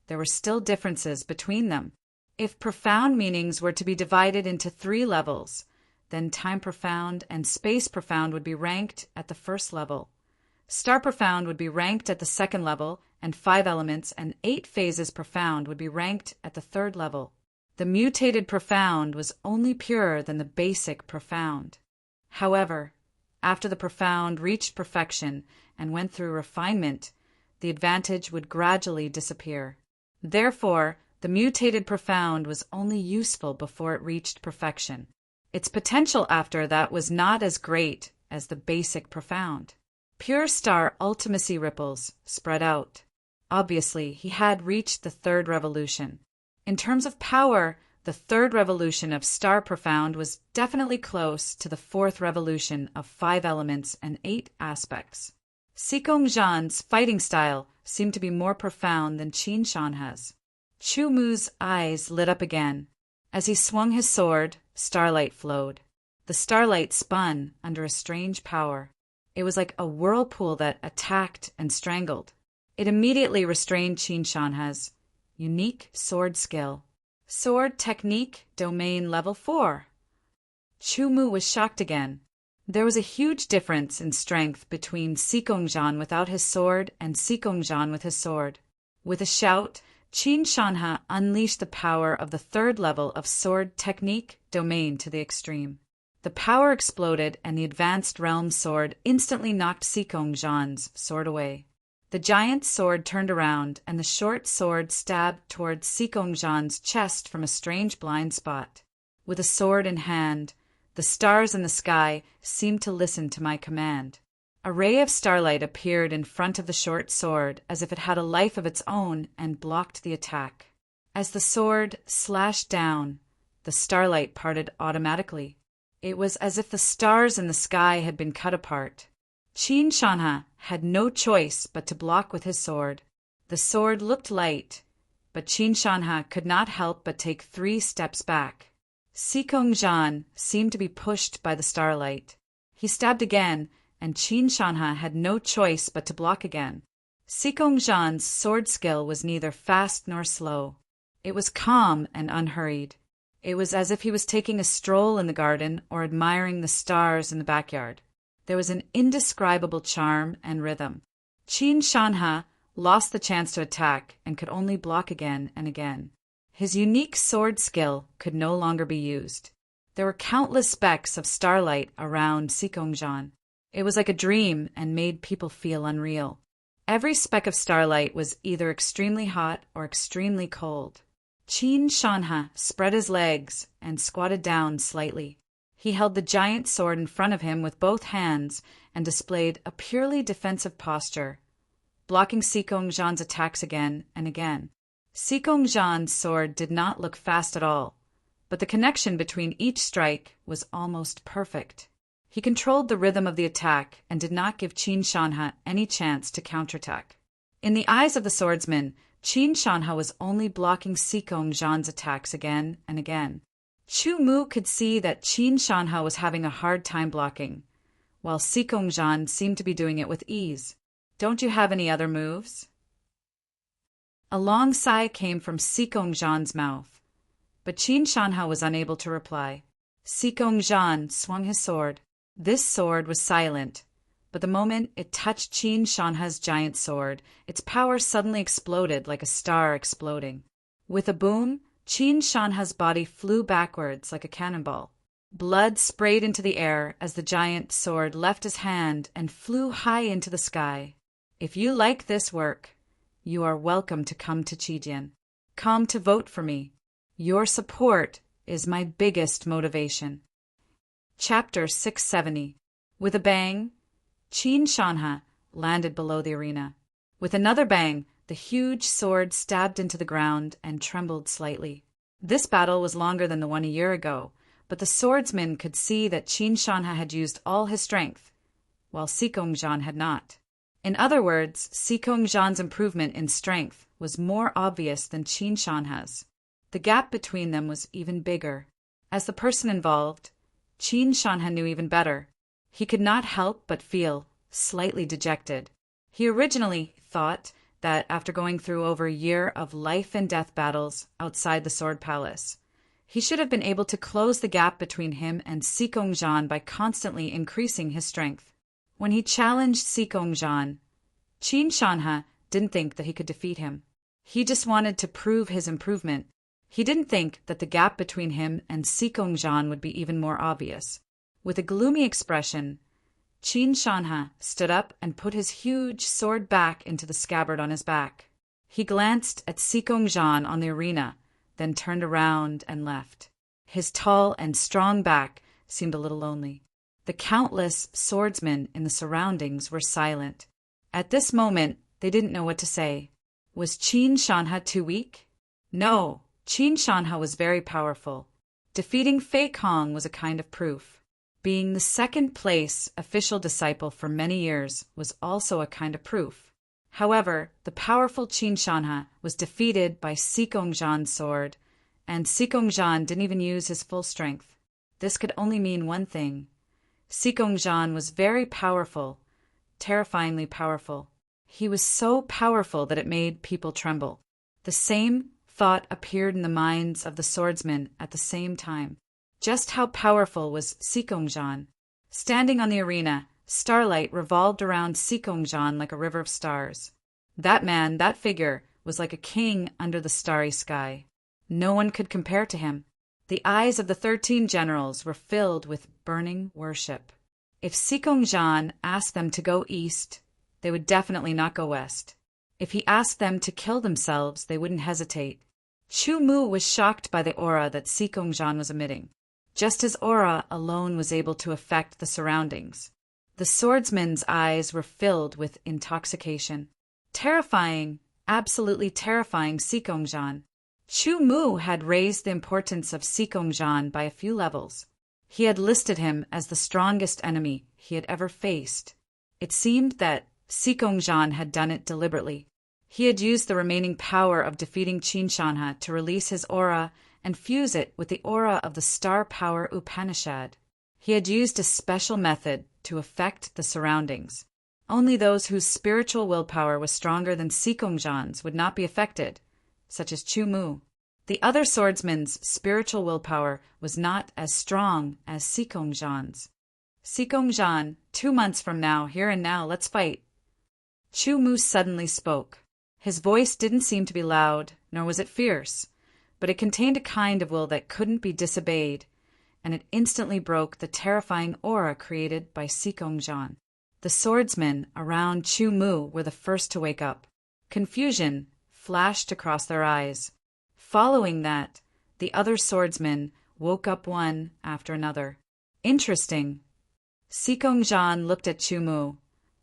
there were still differences between them. If profound meanings were to be divided into 3 levels, then time profound and space profound would be ranked at the first level. Star profound would be ranked at the second level, and 5 elements and 8 phases profound would be ranked at the third level. The mutated profound was only purer than the basic profound. However, after the profound reached perfection and went through refinement, the advantage would gradually disappear. Therefore, the mutated profound was only useful before it reached perfection. Its potential after that was not as great as the basic profound. Pure star ultimacy ripples spread out. Obviously, he had reached the third revolution. In terms of power, the third revolution of star profound was definitely close to the fourth revolution of 5 elements and 8 aspects. Sikong Zhan's fighting style seemed to be more profound than Qin Shanha's. Chu Mu's eyes lit up again. As he swung his sword, starlight flowed. The starlight spun under a strange power. It was like a whirlpool that attacked and strangled. It immediately restrained Qin Shanha's unique sword skill. Sword technique, domain level 4. Chu Mu was shocked again. There was a huge difference in strength between Sikong Zhan without his sword and Sikong Zhan with his sword. With a shout, Qin Shanha unleashed the power of the third level of sword technique domain to the extreme. The power exploded and the advanced realm sword instantly knocked Sikong Zhan's sword away. The giant sword turned around and the short sword stabbed towards Sikong Zhan's chest from a strange blind spot. With a sword in hand, the stars in the sky seemed to listen to my command. A ray of starlight appeared in front of the short sword as if it had a life of its own and blocked the attack. As the sword slashed down, the starlight parted automatically. It was as if the stars in the sky had been cut apart. Qin Shanha had no choice but to block with his sword. The sword looked light, but Qin Shanha could not help but take 3 steps back. Sikong Zhan seemed to be pushed by the starlight. He stabbed again, and Qin Shanha had no choice but to block again. Sikong Zhan's sword skill was neither fast nor slow. It was calm and unhurried. It was as if he was taking a stroll in the garden or admiring the stars in the backyard. There was an indescribable charm and rhythm. Qin Shanha lost the chance to attack and could only block again and again. His unique sword skill could no longer be used. There were countless specks of starlight around Sikong Zhan. It was like a dream and made people feel unreal. Every speck of starlight was either extremely hot or extremely cold. Qin Shanha spread his legs and squatted down slightly. He held the giant sword in front of him with both hands and displayed a purely defensive posture, blocking Sikong Zhan's attacks again and again. Sikong Zhan's sword did not look fast at all, but the connection between each strike was almost perfect. He controlled the rhythm of the attack and did not give Qin Shanha any chance to counterattack. In the eyes of the swordsman, Qin Shanha was only blocking Sikong Zhan's attacks again and again. Chu Mu could see that Qin Shanha was having a hard time blocking, while Sikong Zhan seemed to be doing it with ease. "Don't you have any other moves?" A long sigh came from Sikong Zhan's mouth, but Qin Shanha was unable to reply. Sikong Zhan swung his sword. This sword was silent, but the moment it touched Qin Shanha's giant sword, its power suddenly exploded like a star exploding. With a boom, Qin Shanha's body flew backwards like a cannonball. Blood sprayed into the air as the giant sword left his hand and flew high into the sky. If you like this work, you are welcome to come to Qijian. Come to vote for me. Your support is my biggest motivation. Chapter 670. With a bang, Qin Shanha landed below the arena. With another bang, the huge sword stabbed into the ground and trembled slightly. This battle was longer than the one a year ago, but the swordsman could see that Qin Shanha had used all his strength, while Sikong Zhan had not. In other words, Sikong Zhan's improvement in strength was more obvious than Qin Shanha's. The gap between them was even bigger. As the person involved, Qin Shanha knew even better. He could not help but feel slightly dejected. He originally thought that after going through over a year of life and death battles outside the Sword Palace, he should have been able to close the gap between him and Sikongjan by constantly increasing his strength. When he challenged Sikongjan, Qin Shanha didn't think that he could defeat him. He just wanted to prove his improvement. He didn't think that the gap between him and Sikongjan would be even more obvious. With a gloomy expression, Qin Shanha stood up and put his huge sword back into the scabbard on his back. He glanced at Sikongjan on the arena, then turned around and left. His tall and strong back seemed a little lonely. The countless swordsmen in the surroundings were silent. At this moment, they didn't know what to say. Was Qin Shanha too weak? No, Qin Shanha was very powerful. Defeating Fei Kong was a kind of proof. Being the second-place official disciple for many years was also a kind of proof. However, the powerful Qin Shanha was defeated by Sikongjan's sword, and Sikongjan didn't even use his full strength. This could only mean one thing. Sikongjan was very powerful, terrifyingly powerful. He was so powerful that it made people tremble. The same thought appeared in the minds of the swordsmen at the same time. Just how powerful was Sikongjan? Standing on the arena, starlight revolved around Sikongjan like a river of stars. That man, that figure, was like a king under the starry sky. No one could compare to him. The eyes of the 13 generals were filled with burning worship. If Sikongjan asked them to go east, they would definitely not go west. If he asked them to kill themselves, they wouldn't hesitate. Chu Mu was shocked by the aura that Sikongjan was emitting. Just his aura alone was able to affect the surroundings. The swordsman's eyes were filled with intoxication. Terrifying, absolutely terrifying Sikongjan. Chu Mu had raised the importance of Sikongjan by a few levels. He had listed him as the strongest enemy he had ever faced. It seemed that Sikongjan had done it deliberately. He had used the remaining power of defeating Qin Shanha to release his aura and fuse it with the aura of the Star Power Upanishad. He had used a special method to affect the surroundings. Only those whose spiritual willpower was stronger than Sikongjan's would not be affected, such as Chu Mu. The other swordsman's spiritual willpower was not as strong as Sikongjan's. Sikongjan, 2 months from now, here and now, let's fight. Chu Mu suddenly spoke. His voice didn't seem to be loud, nor was it fierce, but it contained a kind of will that couldn't be disobeyed, and it instantly broke the terrifying aura created by Sikongjan. The swordsmen around Chu Mu were the first to wake up. Confusion flashed across their eyes. Following that, the other swordsmen woke up one after another. Interesting. Sikongjan looked at Chu Mu,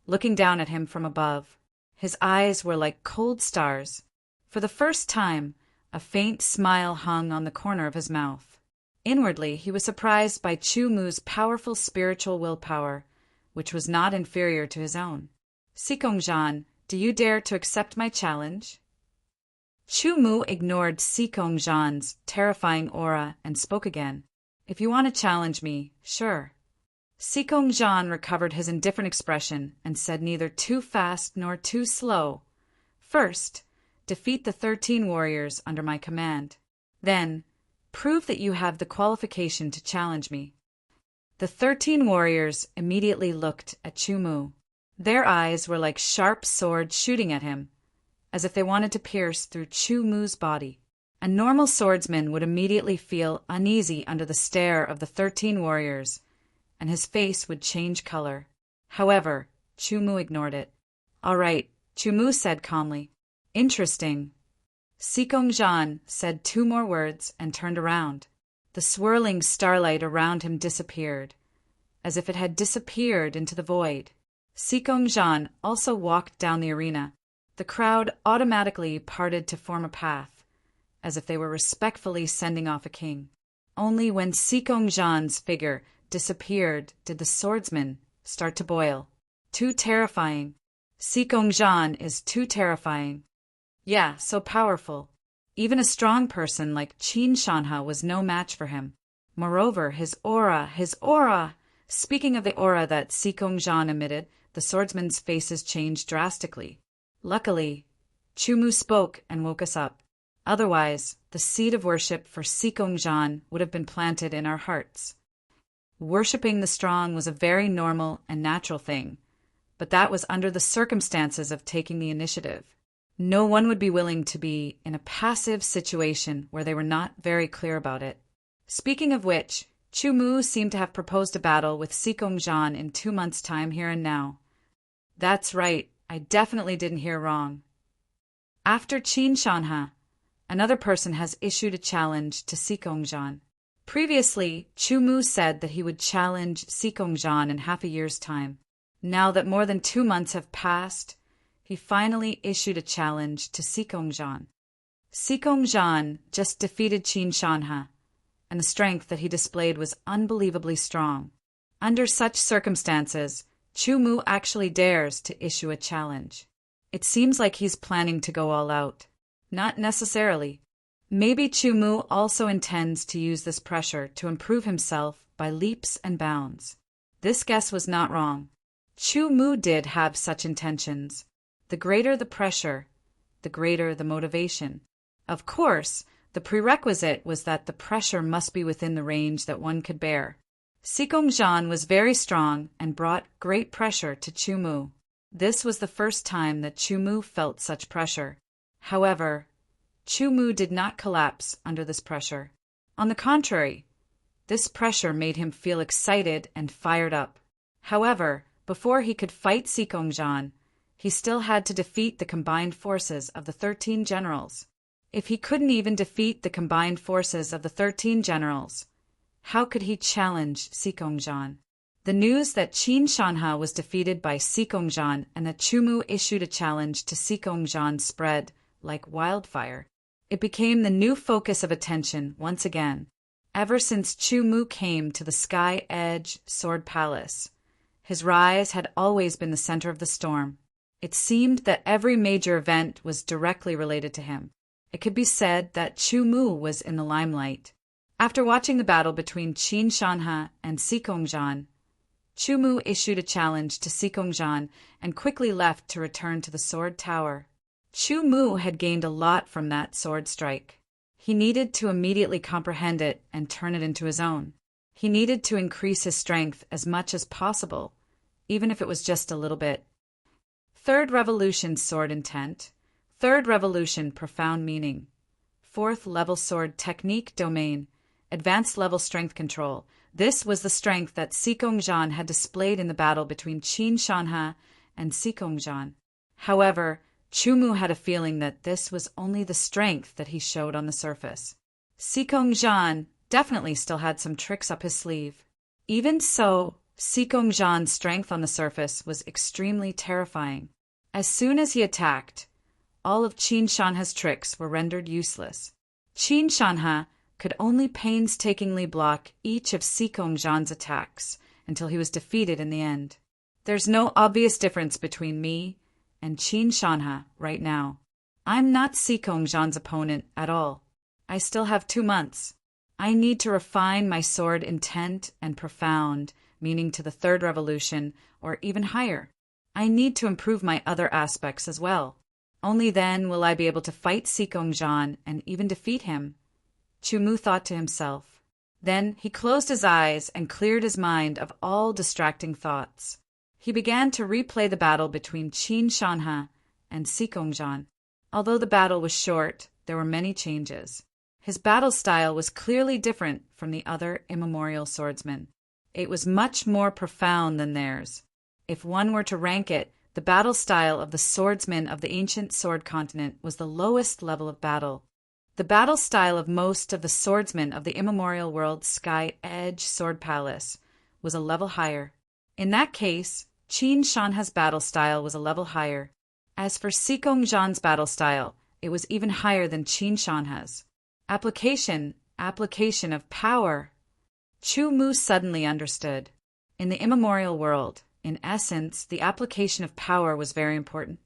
looking down at him from above. His eyes were like cold stars. For the first time, a faint smile hung on the corner of his mouth. Inwardly, he was surprised by Chu Mu's powerful spiritual willpower, which was not inferior to his own. Sikongjan, do you dare to accept my challenge? Chu Mu ignored Sikongjan's terrifying aura and spoke again. If you want to challenge me, sure. Sikongjan recovered his indifferent expression and said neither too fast nor too slow. First, defeat the 13 warriors under my command. Then, prove that you have the qualification to challenge me. The 13 warriors immediately looked at Chu Mu. Their eyes were like sharp swords shooting at him, as if they wanted to pierce through Chu Mu's body. A normal swordsman would immediately feel uneasy under the stare of the 13 warriors, and his face would change color. However, Chu Mu ignored it. All right, Chu Mu said calmly. Interesting. Sikongjan said 2 more words and turned around. The swirling starlight around him disappeared, as if it had disappeared into the void. Sikongjan also walked down the arena. The crowd automatically parted to form a path, as if they were respectfully sending off a king. Only when Sikongjan's figure disappeared did the swordsman start to boil. Too terrifying. Sikongjan is too terrifying. Yeah, so powerful. Even a strong person like Qin Shanha was no match for him. Moreover, his aura! Speaking of the aura that Sikongjan emitted, the swordsmen's faces changed drastically. Luckily, Chu Mu spoke and woke us up. Otherwise, the seed of worship for Sikongjan would have been planted in our hearts. Worshipping the strong was a very normal and natural thing, but that was under the circumstances of taking the initiative. No one would be willing to be in a passive situation where they were not very clear about it. Speaking of which, Chu Mu seemed to have proposed a battle with Sikongjan in 2 months' time here and now. That's right, I definitely didn't hear wrong. After Qin Shanha, another person has issued a challenge to Sikongjan. Previously, Chu Mu said that he would challenge Sikongjan in half a year's time. Now that more than 2 months have passed, he finally issued a challenge to Sikongjan. Sikongjan just defeated Qin Shanha, and the strength that he displayed was unbelievably strong. Under such circumstances, Chu Mu actually dares to issue a challenge. It seems like he's planning to go all out. Not necessarily. Maybe Chu Mu also intends to use this pressure to improve himself by leaps and bounds. This guess was not wrong. Chu Mu did have such intentions. The greater the pressure, the greater the motivation. Of course, the prerequisite was that the pressure must be within the range that one could bear. Sikongjan was very strong and brought great pressure to Chu Mu. This was the first time that Chu Mu felt such pressure. However, Chu Mu did not collapse under this pressure. On the contrary, this pressure made him feel excited and fired up. However, before he could fight Sikongjan, he still had to defeat the combined forces of the 13 generals. If he couldn't even defeat the combined forces of the 13 generals, how could he challenge Sikongjan? The news that Qin Shanha was defeated by Sikongjan and that Chu Mu issued a challenge to Sikongjan spread like wildfire. It became the new focus of attention once again. Ever since Chu Mu came to the Sky Edge Sword Palace, his rise had always been the center of the storm. It seemed that every major event was directly related to him. It could be said that Chu Mu was in the limelight. After watching the battle between Qin Shanha and Sikongjan, Chu Mu issued a challenge to Sikongjan and quickly left to return to the sword tower. Chu Mu had gained a lot from that sword strike. He needed to immediately comprehend it and turn it into his own. He needed to increase his strength as much as possible, even if it was just a little bit. Third revolution sword intent. Third revolution profound meaning. Fourth level sword technique domain. Advanced level strength control. This was the strength that Sikongjan had displayed in the battle between Qin Shanha and Sikongjan. However, Chu Mu had a feeling that this was only the strength that he showed on the surface. Sikongjan definitely still had some tricks up his sleeve. Even so, Sikongjan's strength on the surface was extremely terrifying. As soon as he attacked, all of Qin Shanha's tricks were rendered useless. Qin Shanha could only painstakingly block each of Sikongjan's attacks until he was defeated in the end. There's no obvious difference between me and Qin Shanha right now. I'm not Sikongjan's opponent at all. I still have 2 months. I need to refine my sword intent and profound, meaning to the third revolution, or even higher. I need to improve my other aspects as well. Only then will I be able to fight Sikongjan and even defeat him. Chu Mu thought to himself. Then he closed his eyes and cleared his mind of all distracting thoughts. He began to replay the battle between Qin Shanha and Sikongjan. Although the battle was short, there were many changes. His battle style was clearly different from the other immemorial swordsmen. It was much more profound than theirs. If one were to rank it, the battle style of the swordsmen of the ancient sword continent was the lowest level of battle. The battle style of most of the swordsmen of the immemorial world Sky Edge Sword Palace was a level higher. In that case, Qin Shanha's battle style was a level higher. As for Sikongjan's battle style, it was even higher than Qin Shanha's. Application of power. Chu Mu suddenly understood. In the immemorial world, in essence, the application of power was very important.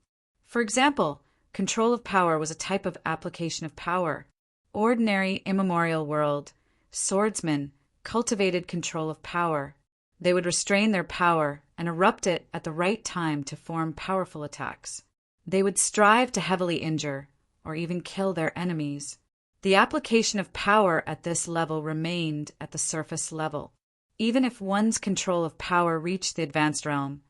For example, control of power was a type of application of power. Ordinary immemorial world, swordsmen cultivated control of power. They would restrain their power and erupt it at the right time to form powerful attacks. They would strive to heavily injure or even kill their enemies. The application of power at this level remained at the surface level. Even if one's control of power reached the advanced realm,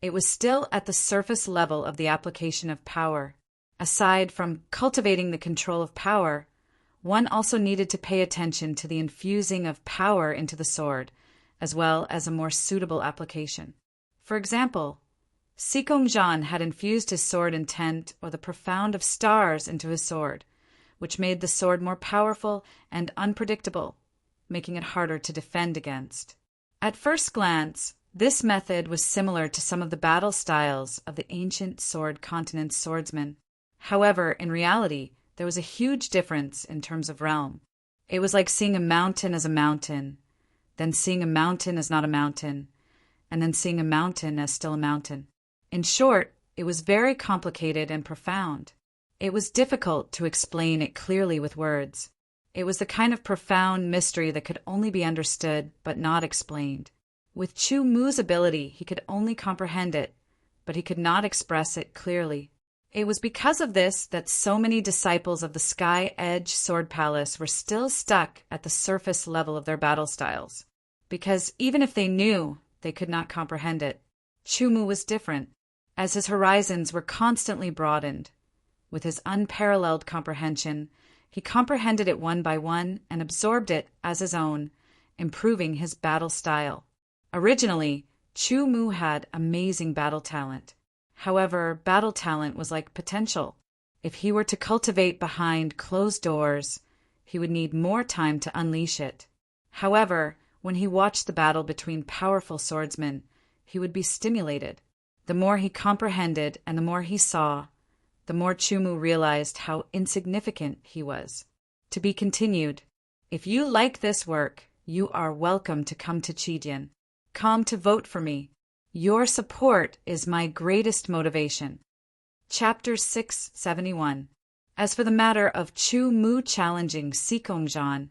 it was still at the surface level of the application of power. Aside from cultivating the control of power, one also needed to pay attention to the infusing of power into the sword, as well as a more suitable application. For example, Sikongjan had infused his sword intent or the profound of stars into his sword, which made the sword more powerful and unpredictable, making it harder to defend against. At first glance, this method was similar to some of the battle styles of the ancient sword continent's swordsmen. However, in reality, there was a huge difference in terms of realm. It was like seeing a mountain as a mountain, then seeing a mountain as not a mountain, and then seeing a mountain as still a mountain. In short, it was very complicated and profound. It was difficult to explain it clearly with words. It was the kind of profound mystery that could only be understood but not explained. With Chu Mu's ability, he could only comprehend it, but he could not express it clearly. It was because of this that so many disciples of the Sky Edge Sword Palace were still stuck at the surface level of their battle styles. Because even if they knew, they could not comprehend it. Chu Mu was different, as his horizons were constantly broadened. With his unparalleled comprehension, he comprehended it one by one and absorbed it as his own, improving his battle style. Originally, Chu Mu had amazing battle talent. However, battle talent was like potential. If he were to cultivate behind closed doors, he would need more time to unleash it. However, when he watched the battle between powerful swordsmen, he would be stimulated. The more he comprehended and the more he saw, the more Chu Mu realized how insignificant he was. To be continued. If you like this work, you are welcome to come to Chidian. Come to vote for me. Your support is my greatest motivation. Chapter 671. As for the matter of Chu Mu challenging Sikongjan,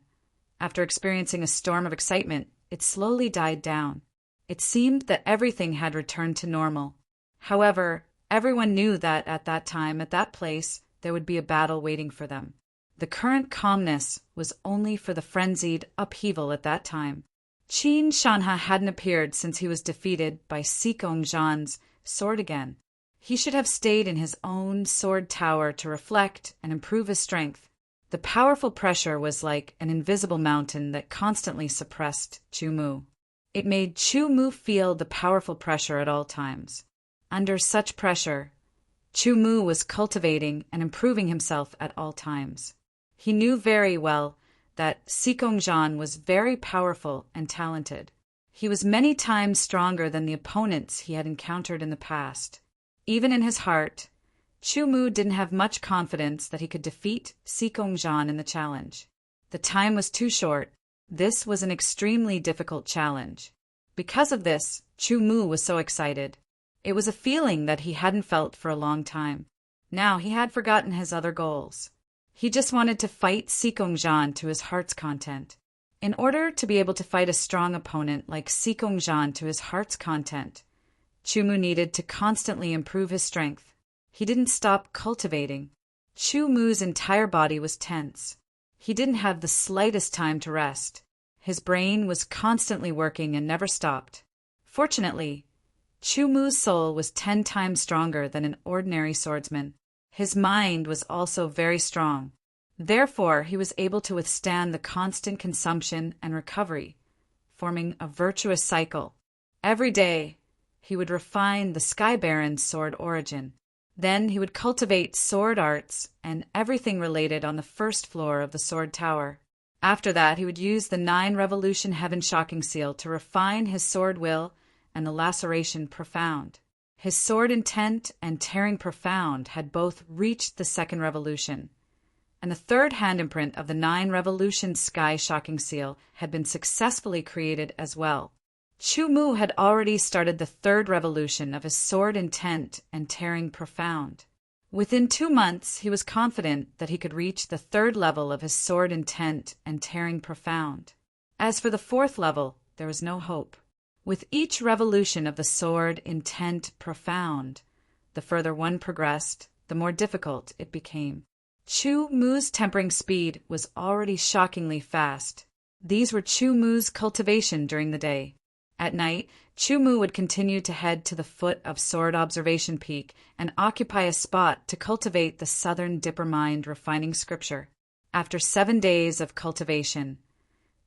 after experiencing a storm of excitement, it slowly died down. It seemed that everything had returned to normal. However, everyone knew that at that time, at that place, there would be a battle waiting for them. The current calmness was only for the frenzied upheaval at that time. Qin Shanha hadn't appeared since he was defeated by Sikongjan's sword again. He should have stayed in his own sword tower to reflect and improve his strength. The powerful pressure was like an invisible mountain that constantly suppressed Chu Mu. It made Chu Mu feel the powerful pressure at all times. Under such pressure, Chu Mu was cultivating and improving himself at all times. He knew very well that Sikongjan was very powerful and talented. He was many times stronger than the opponents he had encountered in the past. Even in his heart, Chu Mu didn't have much confidence that he could defeat Sikongjan in the challenge. The time was too short. This was an extremely difficult challenge. Because of this, Chu Mu was so excited. It was a feeling that he hadn't felt for a long time. Now he had forgotten his other goals. He just wanted to fight Sikongjan to his heart's content. In order to be able to fight a strong opponent like Sikongjan to his heart's content, Chu Mu needed to constantly improve his strength. He didn't stop cultivating. Chu Mu's entire body was tense. He didn't have the slightest time to rest. His brain was constantly working and never stopped. Fortunately, Chu Mu's soul was 10 times stronger than an ordinary swordsman. His mind was also very strong. Therefore, he was able to withstand the constant consumption and recovery, forming a virtuous cycle. Every day, he would refine the Sky Baron's sword origin. Then he would cultivate sword arts and everything related on the first floor of the sword tower. After that, he would use the 9 Revolution Heaven Shocking Seal to refine his sword will and the laceration profound. His sword intent and tearing profound had both reached the 2nd revolution, and the 3rd hand imprint of the 9 Revolution Sky Shocking Seal had been successfully created as well. Chu Mu had already started the 3rd revolution of his sword intent and tearing profound. Within 2 months, he was confident that he could reach the 3rd level of his sword intent and tearing profound. As for the 4th level, there was no hope. With each revolution of the sword intent profound, The further one progressed, the more difficult it became. Chu Mu's tempering speed was already shockingly fast. These were Chu Mu's cultivation during the day. At night, Chu Mu would continue to head to the foot of Sword Observation Peak and occupy a spot to cultivate the Southern Dipper Mind refining scripture. After 7 days of cultivation,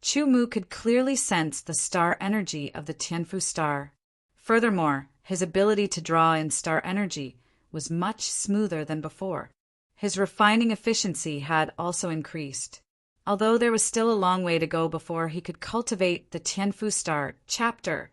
Chu Mu could clearly sense the star energy of the Tianfu star. Furthermore, his ability to draw in star energy was much smoother than before. His refining efficiency had also increased. Although there was still a long way to go before he could cultivate the Tianfu star chapter,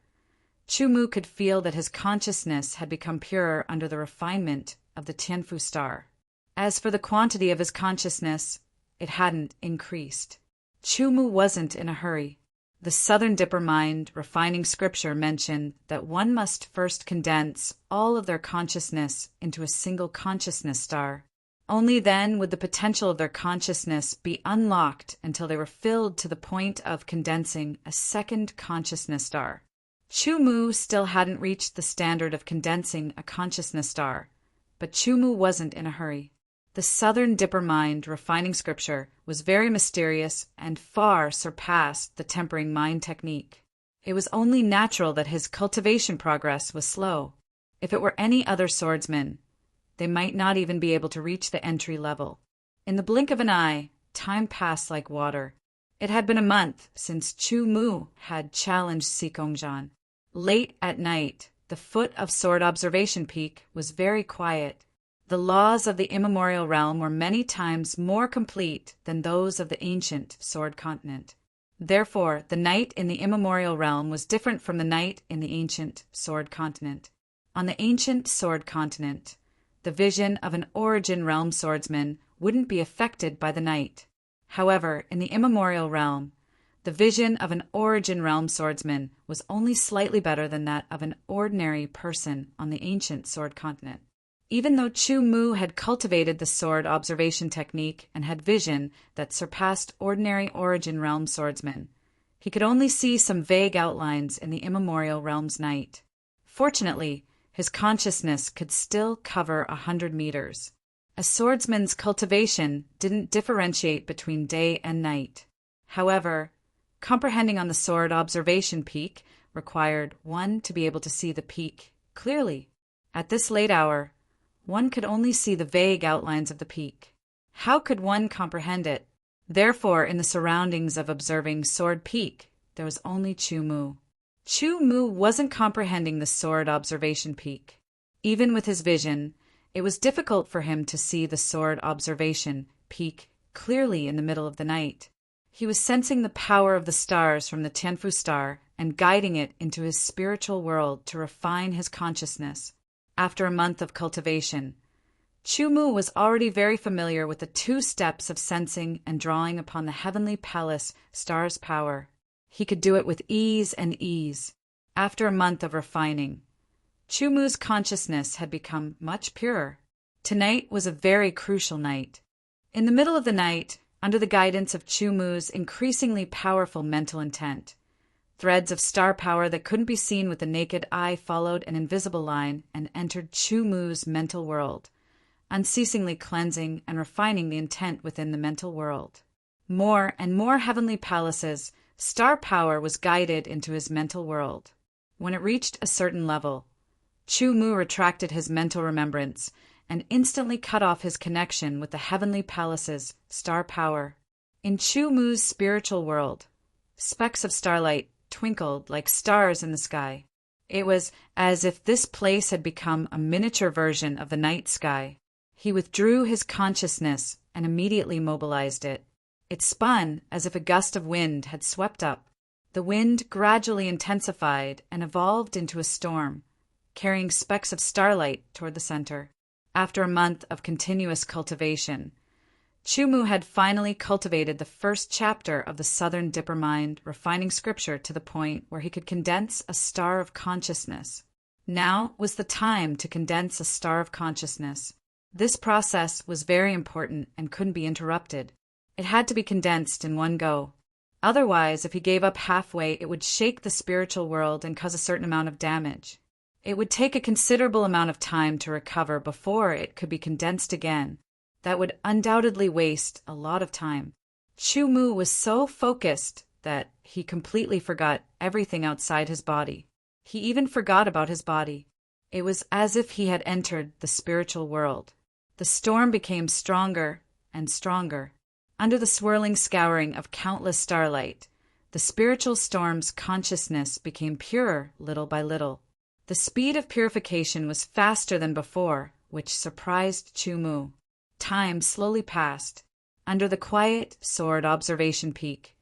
Chu Mu could feel that his consciousness had become purer under the refinement of the Tianfu star. As for the quantity of his consciousness, it hadn't increased. Chu Mu wasn't in a hurry. The Southern Dipper Mind refining scripture mentioned that one must first condense all of their consciousness into a single consciousness star. Only then would the potential of their consciousness be unlocked until they were filled to the point of condensing a second consciousness star. Chu Mu still hadn't reached the standard of condensing a consciousness star, but Chu Mu wasn't in a hurry. The Southern Dipper Mind refining scripture was very mysterious and far surpassed the tempering mind technique. It was only natural that his cultivation progress was slow. If it were any other swordsman, they might not even be able to reach the entry level. In the blink of an eye, time passed like water. It had been a month since Chu Mu had challenged Xikongzhan. Late at night, the foot of Sword Observation Peak was very quiet. The laws of the immemorial realm were many times more complete than those of the ancient Sword Continent. Therefore, the night in the immemorial realm was different from the night in the ancient Sword Continent. On the ancient Sword Continent, the vision of an origin realm swordsman wouldn't be affected by the night. However, in the immemorial realm, the vision of an origin realm swordsman was only slightly better than that of an ordinary person on the ancient Sword Continent. Even though Chu Mu had cultivated the sword observation technique and had vision that surpassed ordinary origin realm swordsmen, he could only see some vague outlines in the immemorial realm's night. Fortunately, his consciousness could still cover 100 meters. A swordsman's cultivation didn't differentiate between day and night. However, comprehending on the sword observation peak required one to be able to see the peak clearly. At this late hour, one could only see the vague outlines of the peak. How could one comprehend it? Therefore, in the surroundings of observing Sword Peak, there was only Chu Mu. Chu Mu wasn't comprehending the sword observation peak. Even with his vision, it was difficult for him to see the sword observation peak clearly in the middle of the night. He was sensing the power of the stars from the Tianfu star and guiding it into his spiritual world to refine his consciousness. After a month of cultivation, Chu Mu was already very familiar with the 2 steps of sensing and drawing upon the heavenly palace star's power. He could do it with ease and ease. After a month of refining, Chu Mu's consciousness had become much purer. Tonight was a very crucial night. In the middle of the night, under the guidance of Chu Mu's increasingly powerful mental intent, threads of star power that couldn't be seen with the naked eye followed an invisible line and entered Chu Mu's mental world, unceasingly cleansing and refining the intent within the mental world. More and more heavenly palaces, star power was guided into his mental world. When it reached a certain level, Chu Mu retracted his mental remembrance and instantly cut off his connection with the heavenly palace's star power. In Chu Mu's spiritual world, specks of starlight twinkled like stars in the sky. It was as if this place had become a miniature version of the night sky. He withdrew his consciousness and immediately mobilized it. It spun as if a gust of wind had swept up. The wind gradually intensified and evolved into a storm, carrying specks of starlight toward the center. After a month of continuous cultivation, Chu Mu had finally cultivated the first chapter of the Southern Dipper Mind refining scripture to the point where he could condense a star of consciousness. Now was the time to condense a star of consciousness. This process was very important and couldn't be interrupted. It had to be condensed in one go. Otherwise, if he gave up halfway, it would shake the spiritual world and cause a certain amount of damage. It would take a considerable amount of time to recover before it could be condensed again. That would undoubtedly waste a lot of time. Chu Mu was so focused that he completely forgot everything outside his body. He even forgot about his body. It was as if he had entered the spiritual world. The storm became stronger and stronger. Under the swirling scouring of countless starlight, the spiritual storm's consciousness became purer little by little. The speed of purification was faster than before, which surprised Chu Mu. Time slowly passed. Under the quiet, sword observation peak,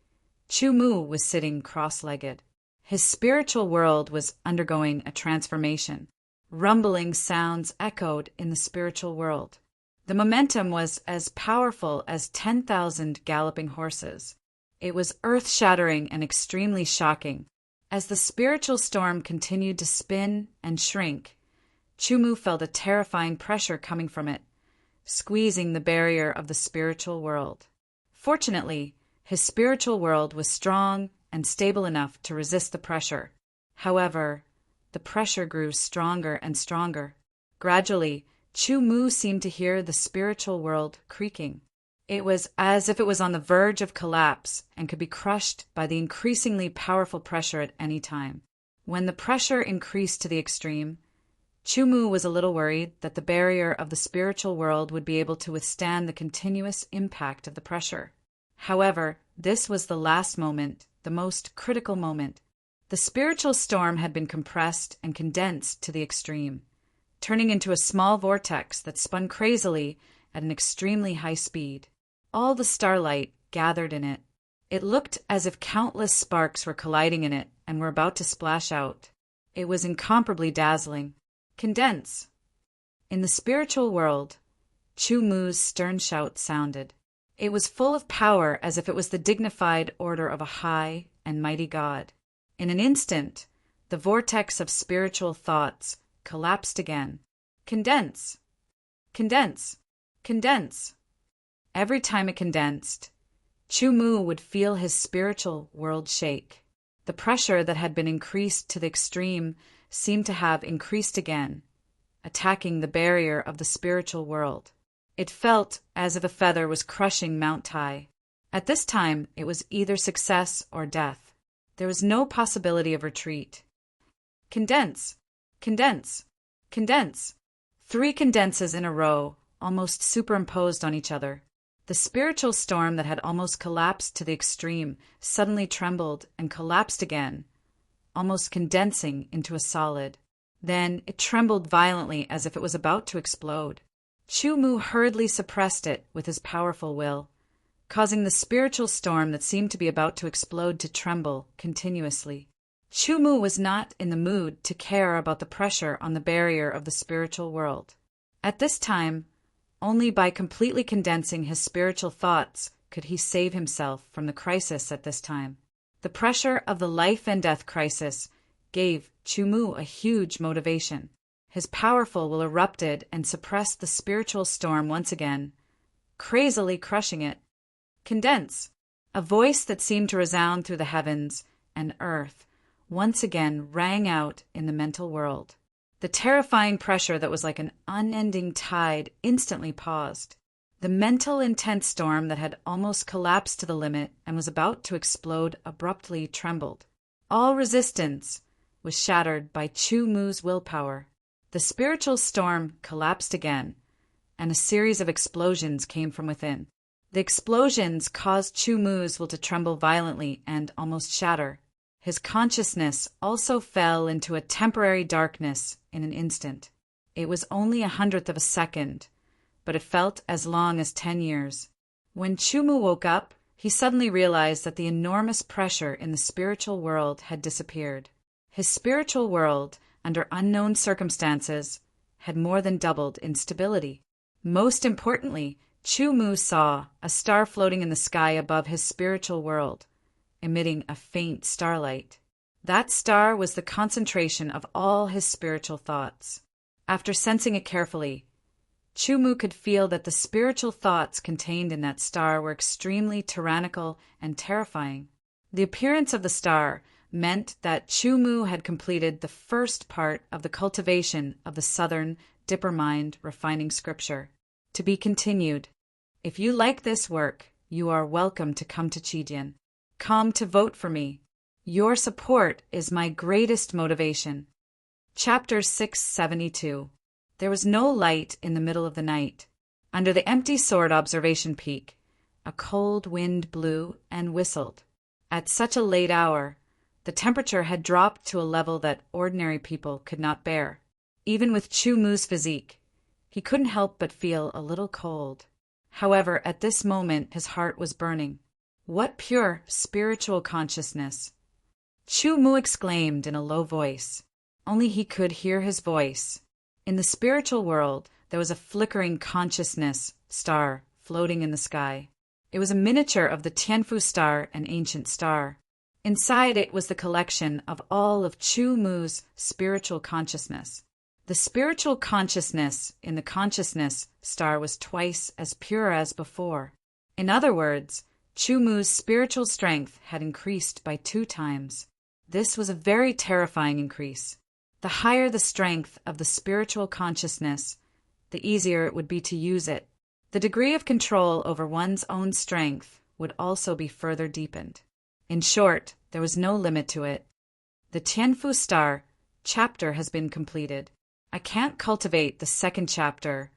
Chu Mu was sitting cross-legged. His spiritual world was undergoing a transformation. Rumbling sounds echoed in the spiritual world. The momentum was as powerful as 10,000 galloping horses. It was earth-shattering and extremely shocking. As the spiritual storm continued to spin and shrink, Chu Mu felt a terrifying pressure coming from it, squeezing the barrier of the spiritual world. Fortunately, his spiritual world was strong and stable enough to resist the pressure. However, the pressure grew stronger and stronger. Gradually, Chu Mu seemed to hear the spiritual world creaking. It was as if it was on the verge of collapse and could be crushed by the increasingly powerful pressure at any time. When the pressure increased to the extreme, Chu Mu was a little worried that the barrier of the spiritual world would be able to withstand the continuous impact of the pressure. However, this was the last moment, the most critical moment. The spiritual storm had been compressed and condensed to the extreme, turning into a small vortex that spun crazily at an extremely high speed. All the starlight gathered in it. It looked as if countless sparks were colliding in it and were about to splash out. It was incomparably dazzling. Condense. In the spiritual world, Chu Mu's stern shout sounded. It was full of power as if it was the dignified order of a high and mighty god. In an instant, the vortex of spiritual thoughts collapsed again. Condense. Condense. Condense. Every time it condensed, Chu Mu would feel his spiritual world shake. The pressure that had been increased to the extreme seemed to have increased again, attacking the barrier of the spiritual world. It felt as if a feather was crushing Mount Tai. At this time, it was either success or death. There was no possibility of retreat. Condense. Condense. Condense. 3 condenses in a row, almost superimposed on each other. The spiritual storm that had almost collapsed to the extreme suddenly trembled and collapsed again, almost condensing into a solid. Then it trembled violently as if it was about to explode. Chu Mu hurriedly suppressed it with his powerful will, causing the spiritual storm that seemed to be about to explode to tremble continuously. Chu Mu was not in the mood to care about the pressure on the barrier of the spiritual world. At this time, only by completely condensing his spiritual thoughts could he save himself from the crisis at this time. The pressure of the life and death crisis gave Chu Mu a huge motivation. His powerful will erupted and suppressed the spiritual storm once again, crazily crushing it. Condense. A voice that seemed to resound through the heavens and earth once again rang out in the mental world. The terrifying pressure that was like an unending tide instantly paused. The mental intense storm that had almost collapsed to the limit and was about to explode abruptly trembled. All resistance was shattered by Chu Mu's willpower. The spiritual storm collapsed again, and a series of explosions came from within. The explosions caused Chu Mu's will to tremble violently and almost shatter. His consciousness also fell into a temporary darkness in an instant. It was only 1/100th of a second, but it felt as long as 10 years. When Chu Mu woke up, he suddenly realized that the enormous pressure in the spiritual world had disappeared. His spiritual world, under unknown circumstances, had more than doubled in stability. Most importantly, Chu Mu saw a star floating in the sky above his spiritual world, emitting a faint starlight. That star was the concentration of all his spiritual thoughts. After sensing it carefully, Chu Mu could feel that the spiritual thoughts contained in that star were extremely tyrannical and terrifying. The appearance of the star meant that Chu Mu had completed the first part of the cultivation of the Southern Dipper Mind refining scripture. To be continued. If you like this work, you are welcome to come to Chidian. Come to vote for me. Your support is my greatest motivation. Chapter 672. There was no light in the middle of the night. Under the empty sword observation peak, a cold wind blew and whistled. At such a late hour, the temperature had dropped to a level that ordinary people could not bear. Even with Chu Mu's physique, he couldn't help but feel a little cold. However, at this moment his heart was burning. What pure spiritual consciousness! Chu Mu exclaimed in a low voice. Only he could hear his voice. In the spiritual world, there was a flickering consciousness star floating in the sky. It was a miniature of the Tianfu star, an ancient star. Inside it was the collection of all of Chu Mu's spiritual consciousness. The spiritual consciousness in the consciousness star was twice as pure as before. In other words, Chu Mu's spiritual strength had increased by 2 times. This was a very terrifying increase. The higher the strength of the spiritual consciousness, the easier it would be to use it. The degree of control over one's own strength would also be further deepened. In short, there was no limit to it. The Tianfu Star chapter has been completed. I can't cultivate the second chapter,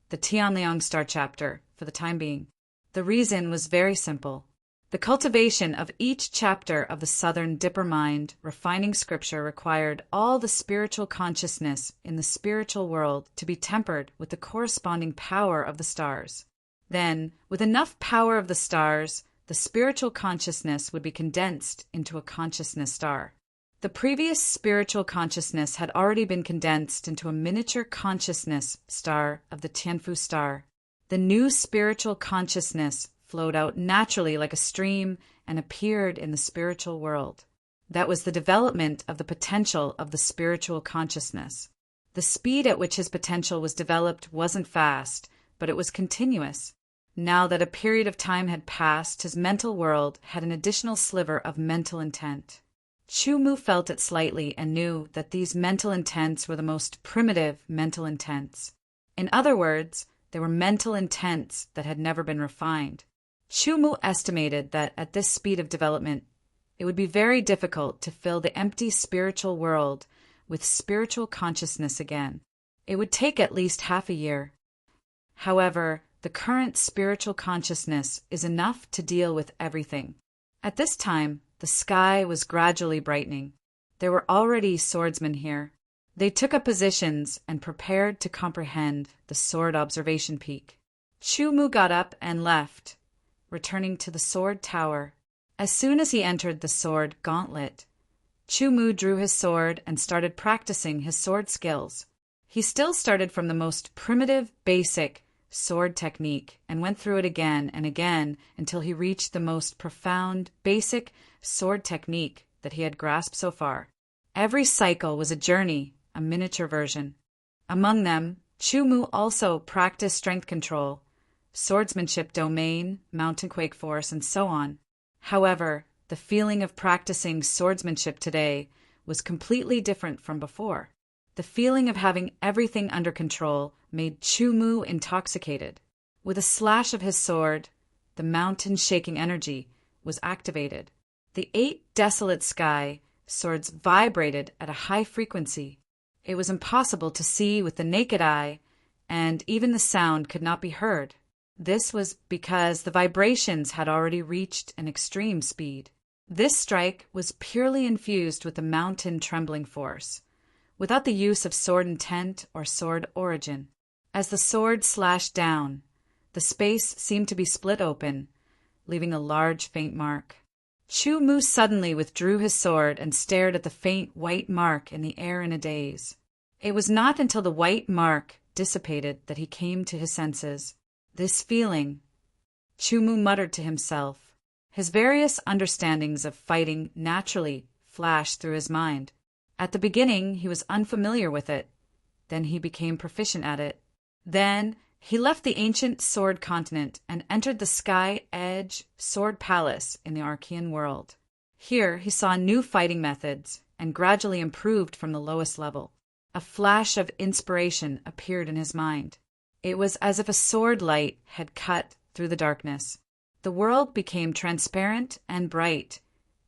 the Tianliang Star chapter, for the time being. The reason was very simple. The cultivation of each chapter of the Southern Dipper Mind refining scripture required all the spiritual consciousness in the spiritual world to be tempered with the corresponding power of the stars. Then, with enough power of the stars, the spiritual consciousness would be condensed into a consciousness star. The previous spiritual consciousness had already been condensed into a miniature consciousness star of the Tianfu star. The new spiritual consciousness flowed out naturally like a stream and appeared in the spiritual world. That was the development of the potential of the spiritual consciousness. The speed at which his potential was developed wasn't fast, but it was continuous. Now that a period of time had passed, his mental world had an additional sliver of mental intent. Chu Mu felt it slightly and knew that these mental intents were the most primitive mental intents. In other words, they were mental intents that had never been refined. Chu Mu estimated that at this speed of development, it would be very difficult to fill the empty spiritual world with spiritual consciousness again. It would take at least half a year. However, the current spiritual consciousness is enough to deal with everything. At this time, the sky was gradually brightening. There were already swordsmen here. They took up positions and prepared to comprehend the sword observation peak. Chu Mu got up and left, returning to the sword tower. As soon as he entered the sword gauntlet, Chu Mu drew his sword and started practicing his sword skills. He still started from the most primitive, basic sword technique and went through it again and again until he reached the most profound, basic sword technique that he had grasped so far. Every cycle was a journey, a miniature version. Among them, Chu Mu also practiced strength control, swordsmanship domain, mountain quake force, and so on. However, the feeling of practicing swordsmanship today was completely different from before. The feeling of having everything under control made Chu Mu intoxicated. With a slash of his sword, the mountain-shaking energy was activated. The 8 desolate sky swords vibrated at a high frequency. It was impossible to see with the naked eye, and even the sound could not be heard. This was because the vibrations had already reached an extreme speed. This strike was purely infused with the mountain trembling force, without the use of sword intent or sword origin. As the sword slashed down, the space seemed to be split open, leaving a large faint mark. Chu Mu suddenly withdrew his sword and stared at the faint white mark in the air in a daze. It was not until the white mark dissipated that he came to his senses. This feeling, Chu Mu muttered to himself. His various understandings of fighting naturally flashed through his mind. At the beginning, he was unfamiliar with it. Then he became proficient at it. Then he left the ancient sword continent and entered the Sky Edge Sword Palace in the Archean world. Here he saw new fighting methods and gradually improved from the lowest level. A flash of inspiration appeared in his mind. It was as if a sword light had cut through the darkness. The world became transparent and bright,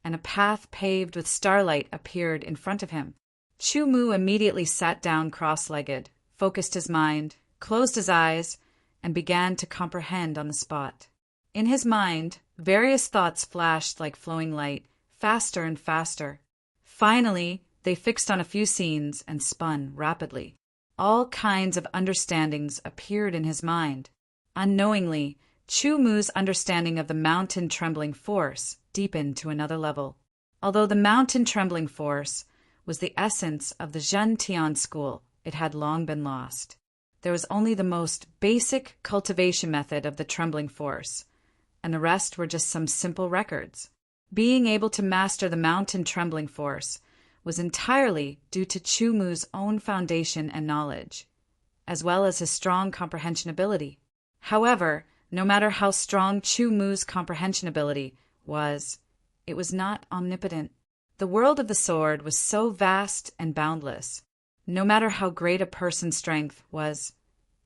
and a path paved with starlight appeared in front of him. Chu Mu immediately sat down cross-legged, focused his mind, closed his eyes, and began to comprehend on the spot. In his mind, various thoughts flashed like flowing light, faster and faster. Finally, they fixed on a few scenes and spun rapidly. All kinds of understandings appeared in his mind. Unknowingly, Chu Mu's understanding of the mountain trembling force deepened to another level. Although the mountain trembling force was the essence of the Zhentian school, it had long been lost. There was only the most basic cultivation method of the trembling force, and the rest were just some simple records. Being able to master the mountain trembling force was entirely due to Chu Mu's own foundation and knowledge, as well as his strong comprehension ability. However, no matter how strong Chu Mu's comprehension ability was, it was not omnipotent. The world of the sword was so vast and boundless. No matter how great a person's strength was,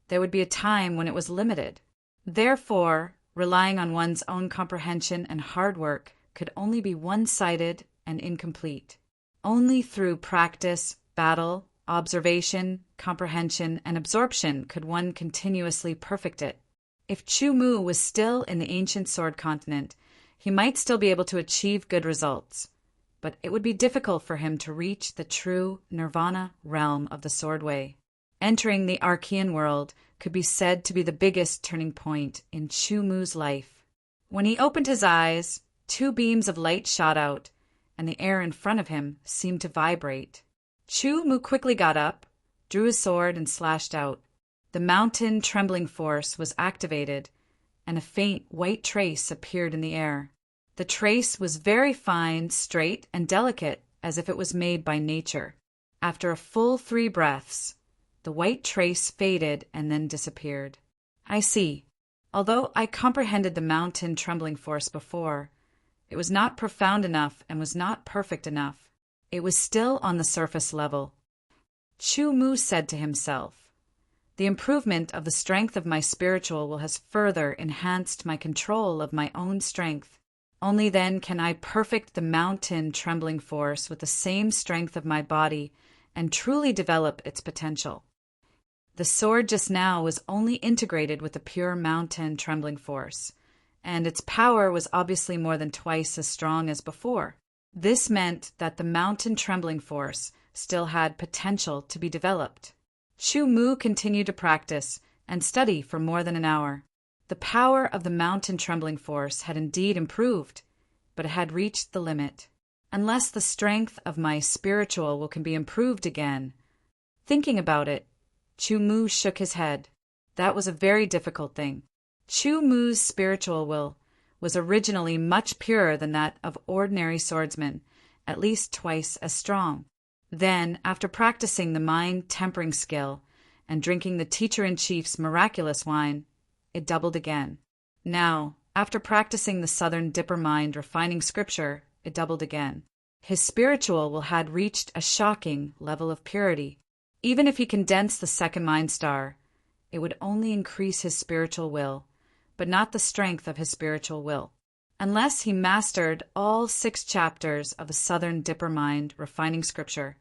there would be a time when it was limited. Therefore, relying on one's own comprehension and hard work could only be one-sided and incomplete. Only through practice, battle, observation, comprehension, and absorption could one continuously perfect it. If Chu Mu was still in the ancient sword continent, he might still be able to achieve good results, but it would be difficult for him to reach the true nirvana realm of the sword way. Entering the Archean world could be said to be the biggest turning point in Chu Mu's life. When he opened his eyes, two beams of light shot out, and the air in front of him seemed to vibrate. Chu Mu quickly got up, drew his sword, and slashed out. The mountain trembling force was activated, and a faint white trace appeared in the air. The trace was very fine, straight, and delicate, as if it was made by nature. After a full 3 breaths, the white trace faded and then disappeared. I see. Although I comprehended the mountain trembling force before, it was not profound enough and was not perfect enough. It was still on the surface level. Chu Mu said to himself, "The improvement of the strength of my spiritual will has further enhanced my control of my own strength. Only then can I perfect the mountain trembling force with the same strength of my body and truly develop its potential." The sword just now was only integrated with the pure mountain trembling force, and its power was obviously more than twice as strong as before. This meant that the mountain trembling force still had potential to be developed. Chu Mu continued to practice and study for more than an hour. The power of the mountain trembling force had indeed improved, but it had reached the limit. Unless the strength of my spiritual will can be improved again. Thinking about it, Chu Mu shook his head. That was a very difficult thing. Chu Mu's spiritual will was originally much purer than that of ordinary swordsmen, at least twice as strong. Then, after practicing the mind-tempering skill and drinking the teacher-in-chief's miraculous wine, it doubled again. Now, after practicing the Southern Dipper mind refining scripture, it doubled again. His spiritual will had reached a shocking level of purity. Even if he condensed the second mind star, it would only increase his spiritual will, but not the strength of his spiritual will. Unless he mastered all 6 chapters of the Southern Dipper mind refining scripture,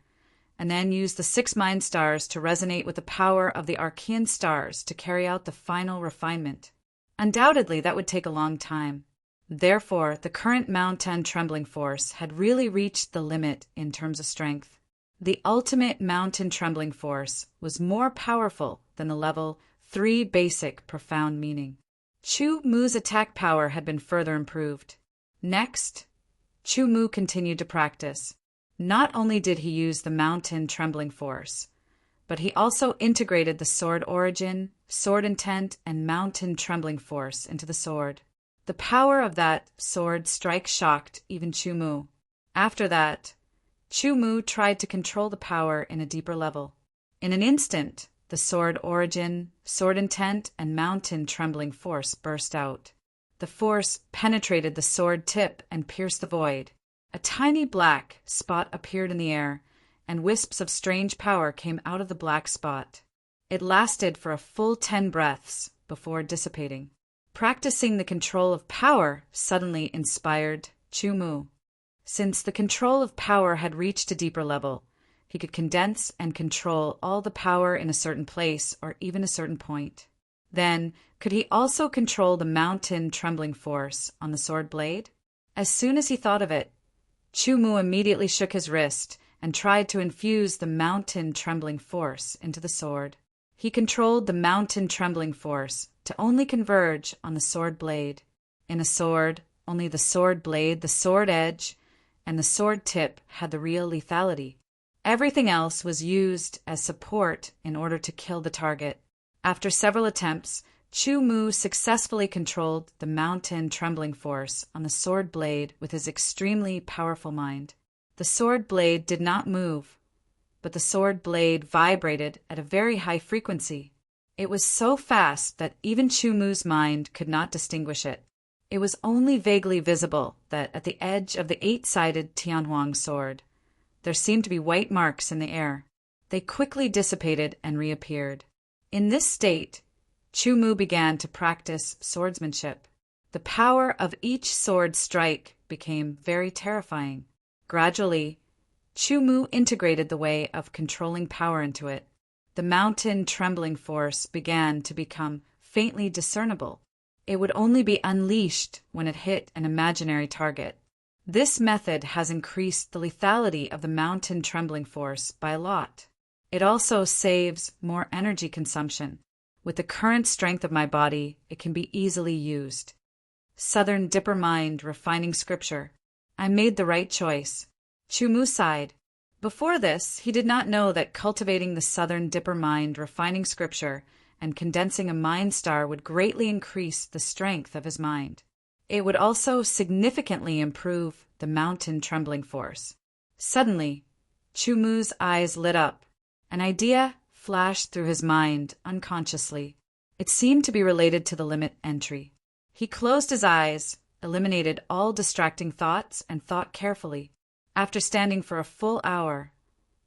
and then used the 6 mind stars to resonate with the power of the Archean stars to carry out the final refinement. Undoubtedly, that would take a long time. Therefore, the current mountain trembling force had really reached the limit in terms of strength. The ultimate mountain trembling force was more powerful than the level 3 basic profound meaning. Chu Mu's attack power had been further improved. Next, Chu Mu continued to practice. Not only did he use the mountain trembling force, but he also integrated the sword origin, sword intent, and mountain trembling force into the sword. The power of that sword strike shocked even Chu Mu. After that, Chu Mu tried to control the power in a deeper level. In an instant, the sword origin, sword intent, and mountain trembling force burst out. The force penetrated the sword tip and pierced the void. A tiny black spot appeared in the air, and wisps of strange power came out of the black spot. It lasted for a full 10 breaths before dissipating. Practicing the control of power suddenly inspired Chu Mu. Since the control of power had reached a deeper level, he could condense and control all the power in a certain place or even a certain point. Then, could he also control the mountain trembling force on the sword blade? As soon as he thought of it, Chu Mu immediately shook his wrist and tried to infuse the mountain trembling force into the sword. He controlled the mountain trembling force to only converge on the sword blade. In a sword, only the sword blade, the sword edge, and the sword tip had the real lethality. Everything else was used as support in order to kill the target. After several attempts, Chu Mu successfully controlled the mountain trembling force on the sword blade with his extremely powerful mind. The sword blade did not move, but the sword blade vibrated at a very high frequency. It was so fast that even Chu Mu's mind could not distinguish it. It was only vaguely visible that at the edge of the 8-sided Tianhuang sword, there seemed to be white marks in the air. They quickly dissipated and reappeared. In this state, Chu Mu began to practice swordsmanship. The power of each sword strike became very terrifying. Gradually, Chu Mu integrated the way of controlling power into it. The mountain trembling force began to become faintly discernible. It would only be unleashed when it hit an imaginary target. This method has increased the lethality of the mountain trembling force by a lot. It also saves more energy consumption. With the current strength of my body, it can be easily used. Southern Dipper mind refining scripture. I made the right choice. Chu Mu sighed. Before this, he did not know that cultivating the Southern Dipper mind refining scripture and condensing a mind star would greatly increase the strength of his mind. It would also significantly improve the mountain trembling force. Suddenly, Chu Mu's eyes lit up. An idea flashed through his mind unconsciously. It seemed to be related to the limit entry. He closed his eyes, eliminated all distracting thoughts, and thought carefully. After standing for a full hour,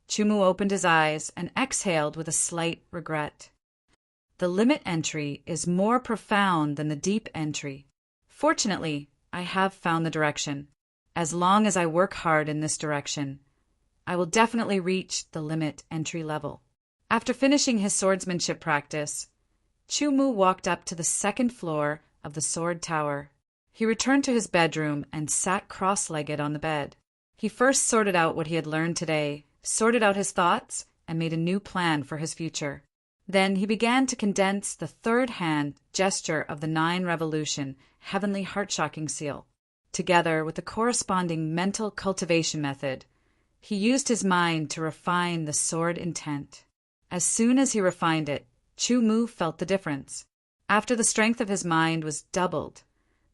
Chu Mu opened his eyes and exhaled with a slight regret. The limit entry is more profound than the deep entry. Fortunately, I have found the direction. As long as I work hard in this direction, I will definitely reach the limit entry level. After finishing his swordsmanship practice, Chu Mu walked up to the second floor of the sword tower. He returned to his bedroom and sat cross-legged on the bed. He first sorted out what he had learned today, sorted out his thoughts, and made a new plan for his future. Then he began to condense the third hand gesture of the 9 revolution heavenly heart-shocking seal. Together with the corresponding mental cultivation method, he used his mind to refine the sword intent. As soon as he refined it, Chu Mu felt the difference. After the strength of his mind was doubled,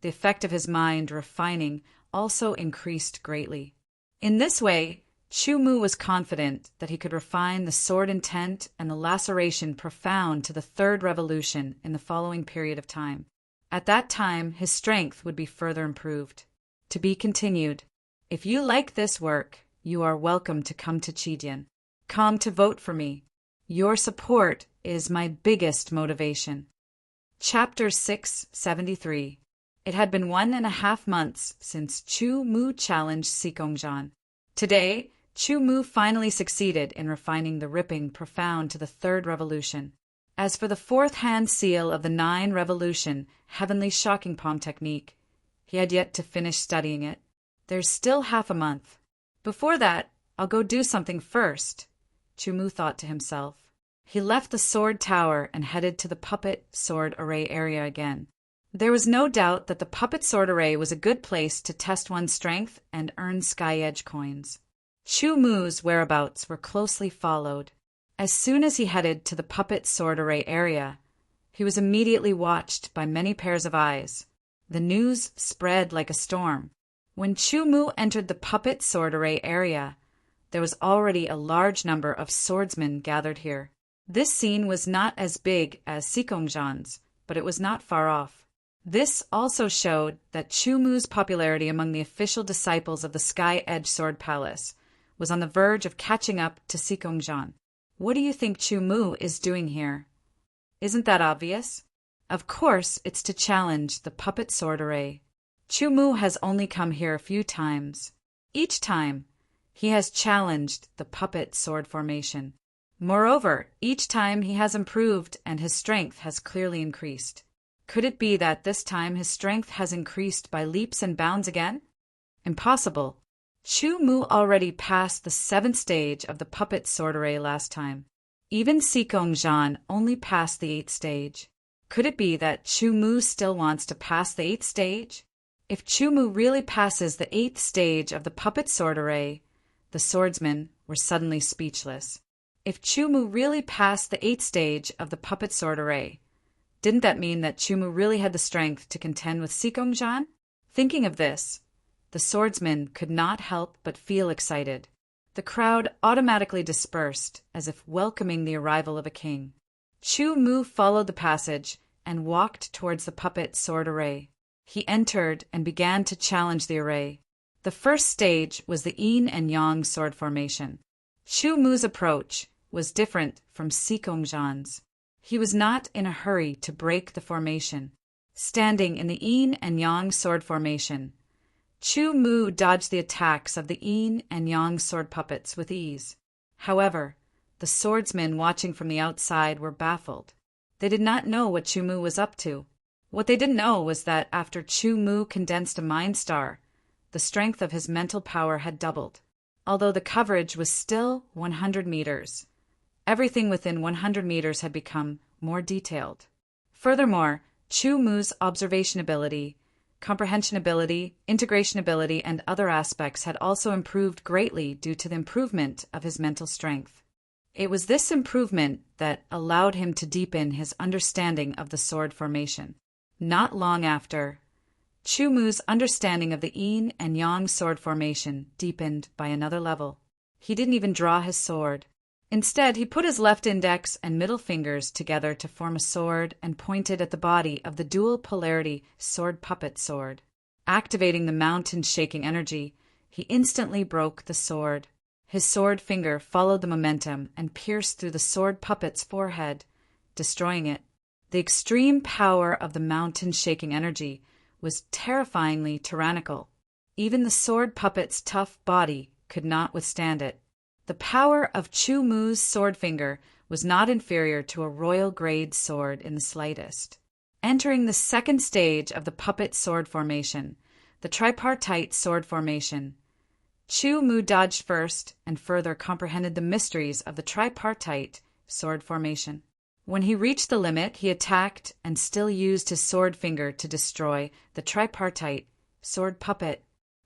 the effect of his mind refining also increased greatly. In this way, Chu Mu was confident that he could refine the sword intent and the laceration profound to the 3rd revolution in the following period of time. At that time, his strength would be further improved. To be continued. If you like this work, you are welcome to come to Chidian. Come to vote for me. Your support is my biggest motivation. Chapter 673. It had been 1.5 months since Chu Mu challenged Sikongjan. Today, Chu Mu finally succeeded in refining the ripping profound to the 3rd revolution. As for the 4th hand seal of the 9 revolution heavenly shocking palm technique, he had yet to finish studying it. There's still half a month. Before that, I'll go do something first, Chu Mu thought to himself. He left the sword tower and headed to the puppet sword array area again. There was no doubt that the puppet sword array was a good place to test one's strength and earn sky edge coins. Chu Mu's whereabouts were closely followed. As soon as he headed to the puppet sword array area, he was immediately watched by many pairs of eyes. The news spread like a storm. When Chu Mu entered the puppet sword array area, there was already a large number of swordsmen gathered here. This scene was not as big as Sikongjan's, but it was not far off. This also showed that Chu Mu's popularity among the official disciples of the Sky Edge Sword Palace was on the verge of catching up to Sikongjan. What do you think Chu Mu is doing here? Isn't that obvious? Of course, it's to challenge the puppet sword array. Chu Mu has only come here a few times. Each time, he has challenged the puppet sword formation. Moreover, each time he has improved and his strength has clearly increased. Could it be that this time his strength has increased by leaps and bounds again? Impossible. Chu Mu already passed the 7th stage of the puppet sword array last time. Even Sikongjan only passed the 8th stage. Could it be that Chu Mu still wants to pass the 8th stage? If Chu Mu really passes the 8th stage of the puppet sword array, the swordsmen were suddenly speechless. If Chu Mu really passed the 8th stage of the puppet sword array, didn't that mean that Chu Mu really had the strength to contend with Sikongjan? Thinking of this, the swordsmen could not help but feel excited. The crowd automatically dispersed, as if welcoming the arrival of a king. Chu Mu followed the passage and walked towards the puppet sword array. He entered and began to challenge the array. The first stage was the yin and yang sword formation. Chu Mu's approach was different from Sikongjan's. He was not in a hurry to break the formation. Standing in the yin and yang sword formation, Chu Mu dodged the attacks of the yin and yang sword puppets with ease. However, the swordsmen watching from the outside were baffled. They did not know what Chu Mu was up to. What they didn't know was that after Chu Mu condensed a mind star, the strength of his mental power had doubled. Although the coverage was still 100 meters, everything within 100 meters had become more detailed. Furthermore, Chu Mu's observation ability, comprehension ability, integration ability, and other aspects had also improved greatly due to the improvement of his mental strength. It was this improvement that allowed him to deepen his understanding of the sword formation. Not long after, Chu Mu's understanding of the yin and yang sword formation deepened by another level. He didn't even draw his sword. Instead, he put his left index and middle fingers together to form a sword and pointed at the body of the dual polarity sword puppet sword. Activating the mountain-shaking energy, he instantly broke the sword. His sword finger followed the momentum and pierced through the sword puppet's forehead, destroying it. The extreme power of the mountain-shaking energy was terrifyingly tyrannical. Even the sword puppet's tough body could not withstand it. The power of Chu Mu's sword finger was not inferior to a royal-grade sword in the slightest. Entering the 2nd stage of the puppet sword formation, the tripartite sword formation, Chu Mu dodged first and further comprehended the mysteries of the tripartite sword formation. When he reached the limit, he attacked and still used his sword finger to destroy the tripartite sword puppet.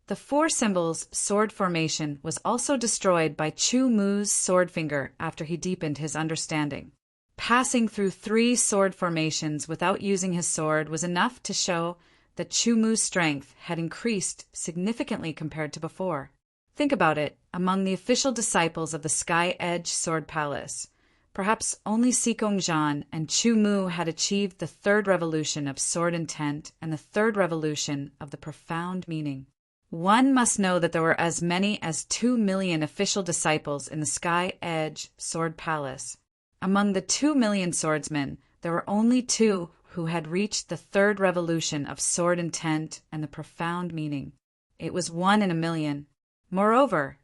The 4 symbols sword formation was also destroyed by Chu Mu's sword finger after he deepened his understanding. Passing through 3 sword formations without using his sword was enough to show that Chu Mu's strength had increased significantly compared to before. Think about it, among the official disciples of the Sky Edge Sword Palace, perhaps only Sikongjan and Chu Mu had achieved the 3rd revolution of sword intent and the 3rd revolution of the profound meaning. One must know that there were as many as 2 million official disciples in the Sky Edge Sword Palace. Among the 2 million swordsmen, there were only 2 who had reached the 3rd revolution of sword intent and the profound meaning. It was 1 in a million. Moreover,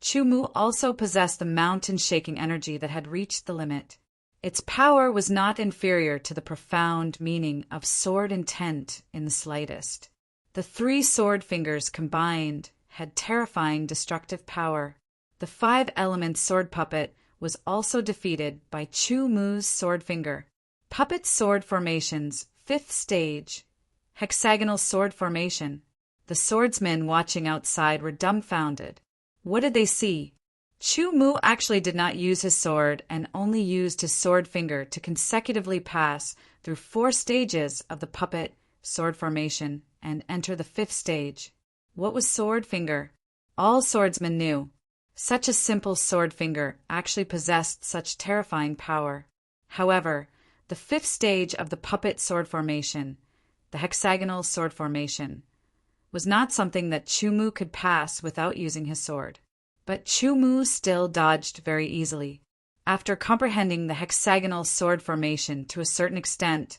Chu Mu also possessed the mountain-shaking energy that had reached the limit. Its power was not inferior to the profound meaning of sword intent in the slightest. The 3 sword fingers combined had terrifying destructive power. The 5-element sword puppet was also defeated by Chu Mu's sword finger. Puppet sword formations, 5th stage. Hexagonal sword formation. The swordsmen watching outside were dumbfounded. What did they see? Chu Mu actually did not use his sword and only used his sword finger to consecutively pass through 4 stages of the puppet sword formation and enter the 5th stage. What was sword finger? All swordsmen knew. Such a simple sword finger actually possessed such terrifying power. However, the 5th stage of the puppet sword formation, the hexagonal sword formation, was not something that Chu-Mu could pass without using his sword. But Chu-Mu still dodged very easily. After comprehending the hexagonal sword formation to a certain extent,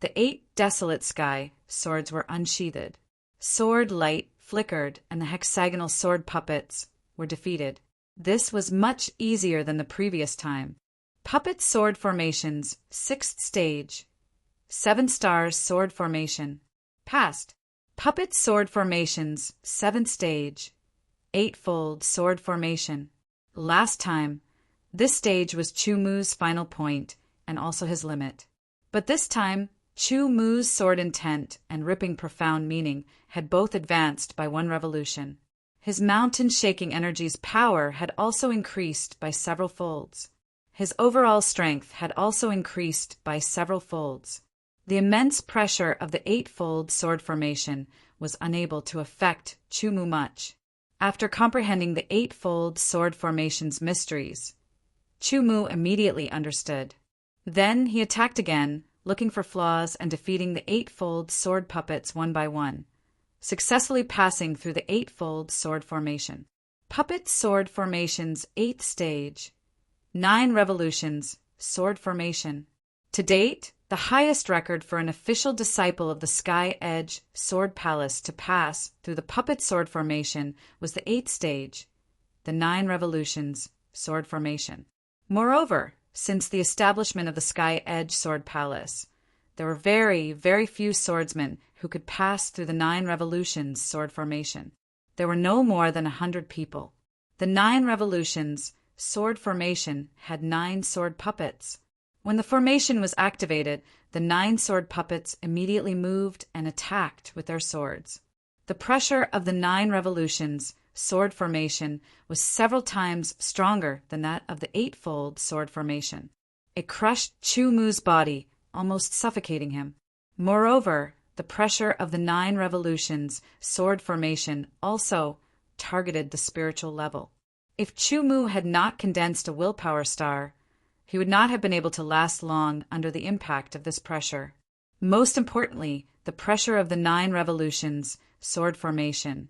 the 8 desolate sky swords were unsheathed. Sword light flickered, and the hexagonal sword puppets were defeated. This was much easier than the previous time. Puppet sword formations, 6th stage. 7 stars sword formation. Passed. Puppet sword formations, 7th stage. 8-fold sword formation. Last time, this stage was Chu-Mu's final point and also his limit. But this time, Chu-Mu's sword intent and ripping profound meaning had both advanced by 1 revolution. His mountain-shaking energy's power had also increased by several folds. His overall strength had also increased by several folds. The immense pressure of the 8-fold sword formation was unable to affect Chu-Mu much. After comprehending the 8-fold sword formation's mysteries, Chu-Mu immediately understood. Then he attacked again, looking for flaws and defeating the 8-fold sword puppets one by one, successfully passing through the 8-fold sword formation. Puppet sword formation's 8th stage. 9 revolutions, sword formation. To date, the highest record for an official disciple of the Sky Edge Sword Palace to pass through the puppet sword formation was the 8th stage, the 9 revolutions, sword formation. Moreover, since the establishment of the Sky Edge Sword Palace, there were very, very few swordsmen who could pass through the 9 revolutions sword formation. There were no more than 100 people. The 9 revolutions sword formation had 9 sword puppets. When the formation was activated, the 9 sword puppets immediately moved and attacked with their swords. The pressure of the 9 revolutions sword formation was several times stronger than that of the 8-fold sword formation. It crushed Chu-Mu's body, almost suffocating him. Moreover, the pressure of the 9 revolutions sword formation also targeted the spiritual level. If Chu-Mu had not condensed a willpower star, he would not have been able to last long under the impact of this pressure. Most importantly, the pressure of the 9 revolutions sword formation,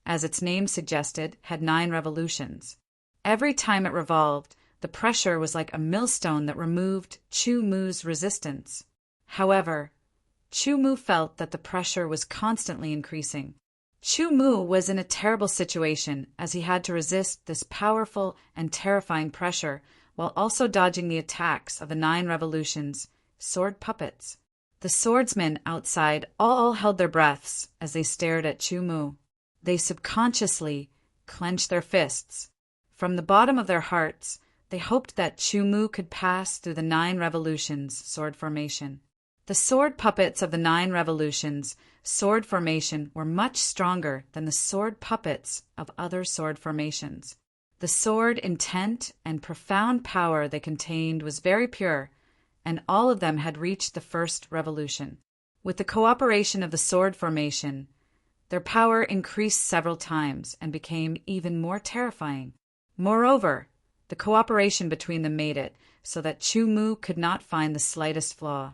as its name suggested, had 9 revolutions. Every time it revolved, the pressure was like a millstone that removed Chu-Mu's resistance. However, Chu-Mu felt that the pressure was constantly increasing. Chu-Mu was in a terrible situation as he had to resist this powerful and terrifying pressure while also dodging the attacks of the 9 revolutions, sword puppets. The swordsmen outside all held their breaths as they stared at Chu-Mu. They subconsciously clenched their fists. From the bottom of their hearts, they hoped that Chu-Mu could pass through the 9 revolutions sword formation. The sword puppets of the 9 revolutions sword formation were much stronger than the sword puppets of other sword formations. The sword intent and profound power they contained was very pure, and all of them had reached the first revolution. With the cooperation of the sword formation, their power increased several times and became even more terrifying. Moreover, the cooperation between them made it so that Chu-Mu could not find the slightest flaw.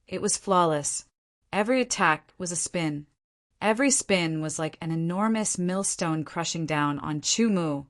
It was flawless. Every attack was a spin. Every spin was like an enormous millstone crushing down on Chu-Mu,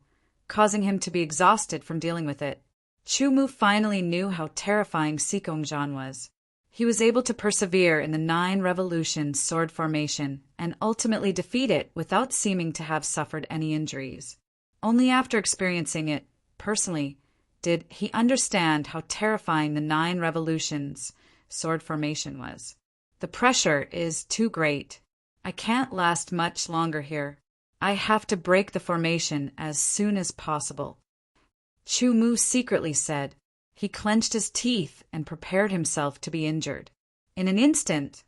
causing him to be exhausted from dealing with it. Chu-Mu finally knew how terrifying Sikongjan was. He was able to persevere in the 9 revolutions sword formation and ultimately defeat it without seeming to have suffered any injuries. Only after experiencing it personally did he understand how terrifying the 9 revolutions sword formation was. The pressure is too great. I can't last much longer here. I have to break the formation as soon as possible, Chu-Mu secretly said. He clenched his teeth and prepared himself to be injured. In an instant,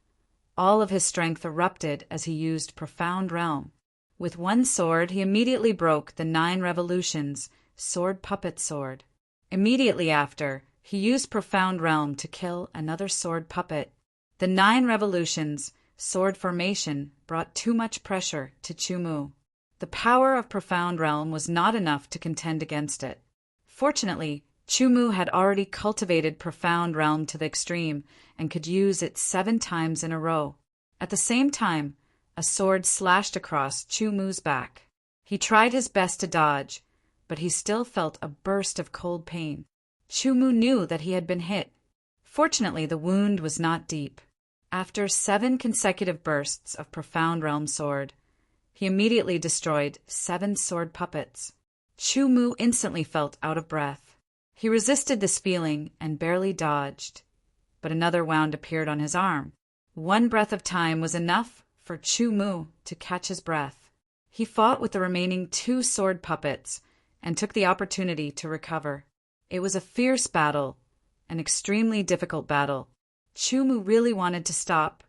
all of his strength erupted as he used Profound Realm. With one sword, he immediately broke the 9 revolutions sword puppet sword. Immediately after, he used Profound Realm to kill another sword puppet. The 9 revolutions sword formation brought too much pressure to Chu-Mu. The power of Profound Realm was not enough to contend against it. Fortunately, Chu-Mu had already cultivated Profound Realm to the extreme and could use it 7 times in a row. At the same time, a sword slashed across Chu Mu's back. He tried his best to dodge, but he still felt a burst of cold pain. Chu Mu knew that he had been hit. Fortunately, the wound was not deep. After 7 consecutive bursts of Profound Realm Sword, he immediately destroyed 7 sword puppets. Chu Mu instantly felt out of breath. He resisted this feeling and barely dodged, but another wound appeared on his arm. 1 breath of time was enough for Chu Mu to catch his breath. He fought with the remaining 2 sword puppets and took the opportunity to recover. It was a fierce battle, an extremely difficult battle. Chu Mu really wanted to stop,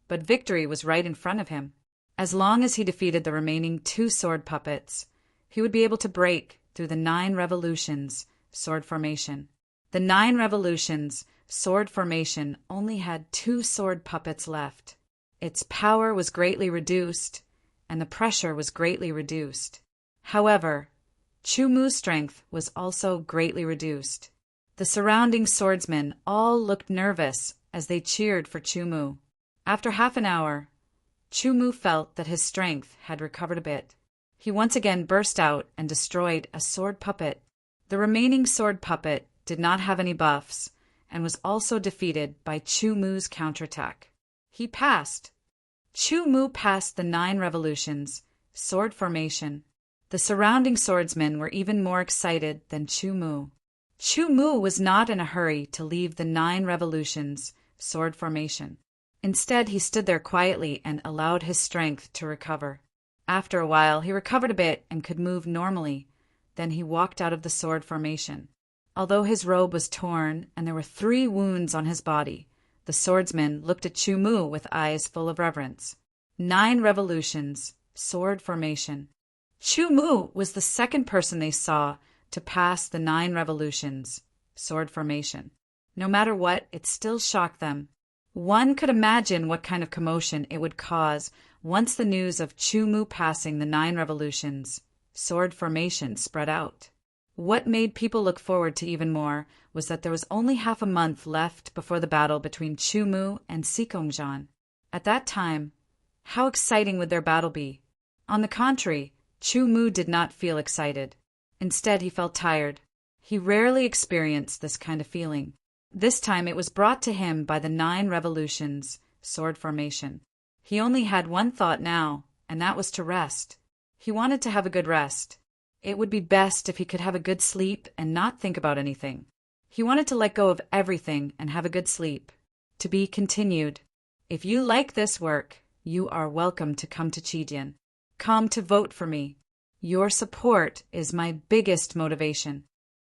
but victory was right in front of him. As long as he defeated the remaining 2 sword puppets, he would be able to break through the 9 revolutions sword formation. The 9 revolutions sword formation only had 2 sword puppets left. Its power was greatly reduced, and the pressure was greatly reduced. However, Chu Mu's strength was also greatly reduced. The surrounding swordsmen all looked nervous as they cheered for Chu Mu. After half an hour, Chu Mu felt that his strength had recovered a bit. He once again burst out and destroyed a sword puppet. The remaining sword puppet did not have any buffs and was also defeated by Chu Mu's counterattack. He passed. Chu Mu passed the 9 revolutions sword formation. The surrounding swordsmen were even more excited than Chu Mu. Chu Mu was not in a hurry to leave the 9 revolutions sword formation. Instead, he stood there quietly and allowed his strength to recover. After a while, he recovered a bit and could move normally. Then he walked out of the sword formation. Although his robe was torn and there were 3 wounds on his body, the swordsman looked at Chu Mu with eyes full of reverence. 9 revolutions, sword formation. Chu Mu was the second person they saw to pass the 9 revolutions, sword formation. No matter what, it still shocked them. One could imagine what kind of commotion it would cause once the news of Chu Mu passing the 9 revolutions, sword formation, spread out. What made people look forward to even more was that there was only half a month left before the battle between Chu Mu and Sikongjan. At that time, how exciting would their battle be? On the contrary, Chu Mu did not feel excited. Instead, he felt tired. He rarely experienced this kind of feeling. This time it was brought to him by the 9 revolutions, sword formation. He only had one thought now, and that was to rest. He wanted to have a good rest. It would be best if he could have a good sleep and not think about anything. He wanted to let go of everything and have a good sleep. To be continued. If you like this work, you are welcome to come to Chidian. Come to vote for me. Your support is my biggest motivation.